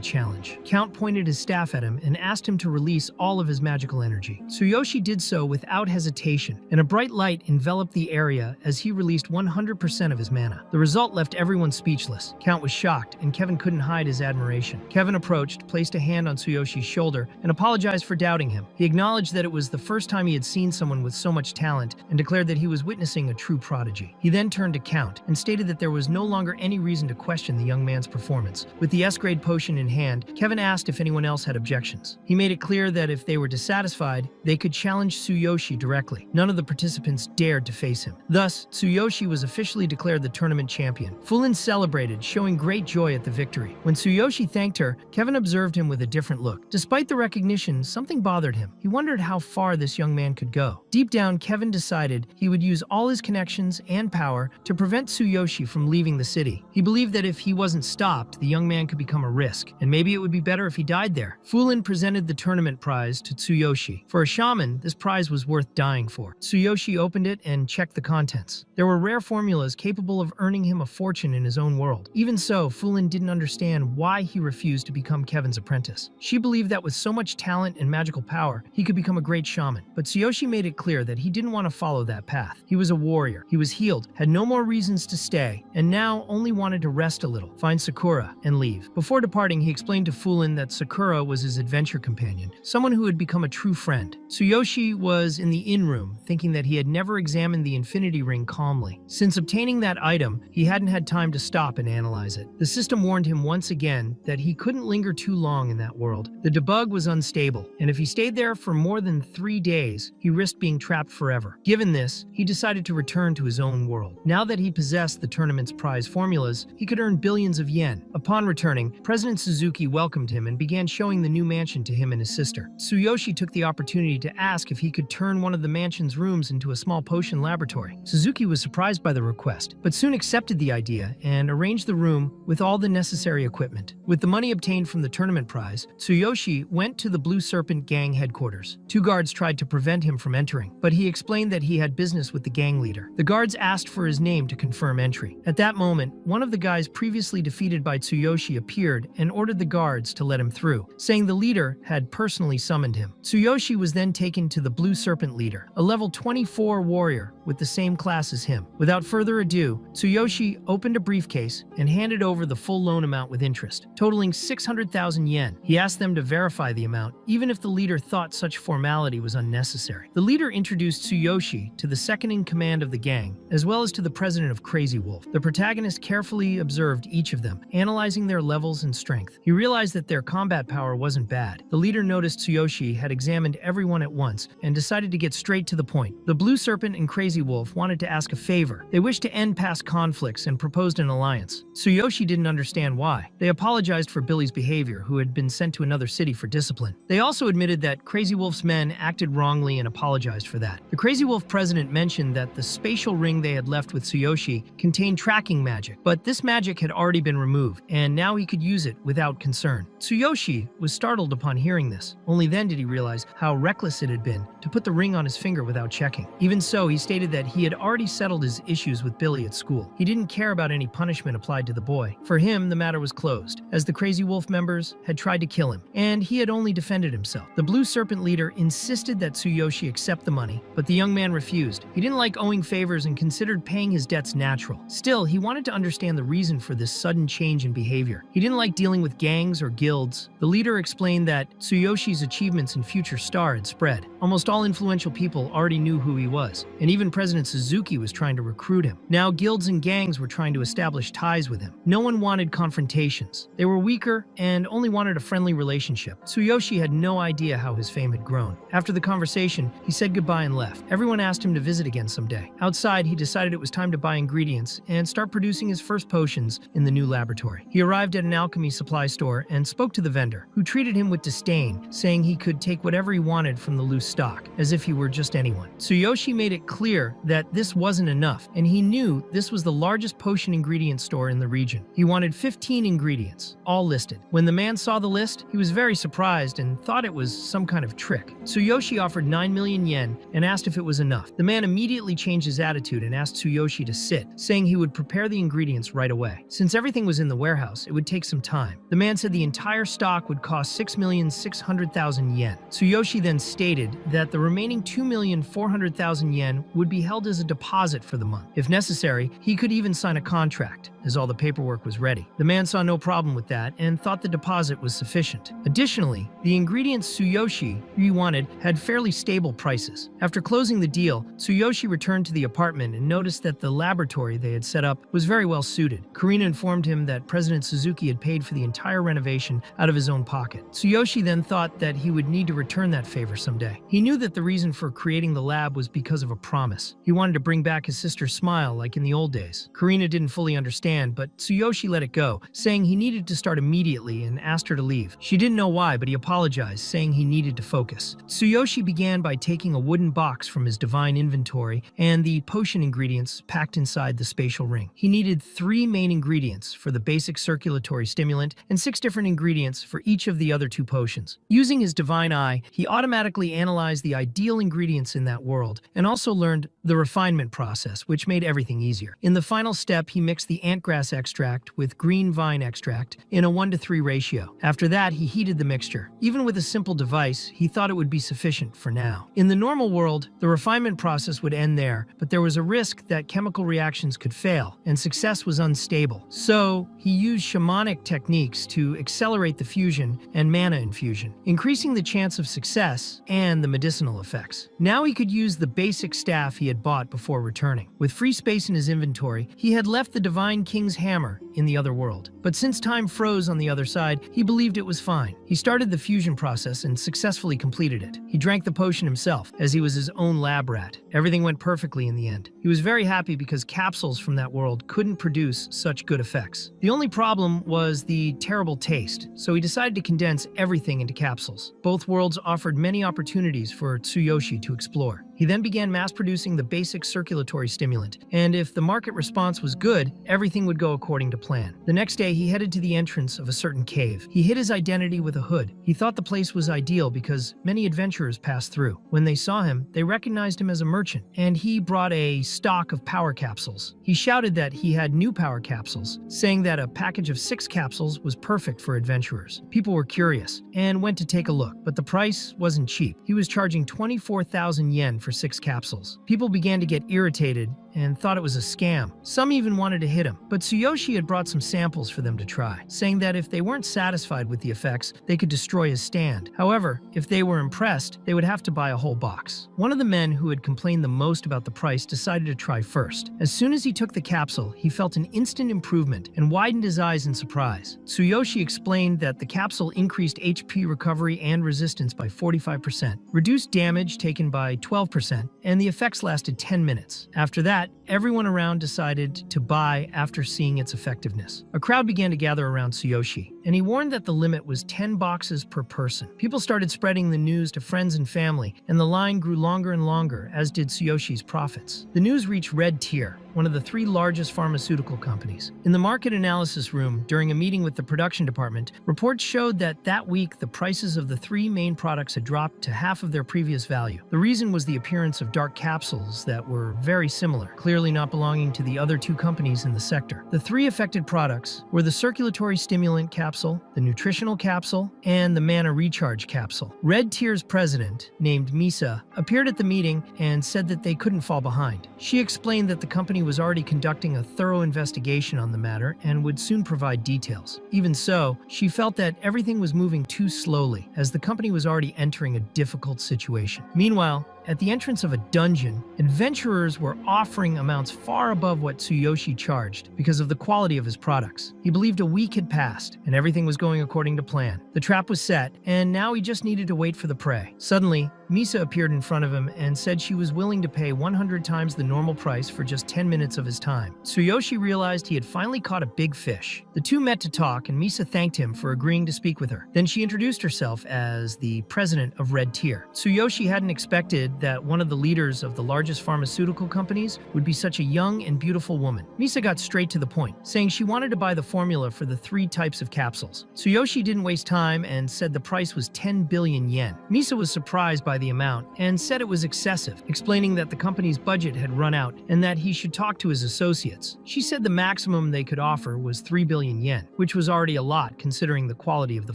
challenge. Count pointed his staff at him and asked him to release all of his magical energy. Tsuyoshi did so without hesitation, and a bright light enveloped the area as he released 100% of his mana. The result left everyone speechless. Count was shocked, and Kevin couldn't hide his admiration. Kevin approached, placed a hand on Tsuyoshi's shoulder, and apologized for doubting him. He acknowledged that it was the first time he had seen someone with so much talent and declared that he was witnessing a true prodigy. He then turned to Count and stated that there was no longer any reason to question the young man's performance. With the S-grade potion in hand, Kevin asked if anyone else had objections. He made it clear that if they were dissatisfied, they could challenge Tsuyoshi directly. None of the participants dared to face him. Thus, Tsuyoshi was officially declared the tournament champion. Frieren celebrated, showing great joy at the victory. When Tsuyoshi thanked her, Kevin observed him with a different look. Despite the recognition, something bothered him. He wondered how far this young man could go. Deep down, Kevin decided he would use all his connections and power to prevent Tsuyoshi from leaving the city. He believed that if he wasn't stopped, the young man could become a risk, and maybe it would be better if he died there. Frieren presented the tournament prize to Tsuyoshi. For a shaman, this prize was worth dying for. Tsuyoshi opened it and checked the contents. There were rare formulas capable of earning him a fortune in his own world. Even so, Frieren didn't understand why he refused to become Kevin's apprentice. She believed that with so much talent and magical power, he could become a great shaman. But Tsuyoshi made it clear that he didn't want to follow that path. He was a warrior. He was healed, had no more reasons to stay, and now only wanted to rest a little, find Sakura, and leave. Before departing, he explained to Frieren that Sakura was his adventure companion, someone who had become a true friend. Tsuyoshi was in the inn room, thinking that he had never examined the infinity ring calmly. Since obtaining that item, he hadn't had time to stop and analyze it. The system warned him once again that he couldn't linger too long in that world. The debug was unstable, and if he stayed there for more than 3 days, he risked being trapped forever. Given this, he decided to return to his own world. Now that he possessed the tournament's prize formulas, he could earn billions of yen. Upon returning, President Suzuki welcomed him and began showing the new mansion to him and his sister. Tsuyoshi took the opportunity to ask if he could turn one of the mansion's rooms into a small potion laboratory. Suzuki was surprised by the request, but soon accepted the idea and arranged the room with all the necessary equipment. With the money obtained from the tournament prize, Tsuyoshi went to the Blue Serpent gang headquarters. 2 guards tried to prevent him from entering, but he explained that he had business with the gang leader. The guards asked for his name to confirm entry. At that moment, one of the guys previously defeated by Tsuyoshi appeared and ordered the guards to let him through, saying the leader had personally summoned him. Tsuyoshi was then taken to the Blue Serpent leader, a level 24 warrior with the same class as him. Without further ado, Tsuyoshi opened a briefcase and handed over the full loan amount with interest, totaling 600,000 yen. He asked them to verify the amount, even if the leader thought such formality was unnecessary. The leader introduced Tsuyoshi to the second-in-command of the gang, as well as to the president of Crazy Wolf. The protagonist carefully observed each of them, analyzing their levels and strength. He realized that their combat power wasn't bad. The leader noticed Tsuyoshi had examined everyone at once and decided to get straight to the point. The Blue Serpent and Crazy Wolf wanted to ask a favor. They wished to end past conflicts and proposed an alliance. Tsuyoshi didn't understand why. They apologized for Billy's behavior, who had been sent to another city for discipline. They also admitted that Crazy Wolf's men acted wrongly and apologized for that. The Crazy Wolf president mentioned that the spatial ring they had left with Tsuyoshi contained tracking magic, but this magic had already been removed, and now he could use it without concern. Tsuyoshi was startled upon hearing this. Only then did he realize how reckless it had been to put the ring on his finger without checking. Even so, he stated that he had already settled his issues with Billy at school. He didn't care about any punishment applied to the boy. For him, the matter was closed, as the Crazy Wolf members had tried to kill him, and he had only defended himself. The Blue Serpent leader insisted that Tsuyoshi accept the money, but the young man refused. He didn't like owing favors and considered paying his debts natural. Still, he wanted to understand the reason for this sudden change in behavior. He didn't like dealing with gangs or guilds. The leader explained that Tsuyoshi's achievements in Future Star had spread. Almost all influential people already knew who he was, and even President Suzuki was trying to recruit him. Now guilds and gangs were trying to establish ties with him. No one wanted confrontations. They were weaker and only wanted a friendly relationship. Tsuyoshi had no idea how his fame had grown. After the conversation, he said goodbye and left. Everyone asked him to visit again someday. Outside, he decided it was time to buy ingredients and start producing his first potions in the new laboratory. He arrived at an alchemy supply store and spoke to the vendor, who treated him with disdain, saying he could take whatever he wanted from the loose stock, as if he were just anyone. Tsuyoshi made it clear that this wasn't enough, and he knew this was the largest potion ingredient store in the region. He wanted 15 ingredients, all listed. When the man saw the list, he was very surprised and thought it was some kind of trick. Tsuyoshi offered 9 million yen and asked if it was enough. The man immediately changed his attitude and asked Tsuyoshi to sit, saying he would prepare the ingredients right away. Since everything was in the warehouse, it would take some time. The man said the entire stock would cost 6,600,000 yen. Tsuyoshi then stated that the remaining 2,400,000 yen would be held as a deposit for the month. If necessary, he could even sign a contract, as all the paperwork was ready. The man saw no problem with that and thought the deposit was sufficient. Additionally, the ingredients Tsuyoshi wanted had fairly stable prices. After closing the deal, Tsuyoshi returned to the apartment and noticed that the laboratory they had set up was very well suited. Karina informed him that President Suzuki had paid for the entire renovation out of his own pocket. Tsuyoshi then thought that he would need to return that favor someday. He knew that the reason for creating the lab was because of a promise. He wanted to bring back his sister's smile like in the old days. Karina didn't fully understand, but Tsuyoshi let it go, saying he needed to start immediately and asked her to leave. She didn't know why, but he apologized, saying he needed to focus. Tsuyoshi began by taking a wooden box from his divine inventory and the potion ingredients packed inside the spatial ring. He needed 3 main ingredients for the basic circulatory stimulant and 6 different ingredients for each of the other 2 potions. Using his divine eye, he automatically analyzed the ideal ingredients in that world and also learned the refinement process, which made everything easier. In the final step, he mixed the antgrass extract with green vine extract in a 1:3 ratio. After that, he heated the mixture. Even with a simple device, he thought it would be sufficient for now. In the normal world, the refinement process would end there, but there was a risk that chemical reactions could fail, and success was unstable. So, he used shamanic techniques to accelerate the fusion and mana infusion, increasing the chance of success and the medicinal effects. Now he could use the basic staff he had bought before returning. With free space in his inventory, he had left the Divine King's hammer in the other world. But since time froze on the other side, he believed it was fine. He started the fusion process and successfully completed it. He drank the potion himself, as he was his own lab rat. Everything went perfectly in the end. He was very happy because capsules from that world couldn't produce such good effects. The only problem was the terrible taste, so he decided to condense everything into capsules. Both worlds offered many opportunities for Tsuyoshi to explore. He then began mass-producing the basic circulatory stimulant, and if the market response was good, everything would go according to plan. The next day, he headed to the entrance of a certain cave. He hid his identity with a hood. He thought the place was ideal because many adventurers passed through. When they saw him, they recognized him as a merchant, and he brought a stock of power capsules. He shouted that he had new power capsules, saying that a package of 6 capsules was perfect for adventurers. People were curious and went to take a look, but the price wasn't cheap. He was charging 24,000 yen for 6 capsules. People began to get irritated and thought it was a scam. Some even wanted to hit him, but Tsuyoshi had brought some samples for them to try, saying that if they weren't satisfied with the effects, they could destroy his stand. However, if they were impressed, they would have to buy a whole box. One of the men who had complained the most about the price decided to try first. As soon as he took the capsule, he felt an instant improvement and widened his eyes in surprise. Tsuyoshi explained that the capsule increased HP recovery and resistance by 45%, reduced damage taken by 12%, and the effects lasted 10 minutes. After that, everyone around decided to buy after seeing its effectiveness. A crowd began to gather around Tsuyoshi, and he warned that the limit was 10 boxes per person. People started spreading the news to friends and family, and the line grew longer and longer, as did Tsuyoshi's profits. The news reached Red Tier, one of the 3 largest pharmaceutical companies. In the market analysis room, during a meeting with the production department, reports showed that that week the prices of the 3 main products had dropped to half of their previous value. The reason was the appearance of dark capsules that were very similar, clearly not belonging to the other 2 companies in the sector. The 3 affected products were the circulatory stimulant capsule, the nutritional capsule, and the mana recharge capsule. Red Tier's president, named Misa, appeared at the meeting and said that they couldn't fall behind. She explained that the company was already conducting a thorough investigation on the matter and would soon provide details. Even so, she felt that everything was moving too slowly, as the company was already entering a difficult situation. Meanwhile, at the entrance of a dungeon, adventurers were offering amounts far above what Tsuyoshi charged because of the quality of his products. He believed a week had passed, and everything was going according to plan. The trap was set, and now he just needed to wait for the prey. Suddenly, Misa appeared in front of him and said she was willing to pay 100 times the normal price for just 10 minutes of his time. Tsuyoshi realized he had finally caught a big fish. The two met to talk, and Misa thanked him for agreeing to speak with her. Then she introduced herself as the president of Red Tier. Tsuyoshi hadn't expected that one of the leaders of the largest pharmaceutical companies would be such a young and beautiful woman. Misa got straight to the point, saying she wanted to buy the formula for the 3 types of capsules. Tsuyoshi didn't waste time and said the price was 10 billion yen. Misa was surprised by the amount and said it was excessive, explaining that the company's budget had run out and that he should talk to his associates. She said the maximum they could offer was 3 billion yen, which was already a lot considering the quality of the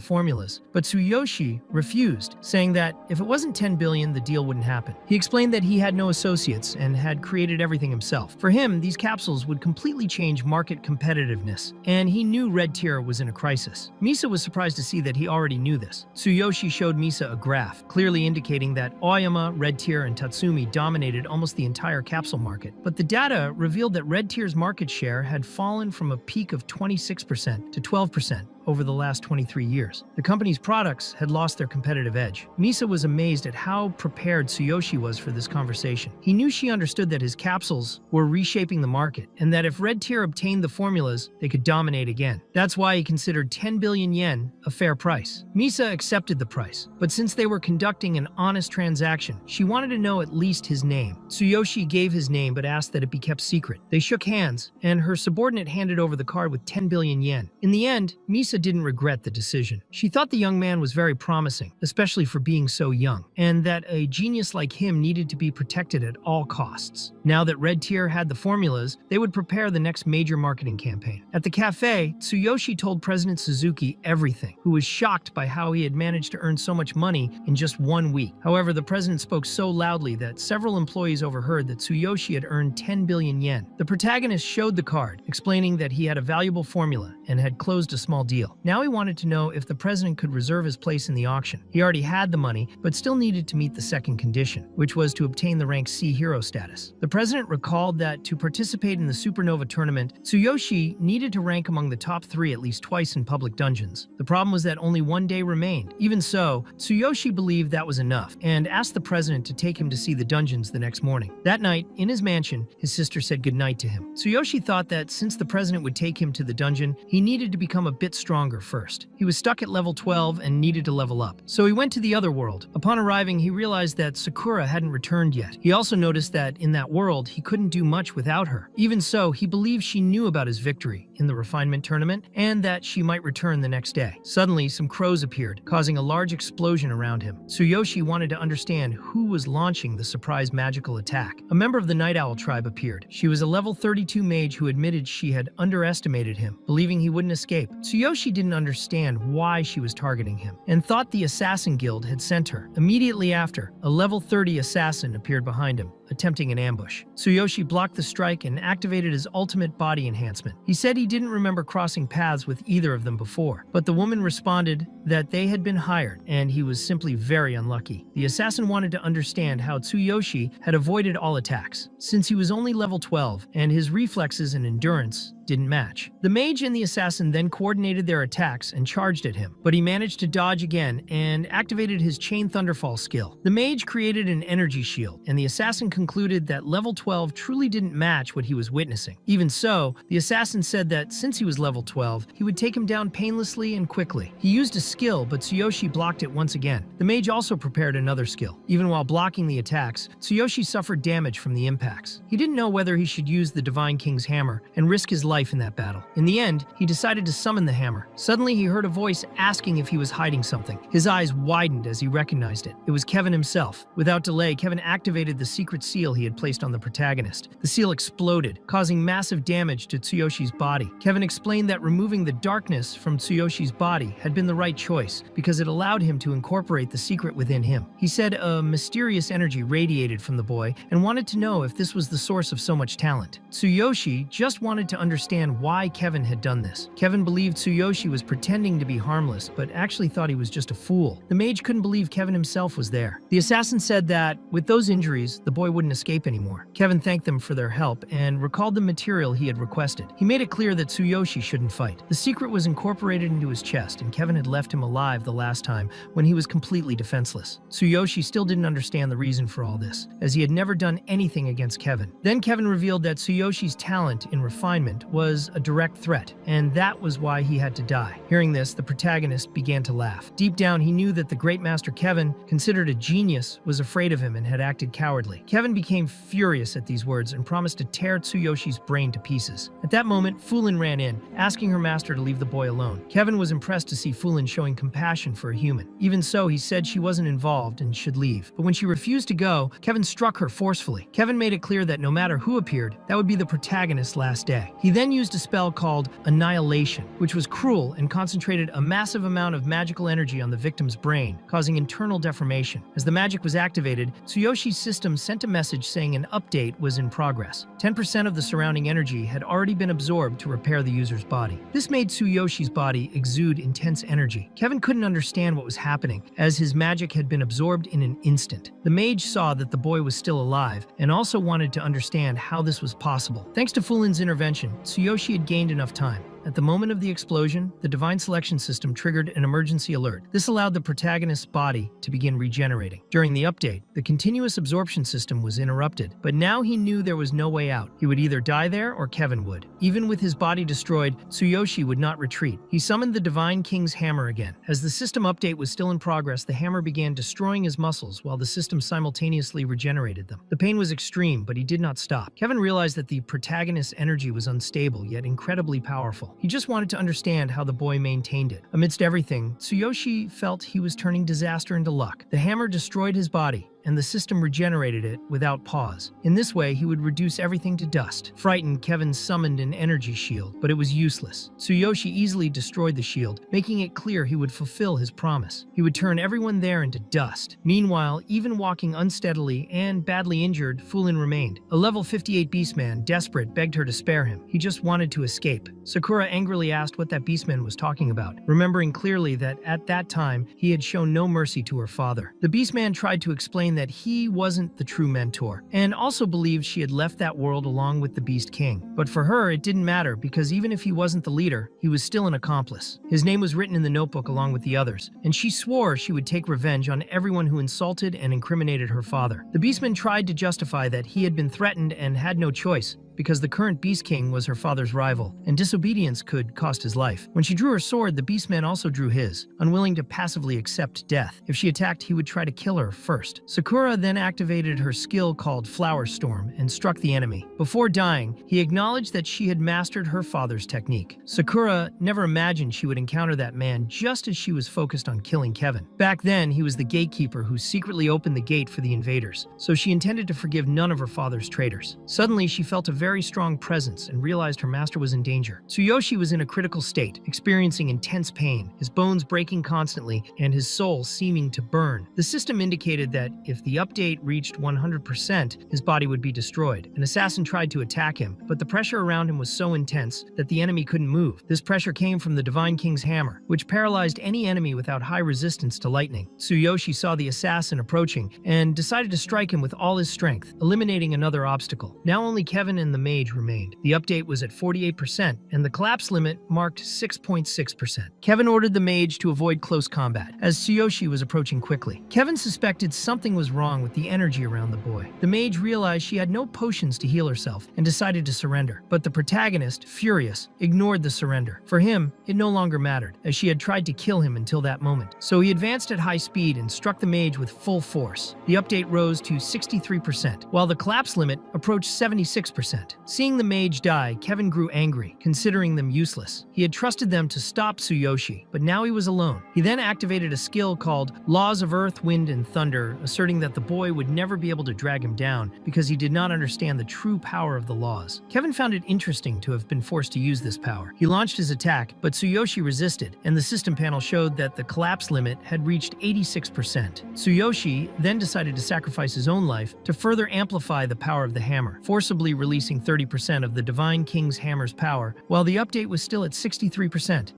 formulas. But Tsuyoshi refused, saying that if it wasn't 10 billion, the deal wouldn't happen. He explained that he had no associates and had created everything himself. For him, these capsules would completely change market competitiveness, and he knew Red Tier was in a crisis. Misa was surprised to see that he already knew this. Tsuyoshi showed Misa a graph, clearly indicating that Aoyama, Red Tier, and Tatsumi dominated almost the entire capsule market. But the data revealed that Red Tier's market share had fallen from a peak of 26% to 12% over the last 23 years. The company's products had lost their competitive edge. Misa was amazed at how prepared Tsuyoshi was for this conversation. He knew she understood that his capsules were reshaping the market, and that if Red Tier obtained the formulas, they could dominate again. That's why he considered 10 billion yen a fair price. Misa accepted the price, but since they were conducting an honest transaction, she wanted to know at least his name. Tsuyoshi gave his name but asked that it be kept secret. They shook hands, and her subordinate handed over the card with 10 billion yen. In the end, Misa didn't regret the decision. She thought the young man was very promising, especially for being so young, and that a genius like him needed to be protected at all costs. Now that Red Tier had the formulas, they would prepare the next major marketing campaign. At the cafe, Tsuyoshi told President Suzuki everything, who was shocked by how he had managed to earn so much money in just 1 week. However, the president spoke so loudly that several employees overheard that Tsuyoshi had earned 10 billion yen. The protagonist showed the card, explaining that he had a valuable formula and had closed a small deal. Now he wanted to know if the president could reserve his place in the auction. He already had the money, but still needed to meet the second condition, which was to obtain the rank C hero status. The president recalled that to participate in the Supernova tournament, Tsuyoshi needed to rank among the top 3 at least twice in public dungeons. The problem was that only 1 day remained. Even so, Tsuyoshi believed that was enough, and asked the president to take him to see the dungeons the next morning. That night, in his mansion, his sister said goodnight to him. Tsuyoshi thought that since the president would take him to the dungeon, he needed to become a bit stronger first. He was stuck at level 12 and needed to level up. So he went to the other world. Upon arriving, he realized that Sakura hadn't returned yet. He also noticed that in that world, he couldn't do much without her. Even so, he believed she knew about his victory in the refinement tournament and that she might return the next day. Suddenly, some crows appeared, causing a large explosion around him. Tsuyoshi wanted to understand who was launching the surprise magical attack. A member of the Night Owl tribe appeared. She was a level 32 mage who admitted she had underestimated him, believing he wouldn't escape. Tsuyoshi didn't understand why she was targeting him, and thought the Assassin Guild had sent her. Immediately after, a level 30 assassin appeared behind him, attempting an ambush. Tsuyoshi blocked the strike and activated his ultimate body enhancement. He said he didn't remember crossing paths with either of them before, but the woman responded that they had been hired, and he was simply very unlucky. The assassin wanted to understand how Tsuyoshi had avoided all attacks, since he was only level 12, and his reflexes and endurance didn't match. The mage and the assassin then coordinated their attacks and charged at him, but he managed to dodge again and activated his Chain Thunderfall skill. The mage created an energy shield, and the assassin concluded that level 12 truly didn't match what he was witnessing. Even so, the assassin said that since he was level 12, he would take him down painlessly and quickly. He used a skill, but Tsuyoshi blocked it once again. The mage also prepared another skill. Even while blocking the attacks, Tsuyoshi suffered damage from the impacts. He didn't know whether he should use the Divine King's hammer and risk his life in that battle. In the end, he decided to summon the hammer. Suddenly, he heard a voice asking if he was hiding something. His eyes widened as he recognized it. It was Kevin himself. Without delay, Kevin activated the secret seal he had placed on the protagonist. The seal exploded, causing massive damage to Tsuyoshi's body. Kevin explained that removing the darkness from Tsuyoshi's body had been the right choice because it allowed him to incorporate the secret within him. He said a mysterious energy radiated from the boy and wanted to know if this was the source of so much talent. Tsuyoshi just wanted to understand understand why Kevin had done this. Kevin believed Tsuyoshi was pretending to be harmless, but actually thought he was just a fool. The mage couldn't believe Kevin himself was there. The assassin said that, with those injuries, the boy wouldn't escape anymore. Kevin thanked them for their help and recalled the material he had requested. He made it clear that Tsuyoshi shouldn't fight. The secret was incorporated into his chest, and Kevin had left him alive the last time when he was completely defenseless. Tsuyoshi still didn't understand the reason for all this, as he had never done anything against Kevin. Then Kevin revealed that Tsuyoshi's talent in refinement was a direct threat, and that was why he had to die. Hearing this, the protagonist began to laugh. Deep down, he knew that the great master Kevin, considered a genius, was afraid of him and had acted cowardly. Kevin became furious at these words and promised to tear Tsuyoshi's brain to pieces. At that moment, Frieren ran in, asking her master to leave the boy alone. Kevin was impressed to see Frieren showing compassion for a human. Even so, he said she wasn't involved and should leave. But when she refused to go, Kevin struck her forcefully. Kevin made it clear that no matter who appeared, that would be the protagonist's last day. He then used a spell called Annihilation, which was cruel and concentrated a massive amount of magical energy on the victim's brain, causing internal deformation. As the magic was activated, Tsuyoshi's system sent a message saying an update was in progress. 10% of the surrounding energy had already been absorbed to repair the user's body. This made Tsuyoshi's body exude intense energy. Kevin couldn't understand what was happening, as his magic had been absorbed in an instant. The mage saw that the boy was still alive and also wanted to understand how this was possible. Thanks to Frieren's intervention, Tsuyoshi had gained enough time. At the moment of the explosion, the divine selection system triggered an emergency alert. This allowed the protagonist's body to begin regenerating. During the update, the continuous absorption system was interrupted, but now he knew there was no way out. He would either die there or Kevin would. Even with his body destroyed, Tsuyoshi would not retreat. He summoned the Divine King's hammer again. As the system update was still in progress, the hammer began destroying his muscles while the system simultaneously regenerated them. The pain was extreme, but he did not stop. Kevin realized that the protagonist's energy was unstable, yet incredibly powerful. He just wanted to understand how the boy maintained it. Amidst everything, Tsuyoshi felt he was turning disaster into luck. The hammer destroyed his body, and the system regenerated it without pause. In this way, he would reduce everything to dust. Frightened, Kevin summoned an energy shield, but it was useless. Tsuyoshi easily destroyed the shield, making it clear he would fulfill his promise. He would turn everyone there into dust. Meanwhile, even walking unsteadily and badly injured, Frieren remained. A level 58 beastman, desperate, begged her to spare him. He just wanted to escape. Sakura angrily asked what that beastman was talking about, remembering clearly that at that time, he had shown no mercy to her father. The beastman tried to explain that he wasn't the true mentor, and also believed she had left that world along with the Beast King. But for her, it didn't matter, because even if he wasn't the leader, he was still an accomplice. His name was written in the notebook along with the others, and she swore she would take revenge on everyone who insulted and incriminated her father. The Beastman tried to justify that he had been threatened and had no choice, because the current Beast King was her father's rival, and disobedience could cost his life. When she drew her sword, the Beastman also drew his, unwilling to passively accept death. If she attacked, he would try to kill her first. Sakura then activated her skill called Flower Storm and struck the enemy. Before dying, he acknowledged that she had mastered her father's technique. Sakura never imagined she would encounter that man just as she was focused on killing Kevin. Back then, he was the gatekeeper who secretly opened the gate for the invaders, so she intended to forgive none of her father's traitors. Suddenly, she felt a very strong presence and realized her master was in danger. Tsuyoshi was in a critical state, experiencing intense pain, his bones breaking constantly and his soul seeming to burn. The system indicated that if the update reached 100%, his body would be destroyed. An assassin tried to attack him, but the pressure around him was so intense that the enemy couldn't move. This pressure came from the Divine King's hammer, which paralyzed any enemy without high resistance to lightning. Tsuyoshi saw the assassin approaching and decided to strike him with all his strength, eliminating another obstacle. Now only Kevin and the mage remained. The update was at 48%, and the collapse limit marked 6.6%. Kevin ordered the mage to avoid close combat, as Tsuyoshi was approaching quickly. Kevin suspected something was wrong with the energy around the boy. The mage realized she had no potions to heal herself and decided to surrender. But the protagonist, furious, ignored the surrender. For him, it no longer mattered, as she had tried to kill him until that moment. So he advanced at high speed and struck the mage with full force. The update rose to 63%, while the collapse limit approached 76%. Seeing the mage die, Kevin grew angry, considering them useless. He had trusted them to stop Tsuyoshi, but now he was alone. He then activated a skill called Laws of Earth, Wind, and Thunder, asserting that the boy would never be able to drag him down because he did not understand the true power of the laws. Kevin found it interesting to have been forced to use this power. He launched his attack, but Tsuyoshi resisted, and the system panel showed that the collapse limit had reached 86%. Tsuyoshi then decided to sacrifice his own life to further amplify the power of the hammer, forcibly releasing missing 30% of the Divine King's hammer's power, while the update was still at 63%.